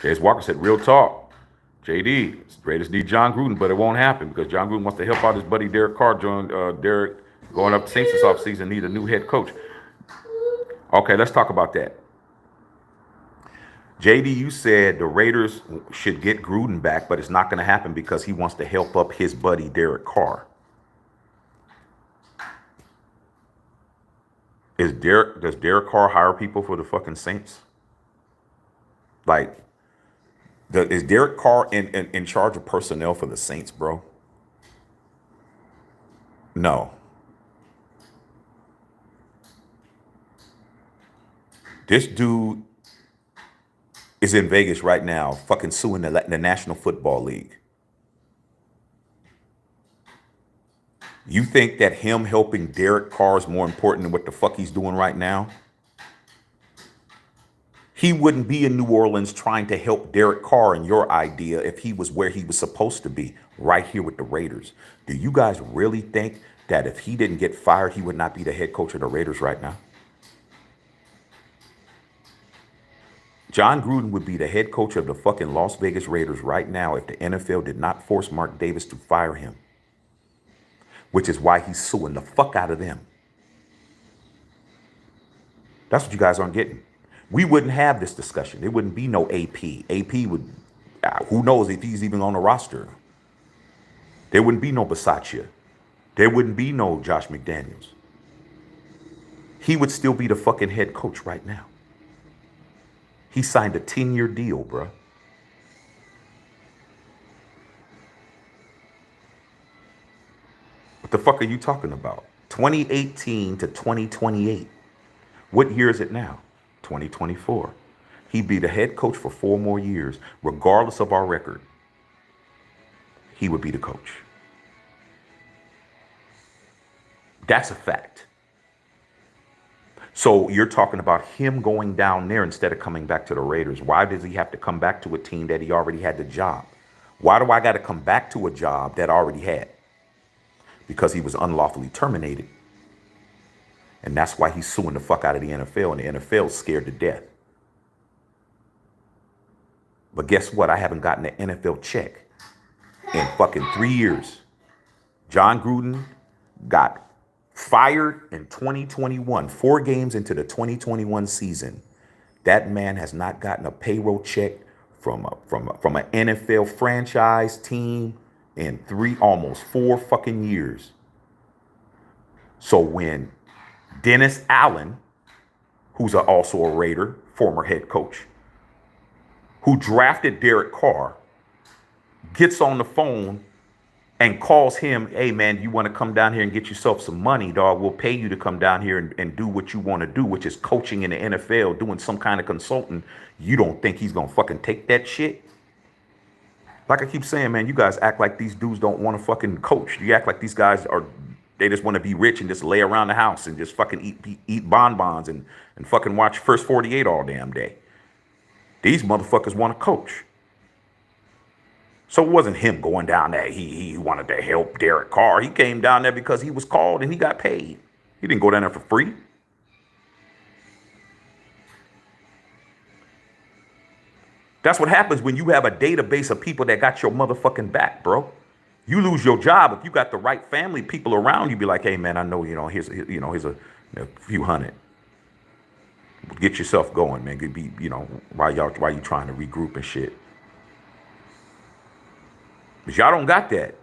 James Walker said, real talk. JD, Raiders need John Gruden, but it won't happen because John Gruden wants to help out his buddy Derek Carr. Derek going up to Saints this offseason, need a new head coach. Okay, let's talk about that. JD, you said the Raiders should get Gruden back, but it's not going to happen because he wants to help up his buddy Derek Carr. Does Derek Carr hire people for the fucking Saints? Like, is Derek Carr in charge of personnel for the Saints, bro? No. This dude is in Vegas right now, fucking suing the National Football League. You think that him helping Derek Carr is more important than what the fuck he's doing right now? He wouldn't be in New Orleans trying to help Derek Carr in your idea if he was where he was supposed to be, right here with the Raiders. Do you guys really think that if he didn't get fired, he would not be the head coach of the Raiders right now? John Gruden would be the head coach of the fucking Las Vegas Raiders right now if the NFL did not force Mark Davis to fire him, which is why he's suing the fuck out of them. That's what you guys aren't getting. We wouldn't have this discussion. There wouldn't be no AP. AP would, who knows if he's even on the roster. There wouldn't be no Bisaccia. There wouldn't be no Josh McDaniels. He would still be the fucking head coach right now. He signed a 10-year deal, bro. What the fuck are you talking about? 2018 to 2028. What year is it now? 2024. He'd be the head coach for 4 more years, regardless of our record. He would be the coach. That's a fact. So you're talking about him going down there instead of coming back to the Raiders. Why does he have to come back to a team that he already had the job? Why do I got to come back to a job that I already had? Because he was unlawfully terminated. And that's why he's suing the fuck out of the NFL, and the NFL's scared to death. But guess what? I haven't gotten an NFL check in fucking 3 years. John Gruden got fired in 2021, 4 games into the 2021 season. That man has not gotten a payroll check from an NFL franchise team in almost 4 fucking years. So when Dennis Allen, who's also a Raider, former head coach, who drafted Derek Carr, gets on the phone and calls him, hey man, you want to come down here and get yourself some money, dog? We'll pay you to come down here and do what you want to do, which is coaching in the NFL, doing some kind of consulting. You don't think he's going to fucking take that shit? Like I keep saying, man, you guys act like these dudes don't want to fucking coach. You act like these guys they just want to be rich and just lay around the house and just fucking eat bonbons and fucking watch First 48 all damn day. These motherfuckers want to coach. So it wasn't him going down there. He wanted to help Derek Carr. He came down there because he was called and he got paid. He didn't go down there for free. That's what happens when you have a database of people that got your motherfucking back, bro. You lose your job if you got the right family people around you. Be like, hey man, I know here's a few hundred. Get yourself going, man. Could be while you trying to regroup and shit. But y'all don't got that.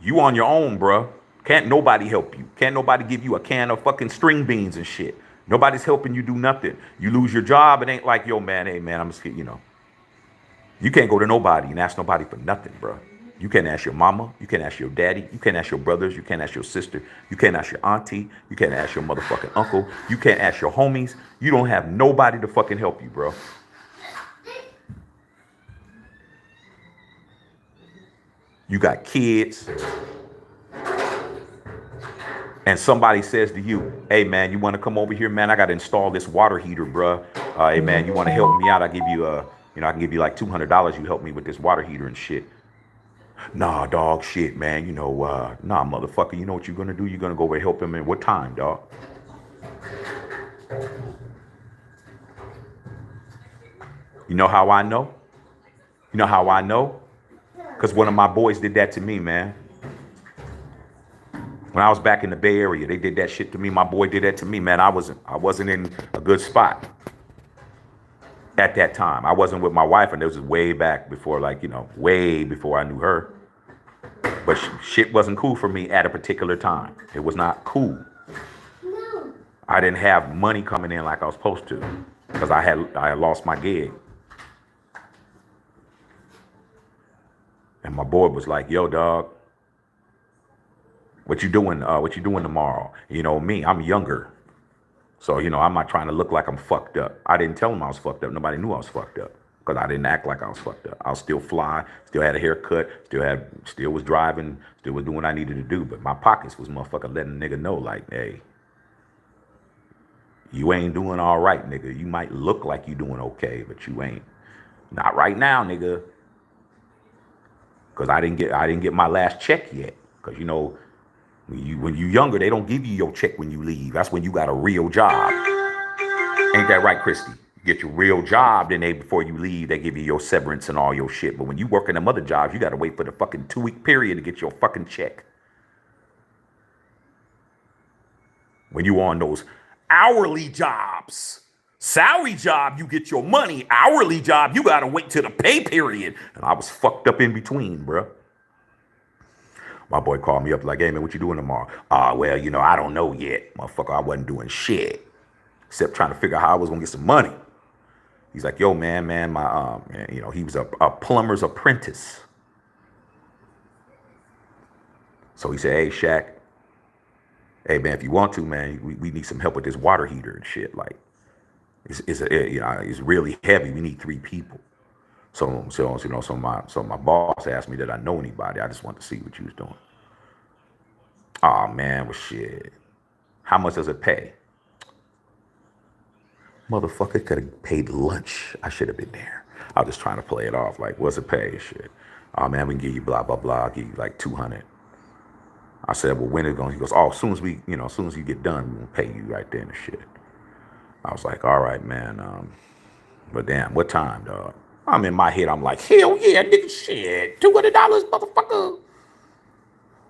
You on your own, bro. Can't nobody help you. Can't nobody give you a can of fucking string beans and shit. Nobody's helping you do nothing. You lose your job, it ain't like, yo, man, hey, man, I'm just, You can't go to nobody and ask nobody for nothing, bro. You can't ask your mama. You can't ask your daddy. You can't ask your brothers. You can't ask your sister. You can't ask your auntie. You can't ask your motherfucking uncle. You can't ask your homies. You don't have nobody to fucking help you, bro. You got kids, and somebody says to you, hey, man, you want to come over here, man? I got to install this water heater, bro. Hey, man, you want to help me out? I give you, I can give you like $200. You help me with this water heater and shit. Nah, dog, shit, man. Nah, motherfucker, you know what you're going to do? You're going to go over and help him in what time, dog? You know how I know? You know how I know? Because one of my boys did that to me, man. When I was back in the Bay Area, they did that shit to me. My boy did that to me, man. I wasn't in a good spot at that time. I wasn't with my wife, and this was way back before, like, way before I knew her. But shit wasn't cool for me at a particular time. It was not cool. No. I didn't have money coming in like I was supposed to because I had lost my gig. And my boy was like, "Yo, dog, what you doing? What you doing tomorrow?" You know me, I'm younger, so I'm not trying to look like I'm fucked up. I didn't tell him I was fucked up. Nobody knew I was fucked up because I didn't act like I was fucked up. I was still fly, still had a haircut, still was driving, still was doing what I needed to do. But my pockets was motherfucker letting a nigga know, like, hey, you ain't doing all right, nigga. You might look like you doing okay, but you ain't. Not right now, nigga. Because I didn't get my last check yet. Because when you younger, they don't give you your check when you leave. That's when you got a real job. Ain't that right, Christy? You get your real job, then before you leave, they give you your severance and all your shit. But when you work in them other jobs, you got to wait for the fucking 2-week period to get your fucking check. When you on those hourly jobs. Salary job, you get your money. Hourly job, you got to wait till the pay period. And I was fucked up in between, bro. My boy called me up like, "Hey, man, what you doing tomorrow?" Well, I don't know yet. Motherfucker, I wasn't doing shit. Except trying to figure out how I was going to get some money. He's like, "Yo, man, my, he was a plumber's apprentice." So he said, "Hey, Shaq, hey, man, if you want to, man, we need some help with this water heater and shit. Like, it's really heavy. We need 3 people." So my boss asked me that I know anybody. I just wanted to see what you was doing. Oh man, well shit. How much does it pay? Motherfucker could have paid lunch. I should have been there. I was just trying to play it off. Like, what's it pay? Shit. Oh man, we can give you blah blah blah. I'll give you like 200. I said, "Well, when is it going?" He goes, "Oh, as soon as you get done, we'll pay you right then and shit." I was like, "All right, man. But damn, what time, dog?" I'm in my head. I'm like, "Hell yeah, nigga, shit, $200, motherfucker."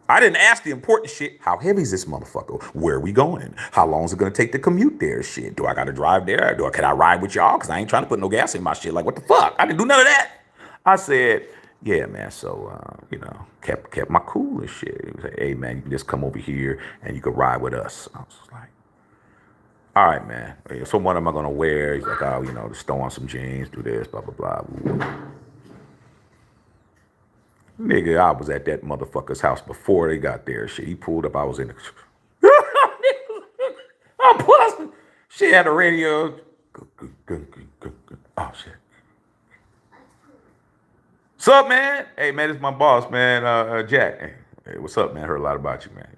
I didn't ask the important shit. How heavy is this motherfucker? Where are we going? How long is it gonna take to commute there? Shit, do I gotta drive there? Can I ride with y'all? Cause I ain't trying to put no gas in my shit. Like, what the fuck? I didn't do none of that. I said, "Yeah, man." So, kept my cool and shit. He was like, "Hey, man, you can just come over here and you can ride with us." I was like, "All right, man. So what am I gonna wear?" He's like, "Oh, just throw on some jeans, do this, blah, blah, blah." Nigga, I was at that motherfucker's house before they got there. Shit, he pulled up. I was in the. I'm plus. She had a radio. Oh shit. What's up, man? Hey, man, this is my boss, man. Jack. Hey, what's up, man? Heard a lot about you, man.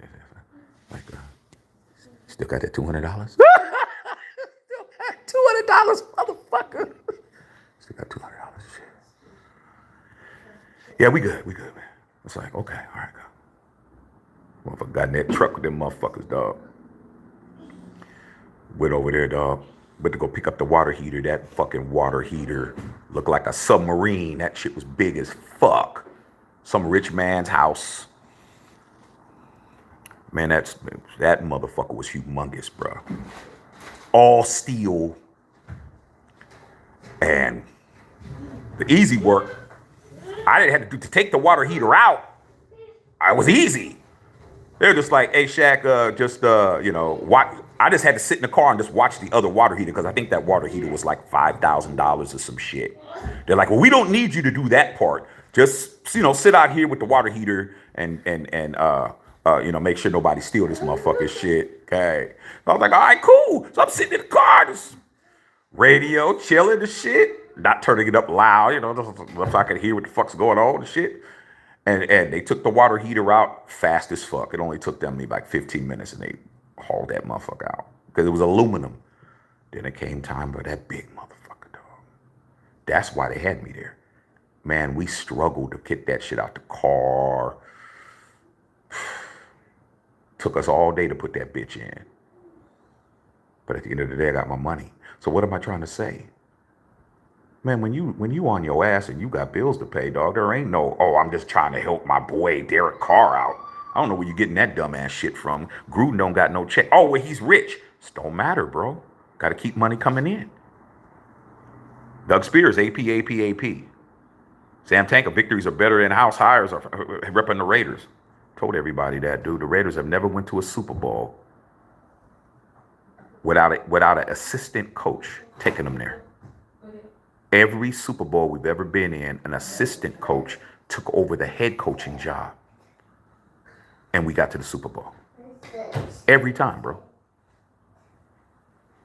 Like, still got that $200? Still got $200, motherfucker. Still got $200. Shit. Yeah, we good, man. It's like, okay, all right, go. Motherfucker got in that truck with them motherfuckers, dog. Went over there, dog. Went to go pick up the water heater. That fucking water heater looked like a submarine. That shit was big as fuck. Some rich man's house. Man, that motherfucker was humongous, bro. All steel. And the easy work, I didn't have to take the water heater out. It was easy. They're just like, "Hey, Shaq, watch." I just had to sit in the car and just watch the other water heater because I think that water heater was like $5,000 or some shit. They're like, "Well, we don't need you to do that part. Just sit out here with the water heater and make sure nobody steal this motherfucking shit." Okay. So I was like, "All right, cool." So I'm sitting in the car, just radio, chilling and shit, not turning it up loud, just so I could hear what the fuck's going on and shit. And they took the water heater out fast as fuck. It only took them like 15 minutes and they hauled that motherfucker out because it was aluminum. Then it came time for that big motherfucker, dog. That's why they had me there. Man, we struggled to get that shit out the car. Took us all day to put that bitch in. But at the end of the day, I got my money. So what am I trying to say? Man, when you on your ass and you got bills to pay, dog, there ain't no, "Oh, I'm just trying to help my boy Derek Carr out." I don't know where you're getting that dumbass shit from. Gruden don't got no check. Oh, well, he's rich. It don't matter, bro. Got to keep money coming in. Doug Spears, AP, AP, AP. Sam Tanker, victories are better than house hires are repping the Raiders. Told everybody that, dude. The Raiders have never went to a Super Bowl without an assistant coach taking them there. Every Super Bowl we've ever been in, an assistant coach took over the head coaching job. And we got to the Super Bowl. Every time, bro.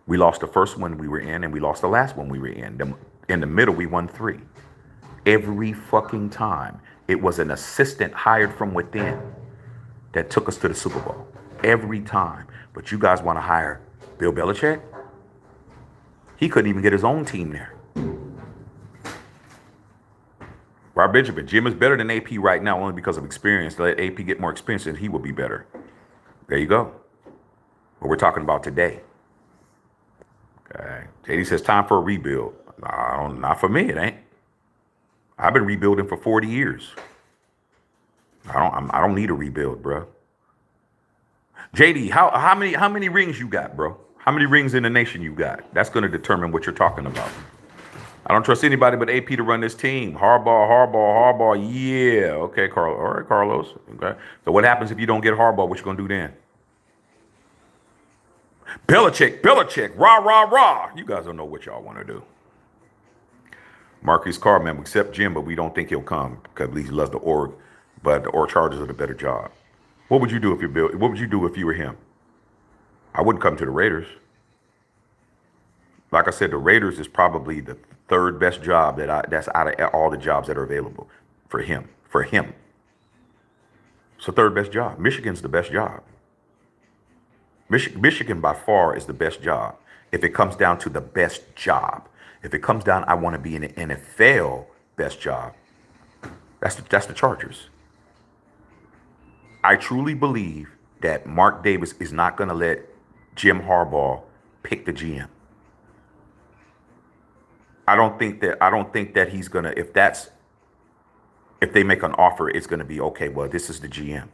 We lost the first one we were in, and we lost the last one we were in. In the middle, we won 3. Every fucking time, it was an assistant hired from within that took us to the Super Bowl. Every time. But you guys want to hire Bill Belichick? He couldn't even get his own team there. Rob Benjamin, Jim is better than AP right now only because of experience. Let AP get more experience and he will be better. There you go. What we're talking about today. Okay. JD says time for a rebuild. Not for me, it ain't. I've been rebuilding for 40 years. I don't need a rebuild, bro. JD, how many rings you got, bro? How many rings in the nation you got? That's going to determine what you're talking about. I don't trust anybody but AP to run this team. Harbaugh. Yeah. Okay, Carlos. All right, Carlos. Okay. So what happens if you don't get Harbaugh? What you going to do then? Belichick. Rah. You guys don't know what y'all want to do. Marquise Carman, we accept Jim, but we don't think he'll come because he loves the org. But the org Chargers are the better job. What would you do if you're Bill? What would you do if you were him? I wouldn't come to the Raiders. Like I said, the Raiders is probably the third best job that's out of all the jobs that are available for him. It's the third best job. Michigan's the best job. Michigan by far is the best job. If it comes down to the best job, if it comes down, I want to be in the NFL best job. That's the Chargers. I truly believe that Mark Davis is not going to let Jim Harbaugh pick the GM. I don't think that he's gonna. If they make an offer, it's gonna be okay. Well, this is the GM,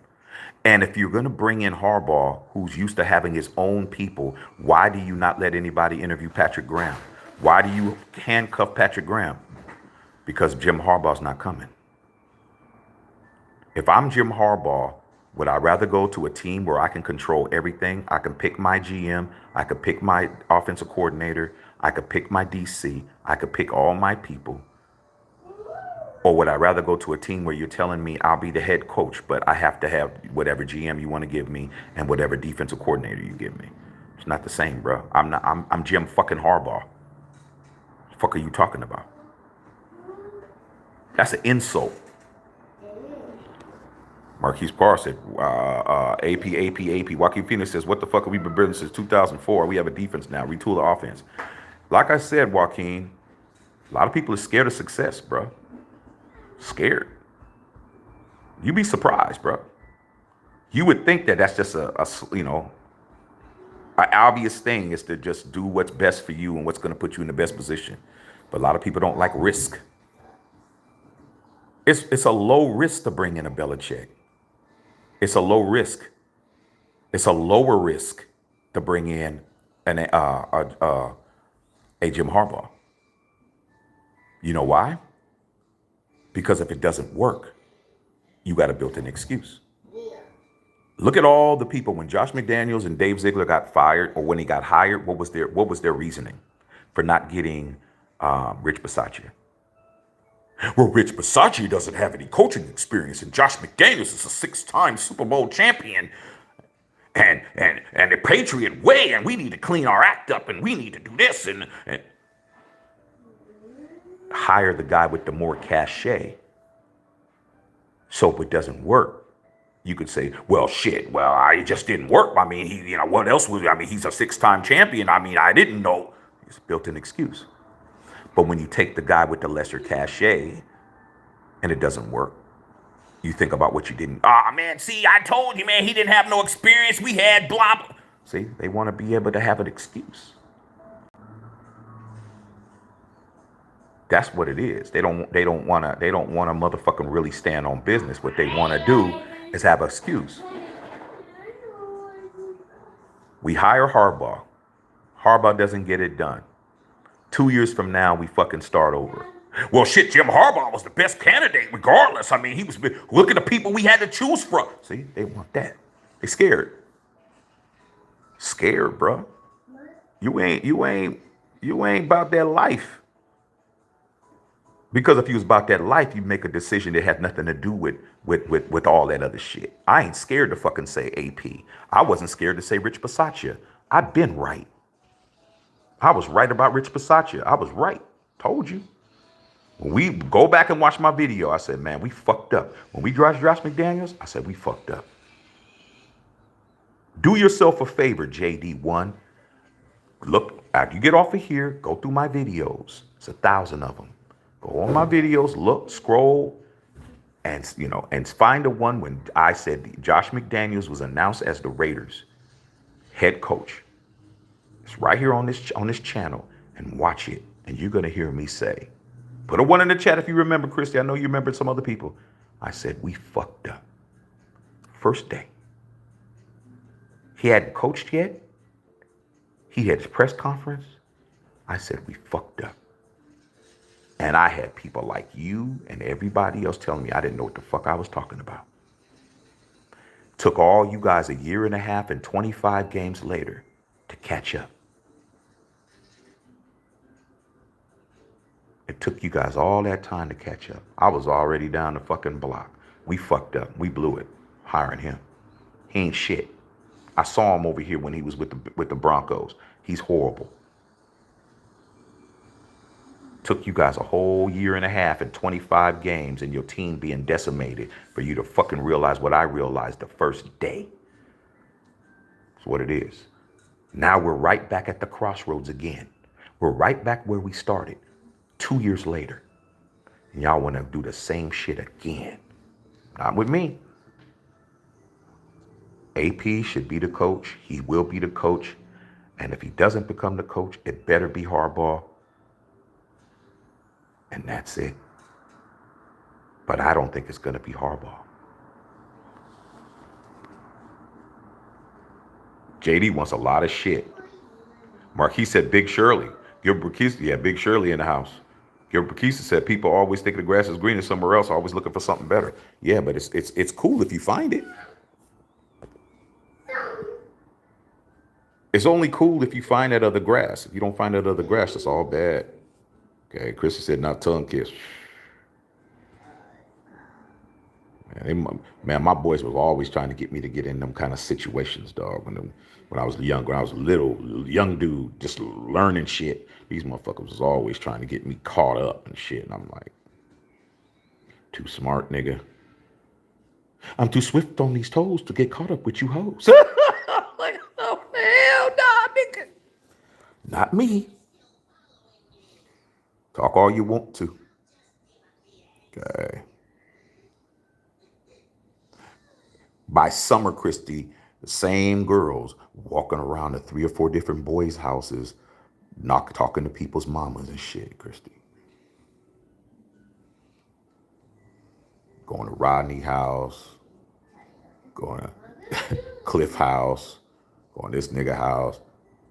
and if you're gonna bring in Harbaugh, who's used to having his own people, why do you not let anybody interview Patrick Graham? Why do you handcuff Patrick Graham? Because Jim Harbaugh's not coming. If I'm Jim Harbaugh, would I rather go to a team where I can control everything? I can pick my GM. I could pick my offensive coordinator. I could pick my DC. I could pick all my people. Or would I rather go to a team where you're telling me I'll be the head coach, but I have to have whatever GM you want to give me and whatever defensive coordinator you give me? It's not the same, bro. I'm Jim fucking Harbaugh. What the fuck are you talking about? That's an insult. Marquise Parr said, AP. Joaquin Phoenix says, what the fuck have we been building since 2004? We have a defense now. Retool the offense. Like I said, Joaquin, a lot of people are scared of success, bro. Scared. You'd be surprised, bro. You would think that that's just an obvious thing is to just do what's best for you and what's going to put you in the best position. But a lot of people don't like risk. It's a low risk to bring in a Belichick. It's a low risk. It's a lower risk to bring in a Jim Harbaugh. You know why? Because if it doesn't work, you got to build an excuse. Look at all the people when Josh McDaniels and Dave Ziegler got fired, or when he got hired. What was their reasoning for not getting Rich Bisaccia? Well, Rich Bisaccia doesn't have any coaching experience, and Josh McDaniels is a 6-time Super Bowl champion, and the Patriot way, and we need to clean our act up, and we need to do this, and hire the guy with the more cachet. So if it doesn't work, you could say, well, shit, it just didn't work. I mean, what else was, he's a 6-time champion. I mean, I didn't know. It's built an excuse. But when you take the guy with the lesser cachet and it doesn't work, you think about what you didn't. Man, see, I told you, man, he didn't have no experience. We had blah. See, they want to be able to have an excuse. That's what it is. They don't want to motherfucking really stand on business. What they want to do is have an excuse. We hire Harbaugh. Harbaugh doesn't get it done. 2 years from now, we fucking start over. Well, shit, Jim Harbaugh was the best candidate regardless. I mean, he was, look at the people we had to choose from. See, they want that. They scared. Scared, bro. You ain't about that life. Because if you was about that life, you make a decision that had nothing to do with all that other shit. I ain't scared to fucking say AP. I wasn't scared to say Rich Bisaccia. I've been right. I was right about Rich Bisaccia. I was right. Told you. When we go back and watch my video, I said, man, we fucked up. When we draft Josh McDaniels, I said, we fucked up. Do yourself a favor, JD1. Look, after you get off of here, go through my videos. It's 1,000 of them. Go on my videos, look, scroll, and find the one when I said Josh McDaniels was announced as the Raiders head coach. It's right here on this channel, and watch it, and you're gonna hear me say, put a one in the chat if you remember, Christy. I know you remembered some other people. I said we fucked up. First day. He hadn't coached yet. He had his press conference. I said we fucked up. And I had people like you and everybody else telling me I didn't know what the fuck I was talking about. Took all you guys a year and a half and 25 games later to catch up. It took you guys all that time to catch up. I was already down the fucking block. We fucked up. We blew it hiring him. He ain't shit. I saw him over here when he was with the Broncos. He's horrible. Took you guys a whole year and a half and 25 games and your team being decimated for you to fucking realize what I realized the first day. That's what it is. Now we're right back at the crossroads again. We're right back where we started 2 years later. And y'all want to do the same shit again. Not with me. AP should be the coach. He will be the coach. And if he doesn't become the coach, it better be Harbaugh. And that's it. But I don't think it's going to be Harbaugh. JD wants a lot of shit. Marquis said Big Shirley. Gilbert Keith, yeah, Big Shirley in the house. Gilbert Keith said people always think the grass is greener somewhere else, always looking for something better. Yeah, but it's cool if you find it. It's only cool if you find that other grass. If you don't find that other grass, it's all bad. Okay, Chrissy said not tongue kiss. Man, my boys were always trying to get me to get in them kind of situations, dog. When I was young, when I was a little young dude, just learning shit. These motherfuckers was always trying to get me caught up and shit. And I'm like, too smart, nigga. I'm too swift on these toes to get caught up with you hoes. Like, oh, hell nah, nigga. Not me. Talk all you want to. Okay. By summer, Christy, the same girls walking around to 3 or 4 different boys' houses, talking to people's mamas and shit, Christy. Going to Rodney house, going to Cliff house, going to this nigga house,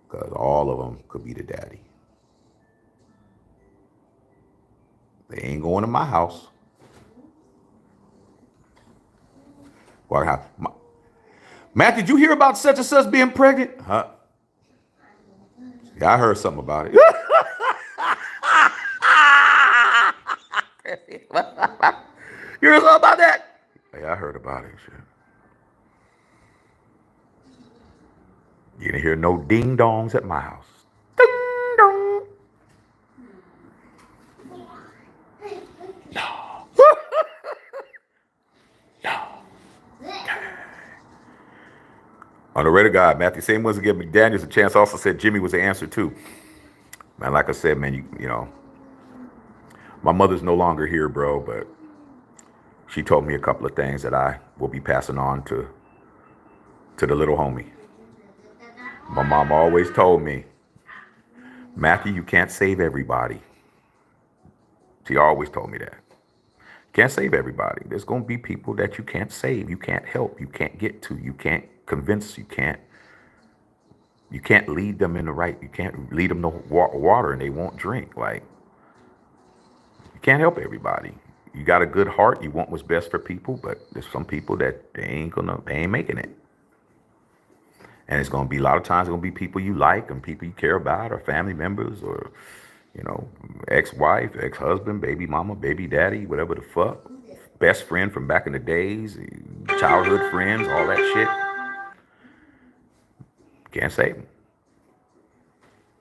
because all of them could be the daddy. They ain't going to my house. Matt, did you hear about such and such being pregnant? Huh? Yeah, I heard something about it. You heard something about that? Yeah, I heard about it. Shit. You didn't hear no ding dongs at my house. Ding dong. No. No. On the radar God, Matthew, same ones that give McDaniels a chance, also said Jimmy was the answer too. Man, like I said, man, you know, my mother's no longer here, bro, but she told me a couple of things that I will be passing on to the little homie. My mom always told me, Matthew, you can't save everybody. She always told me that. Can't save everybody. There's going to be people that you can't save, you can't help, you can't get to, you can't convince, you can't lead them in the right, you can't lead them to water and they won't drink. Like, you can't help everybody. You got a good heart, you want what's best for people, but there's some people that they ain't making it. And it's gonna be a lot of times it's gonna be people you like and people you care about, or family members, or ex-wife, ex-husband, baby mama, baby daddy, whatever the fuck, best friend from back in the days, childhood friends, all that shit. Can't save them.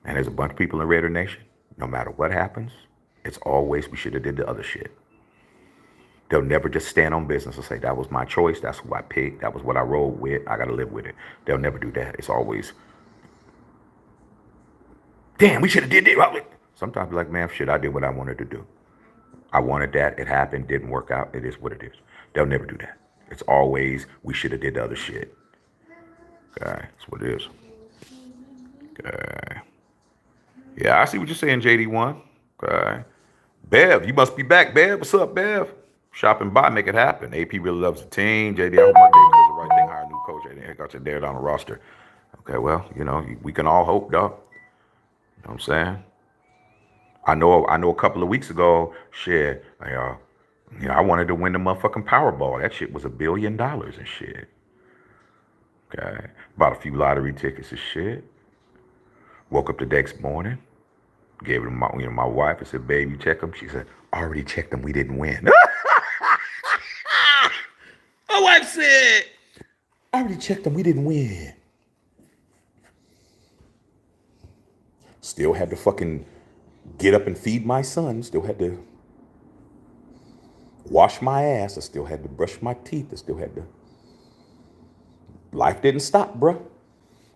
And there's a bunch of people in Raider Nation. No matter what happens, it's always we should have did the other shit. They'll never just stand on business and say, that was my choice, that's who I picked, that was what I rolled with, I gotta live with it. They'll never do that. It's always, damn, we should have did it. Sometimes like, man, shit, I did what I wanted to do. I wanted that, it happened, didn't work out, it is what it is. They'll never do that. It's always, we should have did the other shit. Okay, that's what it is. Okay. Yeah, I see what you're saying, JD1. Okay. Bev, you must be back, Bev. What's up, Bev? Shopping by, make it happen. AP really loves the team. JD, I hope Mark Davis does the right thing, hire a new coach. JD got you there on the roster. Okay, well, we can all hope, dog. You know what I'm saying? I know a couple of weeks ago, shit, I wanted to win the motherfucking Powerball. That shit was $1 billion and shit. Okay. Bought a few lottery tickets and shit. Woke up the next morning, gave it to my wife. I said, babe, you check them? She said, already checked them. We didn't win. My wife said, already checked them. We didn't win. Still had to fucking get up and feed my son. Still had to wash my ass. I still had to brush my teeth. I still had to. Life didn't stop, bruh.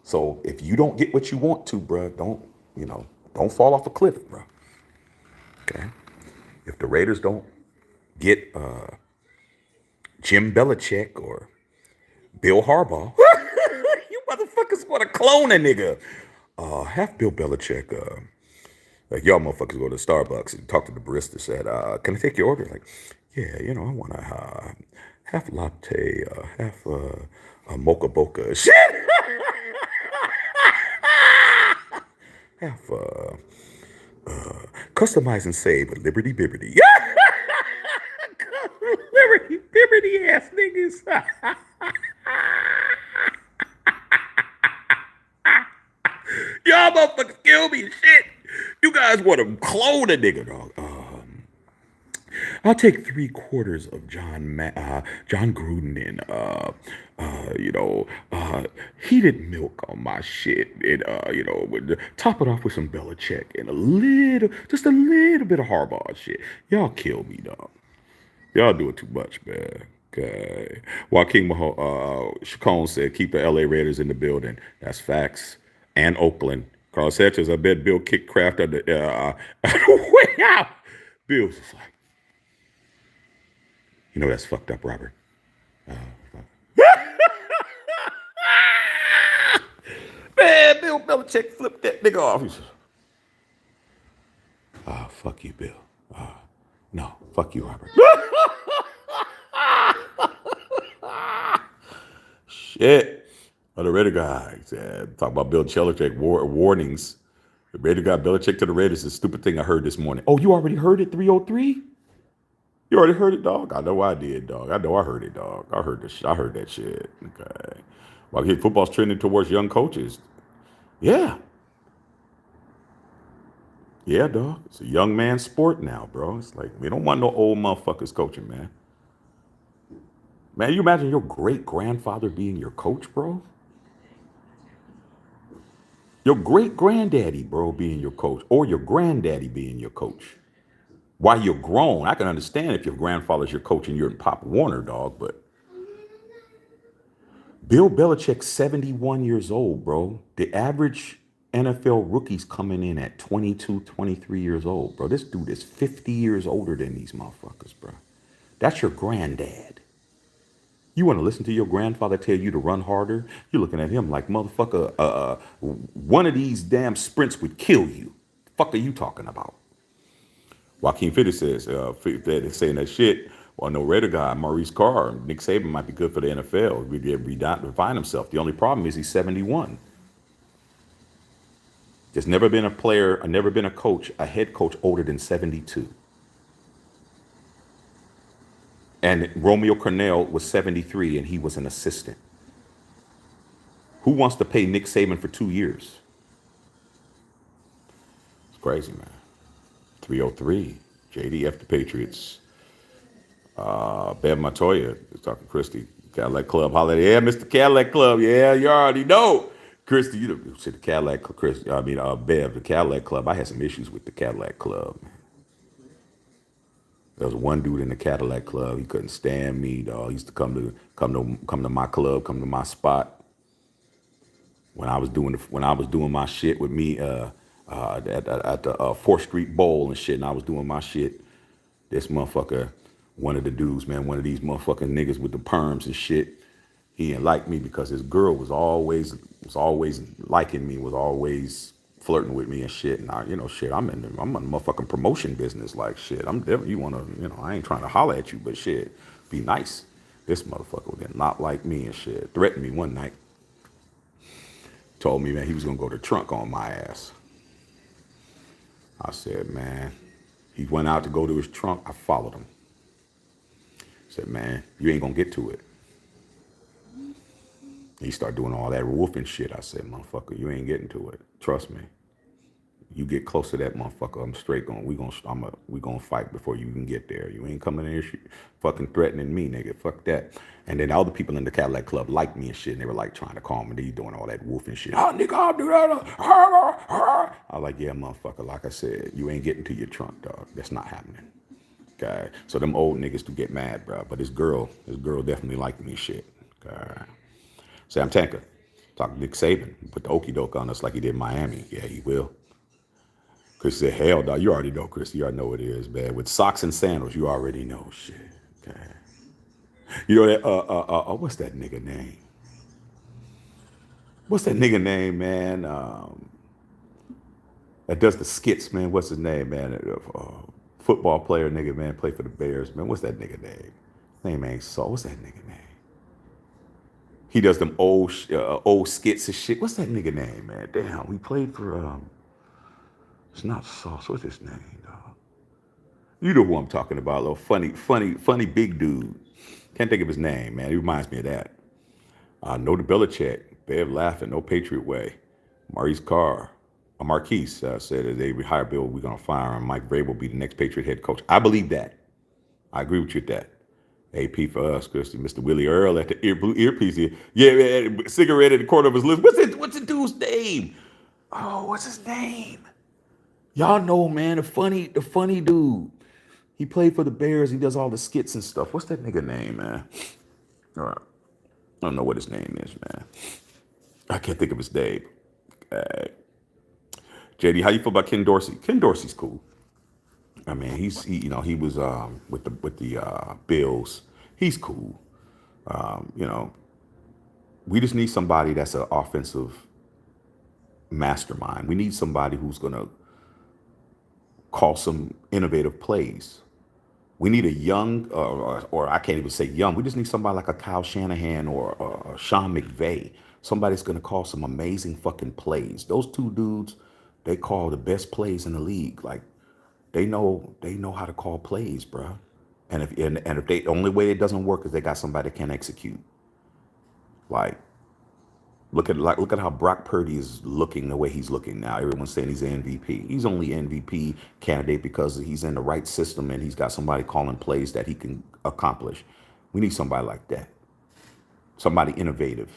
So if you don't get what you want to, bruh, don't fall off a cliff, bruh. Okay? If the Raiders don't get Jim Belichick or Bill Harbaugh, you motherfuckers want to clone a nigga. Have Bill Belichick, like y'all motherfuckers go to Starbucks and talk to the barista, said, can I take your order? Like, yeah, I want a half latte, half a mocha boca. Shit! Half customize and save a Liberty Bibberty. Liberty Bibberty ass niggas. Y'all motherfuckers kill me. Shit. You guys want to clone a nigga, dog. I'll take 3/4 of John Gruden and heated milk on my shit, and top it off with some Belichick and just a little bit of Harbaugh shit. Y'all kill me, dog. Y'all do it too much, man. Okay. Joaquin Chacon said, keep the LA Raiders in the building. That's facts. And Oakland. Carl Sanchez, I bet Bill kicked Kraft out the way out. Bill's just like, that's fucked up, Robert. Man, Bill Belichick flipped that nigga off. He says, fuck you, Bill. No, fuck you, Robert. Shit. The Raider guy said, talk about Bill Belichick warnings. The Raider guy, Belichick to the Raiders is a stupid thing I heard this morning. Oh, you already heard it, 303? You already heard it, dog? I know I did, dog. I know I heard it, dog. I heard that shit. Okay. While football's trending towards young coaches. Yeah. Yeah, dog. It's a young man's sport now, bro. It's like, we don't want no old motherfuckers coaching, man. Man, you imagine your great-grandfather being your coach, bro? Your great-granddaddy, bro, being your coach. Or your granddaddy being your coach. While you're grown, I can understand if your grandfather's your coach and you're in Pop Warner, dog, but Bill Belichick's 71 years old, bro. The average NFL rookie's coming in at 22, 23 years old, bro. This dude is 50 years older than these motherfuckers, bro. That's your granddad. You want to listen to your grandfather tell you to run harder? You're looking at him like, motherfucker, one of these damn sprints would kill you. The fuck are you talking about? Joaquin Fittis says, saying that shit. Well, no Raider guy, Maurice Carr, Nick Saban might be good for the NFL. We get redefine himself. The only problem is he's 71. There's never been a player, never been a coach, a head coach older than 72. And Romeo Cornell was 73 and he was an assistant. Who wants to pay Nick Saban for 2 years? It's crazy, man. 303. JDF the Patriots. Bev Montoya is talking Christy. Cadillac Club holiday. Yeah, Mr. Cadillac Club. Yeah, you already know. Christy, you said the Cadillac Chris. Bev, the Cadillac Club. I had some issues with the Cadillac Club. There was one dude in the Cadillac Club. He couldn't stand me, dog. He used to come to my club, come to my spot. When I was doing my shit with me at the 4th Street Bowl and shit, and I was doing my shit. This motherfucker, one of the dudes, man, one of these motherfucking niggas with the perms and shit, he didn't like me because his girl was always liking me, was always flirting with me and shit. And shit, I'm in the motherfucking promotion business, like shit. I'm different. You wanna, I ain't trying to holler at you, but shit, be nice. This motherfucker did not like me and shit. Threatened me one night. Told me, man, he was gonna go to trunk on my ass. I said, man, he went out to go to his trunk. I followed him. Said, man, you ain't gonna get to it. He started doing all that wolfing shit. I said, motherfucker, you ain't getting to it. Trust me. You get close to that motherfucker, I'm straight going. We gonna fight before you can get there. You ain't coming in here fucking threatening me, nigga. Fuck that. And then all the people in the Cadillac Club liked me and shit. And they were like trying to calm me. They doing all that wolfing shit. Oh, nigga, I'll do that. I was like, yeah, motherfucker. Like I said, you ain't getting to your trunk, dog. That's not happening. Okay. So them old niggas do get mad, bro. But this girl definitely liked me shit. Okay. Sam Tanker, talking Nick Saban, put the okey doke on us like he did in Miami. Yeah, he will. Chris said, hell, dog, you already know, Chris. You already know what it is, man. With socks and sandals, you already know shit. Okay. You know that, what's that nigga name? What's that nigga name, man? That does the skits, man. What's his name, man? Football player, nigga, man, play for the Bears, man. What's that nigga name? Name ain't Saul. What's that nigga name? He does them old skits and shit. What's that nigga name, man? Damn, we played for, it's not Sauce. What's his name, dog? You know who I'm talking about, little funny big dude. Can't think of his name, man. He reminds me of that. No to Belichick. Bev laughing, no Patriot way. Maurice Carr. Marquise said that they hire Bill, we're going to fire him. Mike Vrabel will be the next Patriot head coach. I believe that. I agree with you with that. AP for us, Christy. Mr. Willie Earl at the blue earpiece here. Yeah, cigarette at the corner of his lips. What's the dude's name? Oh, what's his name? Y'all know, man, the funny dude. He played for the Bears. He does all the skits and stuff. What's that nigga name, man? All right. I don't know what his name is, man. I can't think of his name. JD, how you feel about Ken Dorsey? Ken Dorsey's cool. I mean, he was with the Bills. He's cool. We just need somebody that's an offensive mastermind. We need somebody who's gonna call some innovative plays. We need a young, or I can't even say young. We just need somebody like a Kyle Shanahan or a Sean McVay. Somebody's gonna call some amazing fucking plays. Those two dudes, they call the best plays in the league. Like they know how to call plays, bro. And if the only way it doesn't work is they got somebody that can execute. Like look at how Brock Purdy is looking the way he's looking now. Everyone's saying he's an MVP. He's only MVP candidate because he's in the right system and he's got somebody calling plays that he can accomplish. We need somebody like that. Somebody innovative.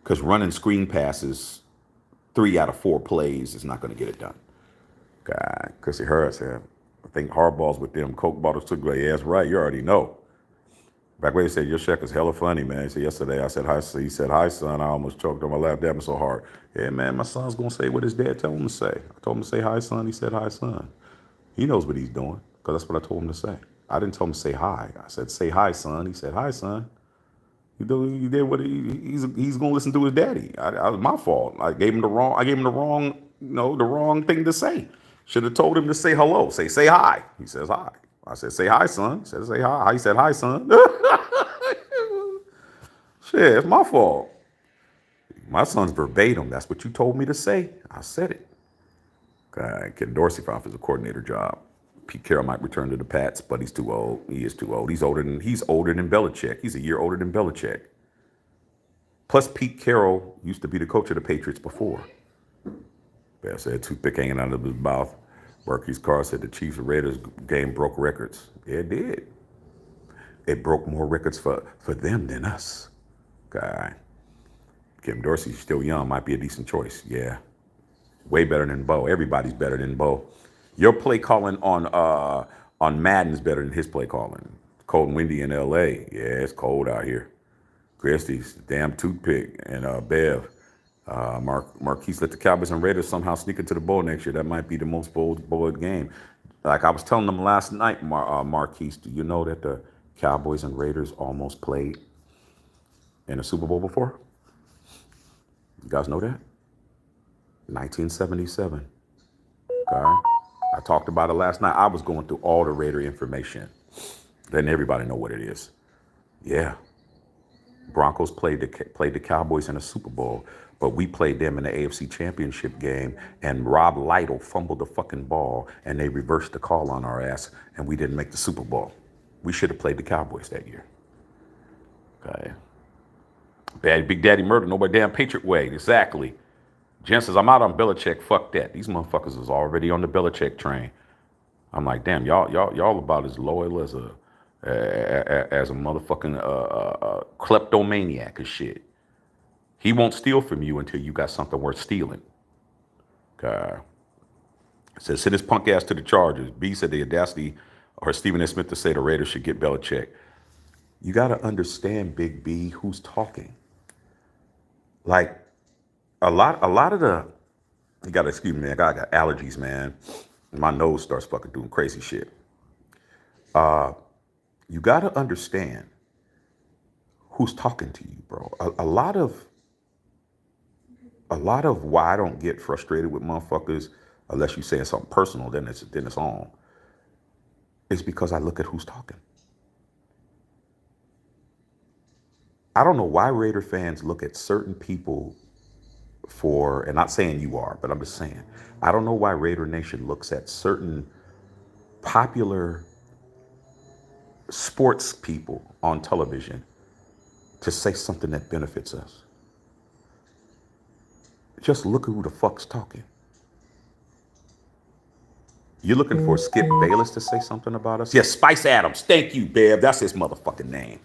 Because running screen passes 3 out of 4 plays is not going to get it done. God, Chrissy Harris said, I think Harbaugh's with them Coke bottles took away. Yeah, that's right. You already know. Back when he said, your check is hella funny, man. He said, yesterday I said, hi, he said, hi, son. I almost choked on my lap. Damn, so hard. Yeah, man, my son's going to say what his dad told him to say. I told him to say, hi, son. He said, hi, son. He knows what he's doing because that's what I told him to say. I didn't tell him to say hi. I said, say hi, son. He said, hi, son. He did what he's going to listen to his daddy. I was my fault. I gave him the wrong thing to say. Should have told him to say hello. Say hi. He says hi. I said, say hi, son. I said, say hi. He said, hi, son. Shit, it's my fault. My son's verbatim. That's what you told me to say. I said it. Ken Dorsey for offensive coordinator job. Pete Carroll might return to the Pats, but he's too old. He is too old. He's older than Belichick. He's a year older than Belichick. Plus, Pete Carroll used to be the coach of the Patriots before. Bear said toothpick hanging out of his mouth. Marquise Carr said the Chiefs and Raiders game broke records. Yeah, it did. It broke more records for them than us. Okay. Kim Dorsey's still young, might be a decent choice. Yeah. Way better than Bo. Everybody's better than Bo. Your play calling on Madden's better than his play calling. Cold and windy in LA. Yeah, it's cold out here. Christie's, damn toothpick, and Bev. Marquise let the Cowboys and Raiders somehow sneak into the bowl next year. That might be the most bold game. Like I was telling them last night, Marquise, do you know that the Cowboys and Raiders almost played in a Super Bowl before? You guys know that? 1977. Okay. I talked about it last night. I was going through all the Raider information. Letting everybody know what it is. Yeah. Broncos played the Cowboys in a Super Bowl, but we played them in the AFC Championship game, and Rob Lytle fumbled the fucking ball, and they reversed the call on our ass, and we didn't make the Super Bowl. We should have played the Cowboys that year. Okay. Big Daddy murder, nobody damn Patriot way. Exactly. Jen says, I'm out on Belichick. Fuck that. These motherfuckers is already on the Belichick train. I'm like, damn, y'all about as loyal as a motherfucking kleptomaniac and shit. He won't steal from you until you got something worth stealing. Okay. Says, send his punk ass to the Chargers. B said the audacity or Stephen A. Smith to say the Raiders should get Belichick. You got to understand, Big B, who's talking. Like, a lot of the, you got to excuse me, I got allergies, man. My nose starts fucking doing crazy shit. You got to understand who's talking to you, bro. A lot of why I don't get frustrated with motherfuckers, unless you're saying something personal, then it's on, is because I look at who's talking. I don't know why Raider fans look at certain people and not saying you are, but I'm just saying, I don't know why Raider Nation looks at certain popular sports people on television to say something that benefits us. Just look at who the fuck's talking. You're looking for Skip Bayless to say something about us? Yes, Spice Adams. Thank you, Bev. That's his motherfucking name.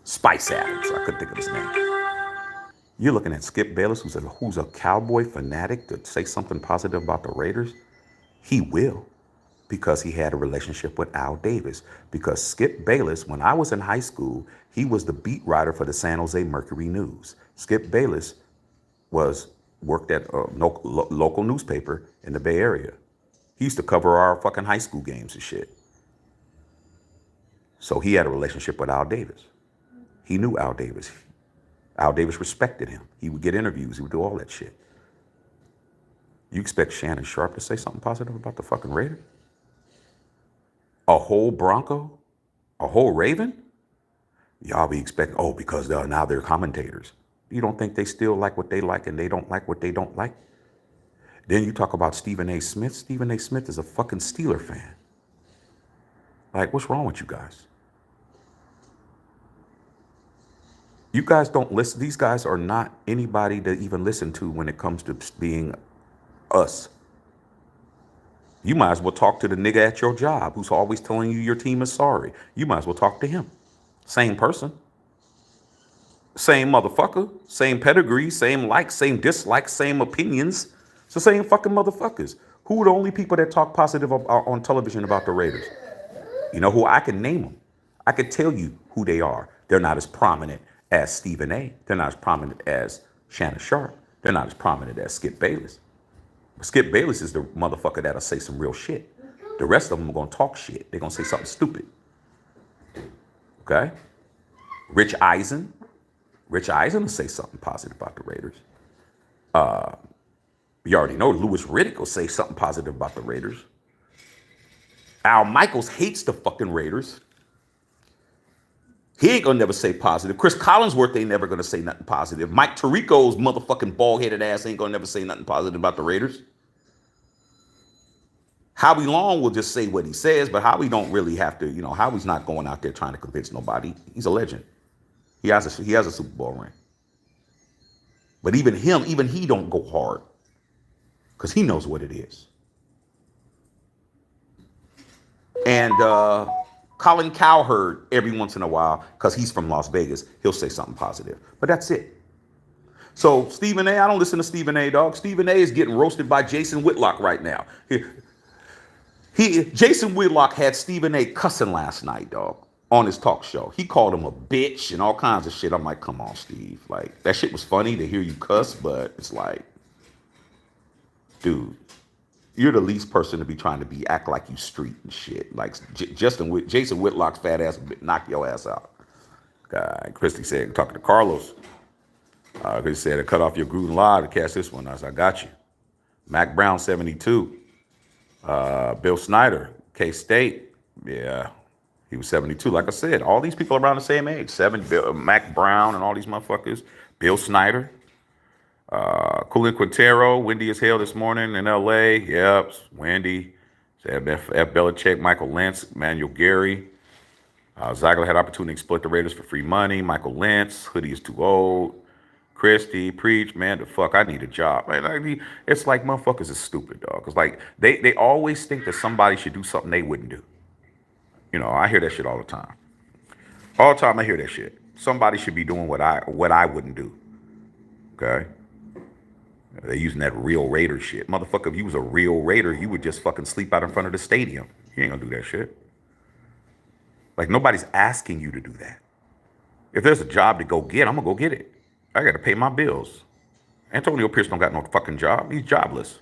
Spice Adams. I couldn't think of his name. You're looking at Skip Bayless, who's a Cowboy fanatic, to say something positive about the Raiders? He will, because he had a relationship with Al Davis. Because Skip Bayless, when I was in high school, he was the beat writer for the San Jose Mercury News. Skip Bayless worked at a local newspaper in the Bay Area. He used to cover our fucking high school games and shit. So he had a relationship with Al Davis. He knew Al Davis. Al Davis respected him. He would get interviews. He would do all that shit. You expect Shannon Sharp to say something positive about the fucking Raiders? A whole Bronco? A whole Raven? Y'all be expecting, because now they're commentators. You don't think they still like what they like and they don't like what they don't like? Then you talk about Stephen A. Smith. Stephen A. Smith is a fucking Steeler fan. Like, what's wrong with you guys? You guys don't listen. These guys are not anybody to even listen to when it comes to being us. You might as well talk to the nigga at your job who's always telling you your team is sorry. You might as well talk to him. Same person. Same motherfucker. Same pedigree. Same likes, same dislikes, same opinions. It's the same fucking motherfuckers. Who are the only people that talk positive on television about the Raiders? You know who? I can name them. I could tell you who they are. They're not as prominent as Stephen A. They're not as prominent as Shannon Sharp. They're not as prominent as Skip Bayless. But Skip Bayless is the motherfucker that'll say some real shit. The rest of them are going to talk shit. They're going to say something stupid. Okay? Rich Eisen will say something positive about the Raiders. You already know Louis Riddick will say something positive about the Raiders. Al Michaels hates the fucking Raiders. He ain't gonna never say positive. Chris Collinsworth ain't never gonna say nothing positive. Mike Tirico's motherfucking bald-headed ass ain't gonna never say nothing positive about the Raiders. Howie Long will just say what he says, but Howie don't really have to, Howie's not going out there trying to convince nobody. He's a legend. He has a Super Bowl ring. But even he don't go hard. Because he knows what it is. And Colin Cowherd, every once in a while, because he's from Las Vegas, he'll say something positive. But that's it. So Stephen A, I don't listen to Stephen A, dog. Stephen A is getting roasted by Jason Whitlock right now. Jason Whitlock had Stephen A cussing last night, dog, on his talk show. He called him a bitch and all kinds of shit. I'm like, come on, Steve. Like, that shit was funny to hear you cuss, but it's like, dude, you're the least person to be trying to act like you street and shit. Like Jason Whitlock's fat ass would knock your ass out. Christy said, talking to Carlos, he said, to cut off your Gruden lie to catch this one. I said, I got you. Mac Brown, 72. Bill Snyder, K-State. Yeah, he was 72. Like I said, all these people around the same age. Mac Brown and all these motherfuckers. Bill Snyder. Colin Quintero, windy as hell this morning in L.A. Yep, windy. F. Belichick, Michael Lentz, Manuel Gary. Ziegler had opportunity to exploit the Raiders for free money. Michael Lentz, hoodie is too old. Christy, preach, man, the fuck, I need a job. It's like motherfuckers is stupid, dog. It's like they always think that somebody should do something they wouldn't do. I hear that shit all the time. All the time I hear that shit. Somebody should be doing what I wouldn't do. Okay? They're using that real Raider shit. Motherfucker, if you was a real Raider, you would just fucking sleep out in front of the stadium. You ain't gonna do that shit. Like, nobody's asking you to do that. If there's a job to go get, I'm gonna go get it. I gotta pay my bills. Antonio Pierce don't got no fucking job. He's jobless.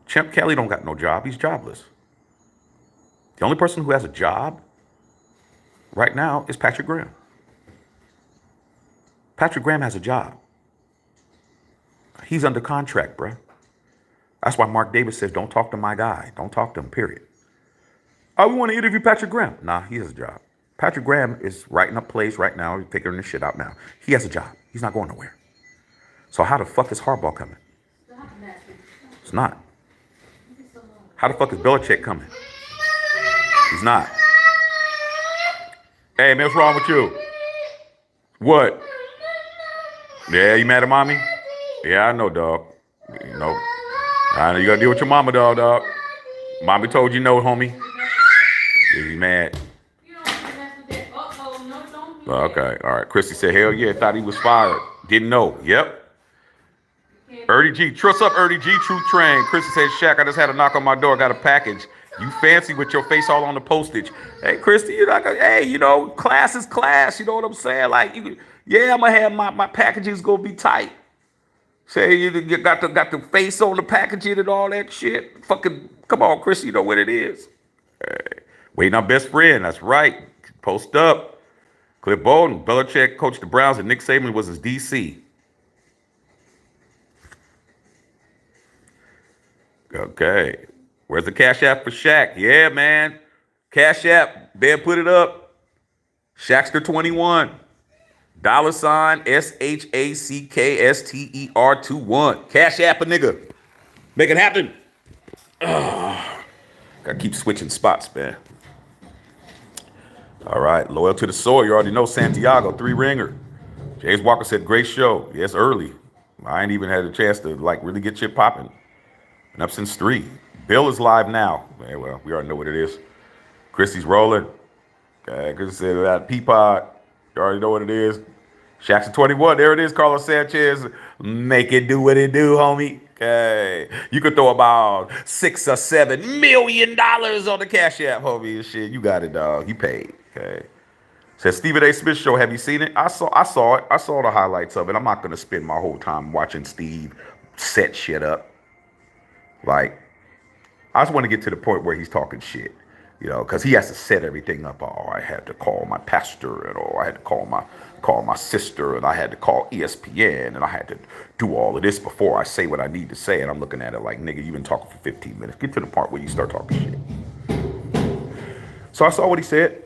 Champ Kelly don't got no job. He's jobless. The only person who has a job right now is Patrick Graham. Patrick Graham has a job. He's under contract, bruh. That's why Mark Davis says, don't talk to my guy. Don't talk to him, period. Oh, we want to interview Patrick Graham. Nah, he has a job. Patrick Graham is writing up plays right now. He's figuring this shit out now. He has a job. He's not going nowhere. So how the fuck is Harbaugh coming? It's not. How the fuck is Belichick coming? He's not. Hey, man, what's wrong with you? What? Yeah, you mad at mommy? Yeah, I know, dog. I know you gotta deal with your mama, dog. Mommy told you no, homie. Yeah, you mad? Okay, all right. Christy said, hell yeah, thought he was fired. Didn't know. Yep. Erdy G. Trust up, Erdy G. True Train. Christy said, Shaq, I just had a knock on my door. Got a package. You fancy with your face all on the postage. Hey, Christy, you're not gonna, class is class. You know what I'm saying? Like, I'm going to have my packages going to be tight. Say you got the face on the packaging and all that shit. Fucking, come on, Christy, you know what it is. Hey, waiting on best friend. That's right. Post up. Cliff Bowden, Belichick coached the Browns, and Nick Saban was his DC. Okay. Where's the Cash App for Shaq? Yeah, man. Cash App. Ben put it up. Shaqster21. $ SHACKSTER21. Cash App a nigga. Make it happen. Gotta keep switching spots, man. All right, loyal to the soil. You already know Santiago, 3-ringer. James Walker said, great show. Yes, early. I ain't even had a chance to really get shit popping. Been up since 3. Bill is live now. Man, well, we already know what it is. Christy's rolling. Christy said that Peapod. You already know what it is. Shaq's 21. There it is, Carlos Sanchez. Make it do what it do, homie. Okay. You could throw about $6 or $7 million on the Cash App, homie. And shit, you got it, dog. You paid. Okay. Says Stephen A. Smith show. Have you seen it? I saw it. I saw the highlights of it. I'm not gonna spend my whole time watching Steve set shit up. Like, I just want to get to the point where he's talking shit. You know, because he has to set everything up. Oh, I had to call my pastor, and I had to call my sister, and I had to call ESPN, and I had to do all of this before I say what I need to say. And I'm looking at it like, nigga, you've been talking for 15 minutes. Get to the part where you start talking shit. So I saw what he said.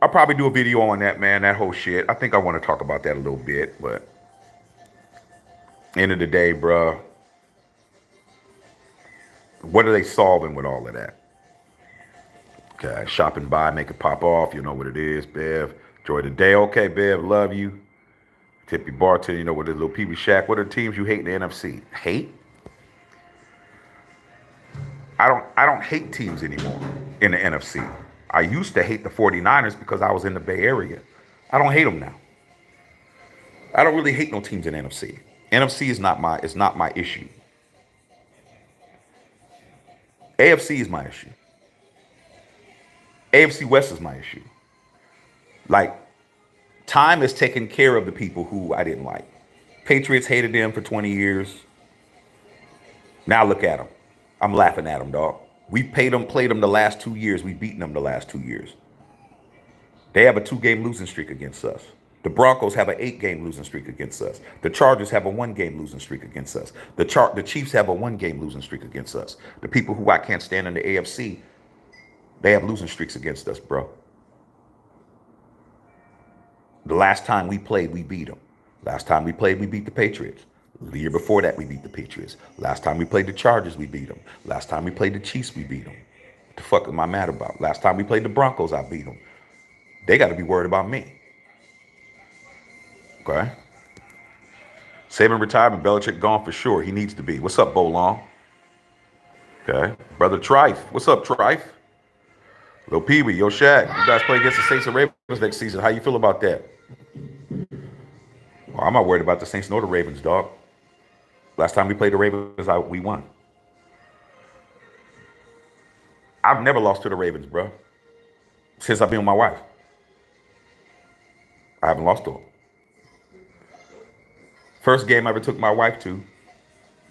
I'll probably do a video on that, man, that whole shit. I think I want to talk about that a little bit, but end of the day, bruh, what are they solving with all of that? Okay, shop and buy, make it pop off. You know what it is, Bev. Enjoy the day. Okay, Bev, love you. Tip your bartender, you know what it is, little PB Shack. What are the teams you hate in the NFC? Hate? I don't hate teams anymore in the NFC. I used to hate the 49ers because I was in the Bay Area. I don't hate them now. I don't really hate no teams in the NFC. NFC is not my issue. AFC is my issue. AFC West is my issue. Like, time has taken care of the people who I didn't like. Patriots hated them for 20 years. Now look at them. I'm laughing at them, dog. We played them the last 2 years. We've beaten them the last 2 years. They have a 2-game losing streak against us. The Broncos have an 8-game losing streak against us. The Chargers have a 1-game losing streak against us. The Chiefs have a 1-game losing streak against us. The people who I can't stand in the AFC, they have losing streaks against us, bro. The last time we played, we beat them. Last time we played, we beat the Patriots. The year before that, we beat the Patriots. Last time we played the Chargers, we beat them. Last time we played the Chiefs, we beat them. What the fuck am I mad about? Last time we played the Broncos, I beat them. They got to be worried about me. Okay? Saban retirement, Belichick gone for sure. He needs to be. What's up, Bo Long? Okay. Brother Trife. What's up, Trife? Lil Pee-wee, yo, Shaq. You guys play against the Saints and Ravens next season. How you feel about that? Well, I'm not worried about the Saints nor the Ravens, dog. Last time we played the Ravens, we won. I've never lost to the Ravens, bro. Since I've been with my wife. I haven't lost to them. First game I ever took my wife to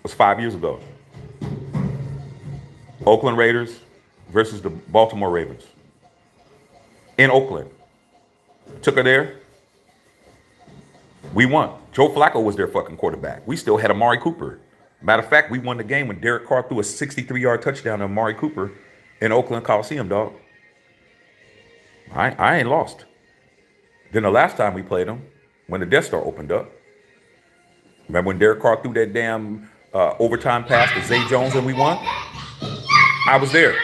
was 5 years ago. Oakland Raiders versus the Baltimore Ravens. In Oakland. Took her there. We won. Joe Flacco was their fucking quarterback. We still had Amari Cooper. Matter of fact, we won the game when Derek Carr threw a 63-yard touchdown to Amari Cooper in Oakland Coliseum, dog. I ain't lost. Then the last time we played them, when the Death Star opened up, remember when Derek Carr threw that damn overtime pass to Zay Jones and we won? I was there.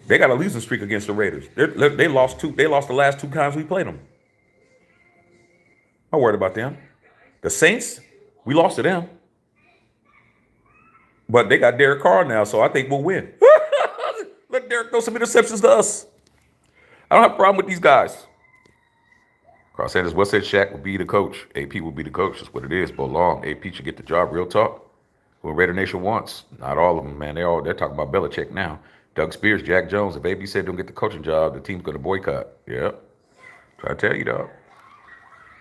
They got a losing streak against the Raiders. They lost the last 2 times we played them. I'm worried about them. The Saints, we lost to them. But they got Derek Carr now, so I think we'll win. Let Derek throw some interceptions to us. I don't have a problem with these guys. Carl Sanders, what said Shaq will be the coach? AP will be the coach. That's what it is. Bo Long, AP should get the job. Real talk. Who Raider Nation wants. Not all of them, man. They're talking about Belichick now. Doug Spears, Jack Jones. If AB said don't get the coaching job, the team's going to boycott. Yep. Try to tell you, dog.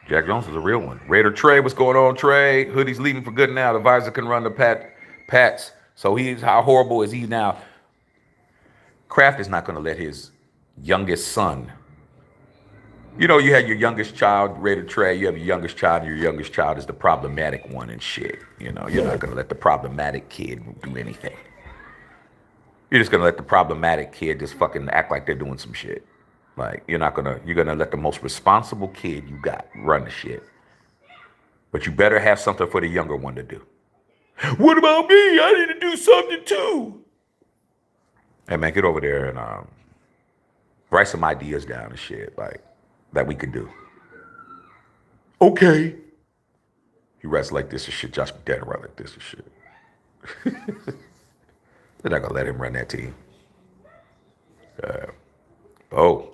Jack Jones is a real one. Raider Trey, what's going on, Trey? Hoodie's leaving for good now. The visor can run the Pats. So how horrible is he now? Kraft is not going to let his youngest son. You know, you had your youngest child, Raider Trey. You have your youngest child, and your youngest child is the problematic one and shit. You know, you're not going to let the problematic kid do anything. You're just going to let the problematic kid just fucking act like they're doing some shit. Like, you're going to let the most responsible kid you got run the shit. But you better have something for the younger one to do. What about me? I need to do something too. Hey, man, get over there and write some ideas down and shit, like, that we could do. Okay. He writes like this and shit. Josh McDaniel write like this and shit. They're not going to let him run that team.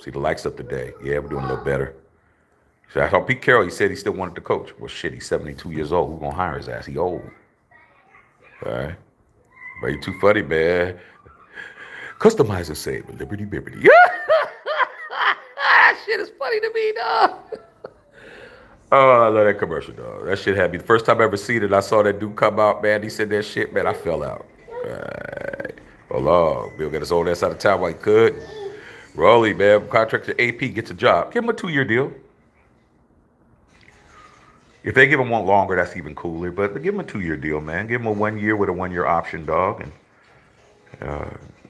See the likes up today. Yeah, we're doing a little better. So I saw Pete Carroll. He said he still wanted to coach. Well, shit, he's 72 years old. Who's going to hire his ass? He old. All right. But you too funny, man. Customize and save with Liberty Bibbity. That shit is funny to me, dog. Oh, I love that commercial, dog. That shit had me. The first time I ever seen it, I saw that dude come out, man. He said that shit, man. I fell out. Right. Hello. Bill got his old ass out of town while he could. Rolly, man. Contractor AP gets a job. Give him a 2-year deal. If they give him one longer, that's even cooler. But give him a 2-year deal, man. Give him a 1 year with a 1 year option, dog. And,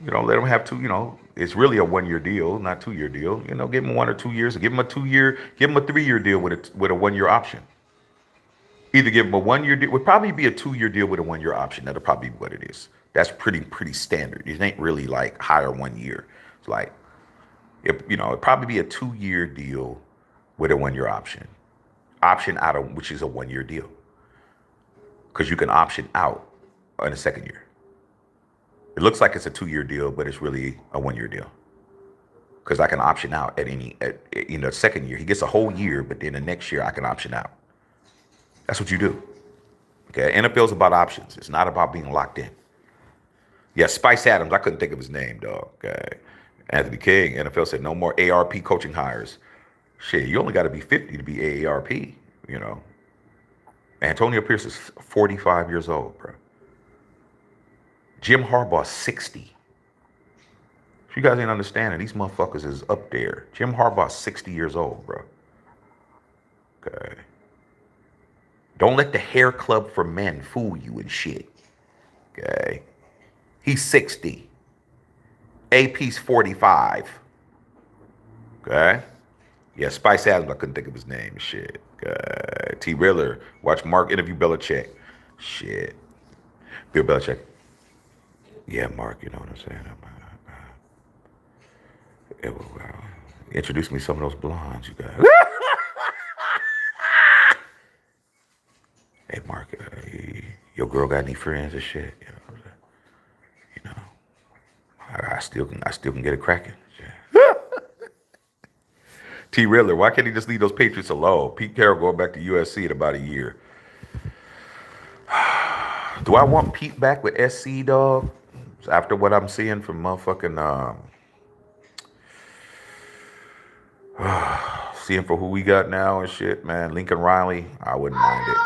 let him have two, it's really a 1 year deal, not 2-year deal. Give him 1 or 2 years. Give him a 2-year, give him a 3-year deal with a 1 year option. Either give him a 1 year deal, would probably be a 2-year deal with a 1 year option. That'll probably be what it is. That's pretty standard. It ain't really like higher 1 year. It's like, it'd probably be a 2-year deal with a 1 year option. Option out of which is a 1 year deal. Because you can option out in the second year. It looks like it's a 2-year deal, but it's really a 1 year deal. Because I can option out at second year. He gets a whole year, but then the next year I can option out. That's what you do. Okay, NFL's about options. It's not about being locked in. Yeah, Spice Adams. I couldn't think of his name, dog. Okay. Anthony King. NFL said no more ARP coaching hires. Shit, you only got to be 50 to be AARP. Antonio Pierce is 45 years old, bro. Jim Harbaugh's 60. If you guys ain't understanding, these motherfuckers is up there. Jim Harbaugh's 60 years old, bro. Okay. Don't let the hair club for men fool you and shit. Okay. He's 60. AP's 45. Okay. Yeah, Spice Adams, I couldn't think of his name. Shit. T. Riller. Watch Mark interview Belichick. Shit. Bill Belichick. Yeah, Mark, you know what I'm saying? Introduce me to some of those blondes, you guys. Hey, Mark, your girl got any friends and shit? I still can get it cracking. Yeah. T. Riddler, why can't he just leave those Patriots alone? Pete Carroll going back to USC in about a year. Do I want Pete back with SC, dog? After what I'm seeing from motherfucking seeing for who we got now and shit, man. Lincoln Riley, I wouldn't mind it.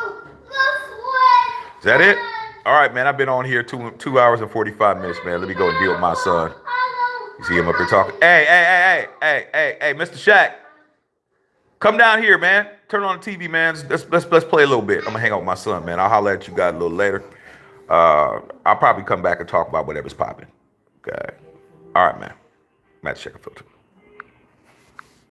Is that it? All right, man. I've been on here 2 hours and 45 minutes, man. Let me go and deal with my son. You see him up here talking. Hey, Mr. Shaq. Come down here, man. Turn on the TV, man. Let's play a little bit. I'm gonna hang out with my son, man. I'll holler at you guys a little later. I'll probably come back and talk about whatever's popping. Okay. All right, man. Matt Checker Filter.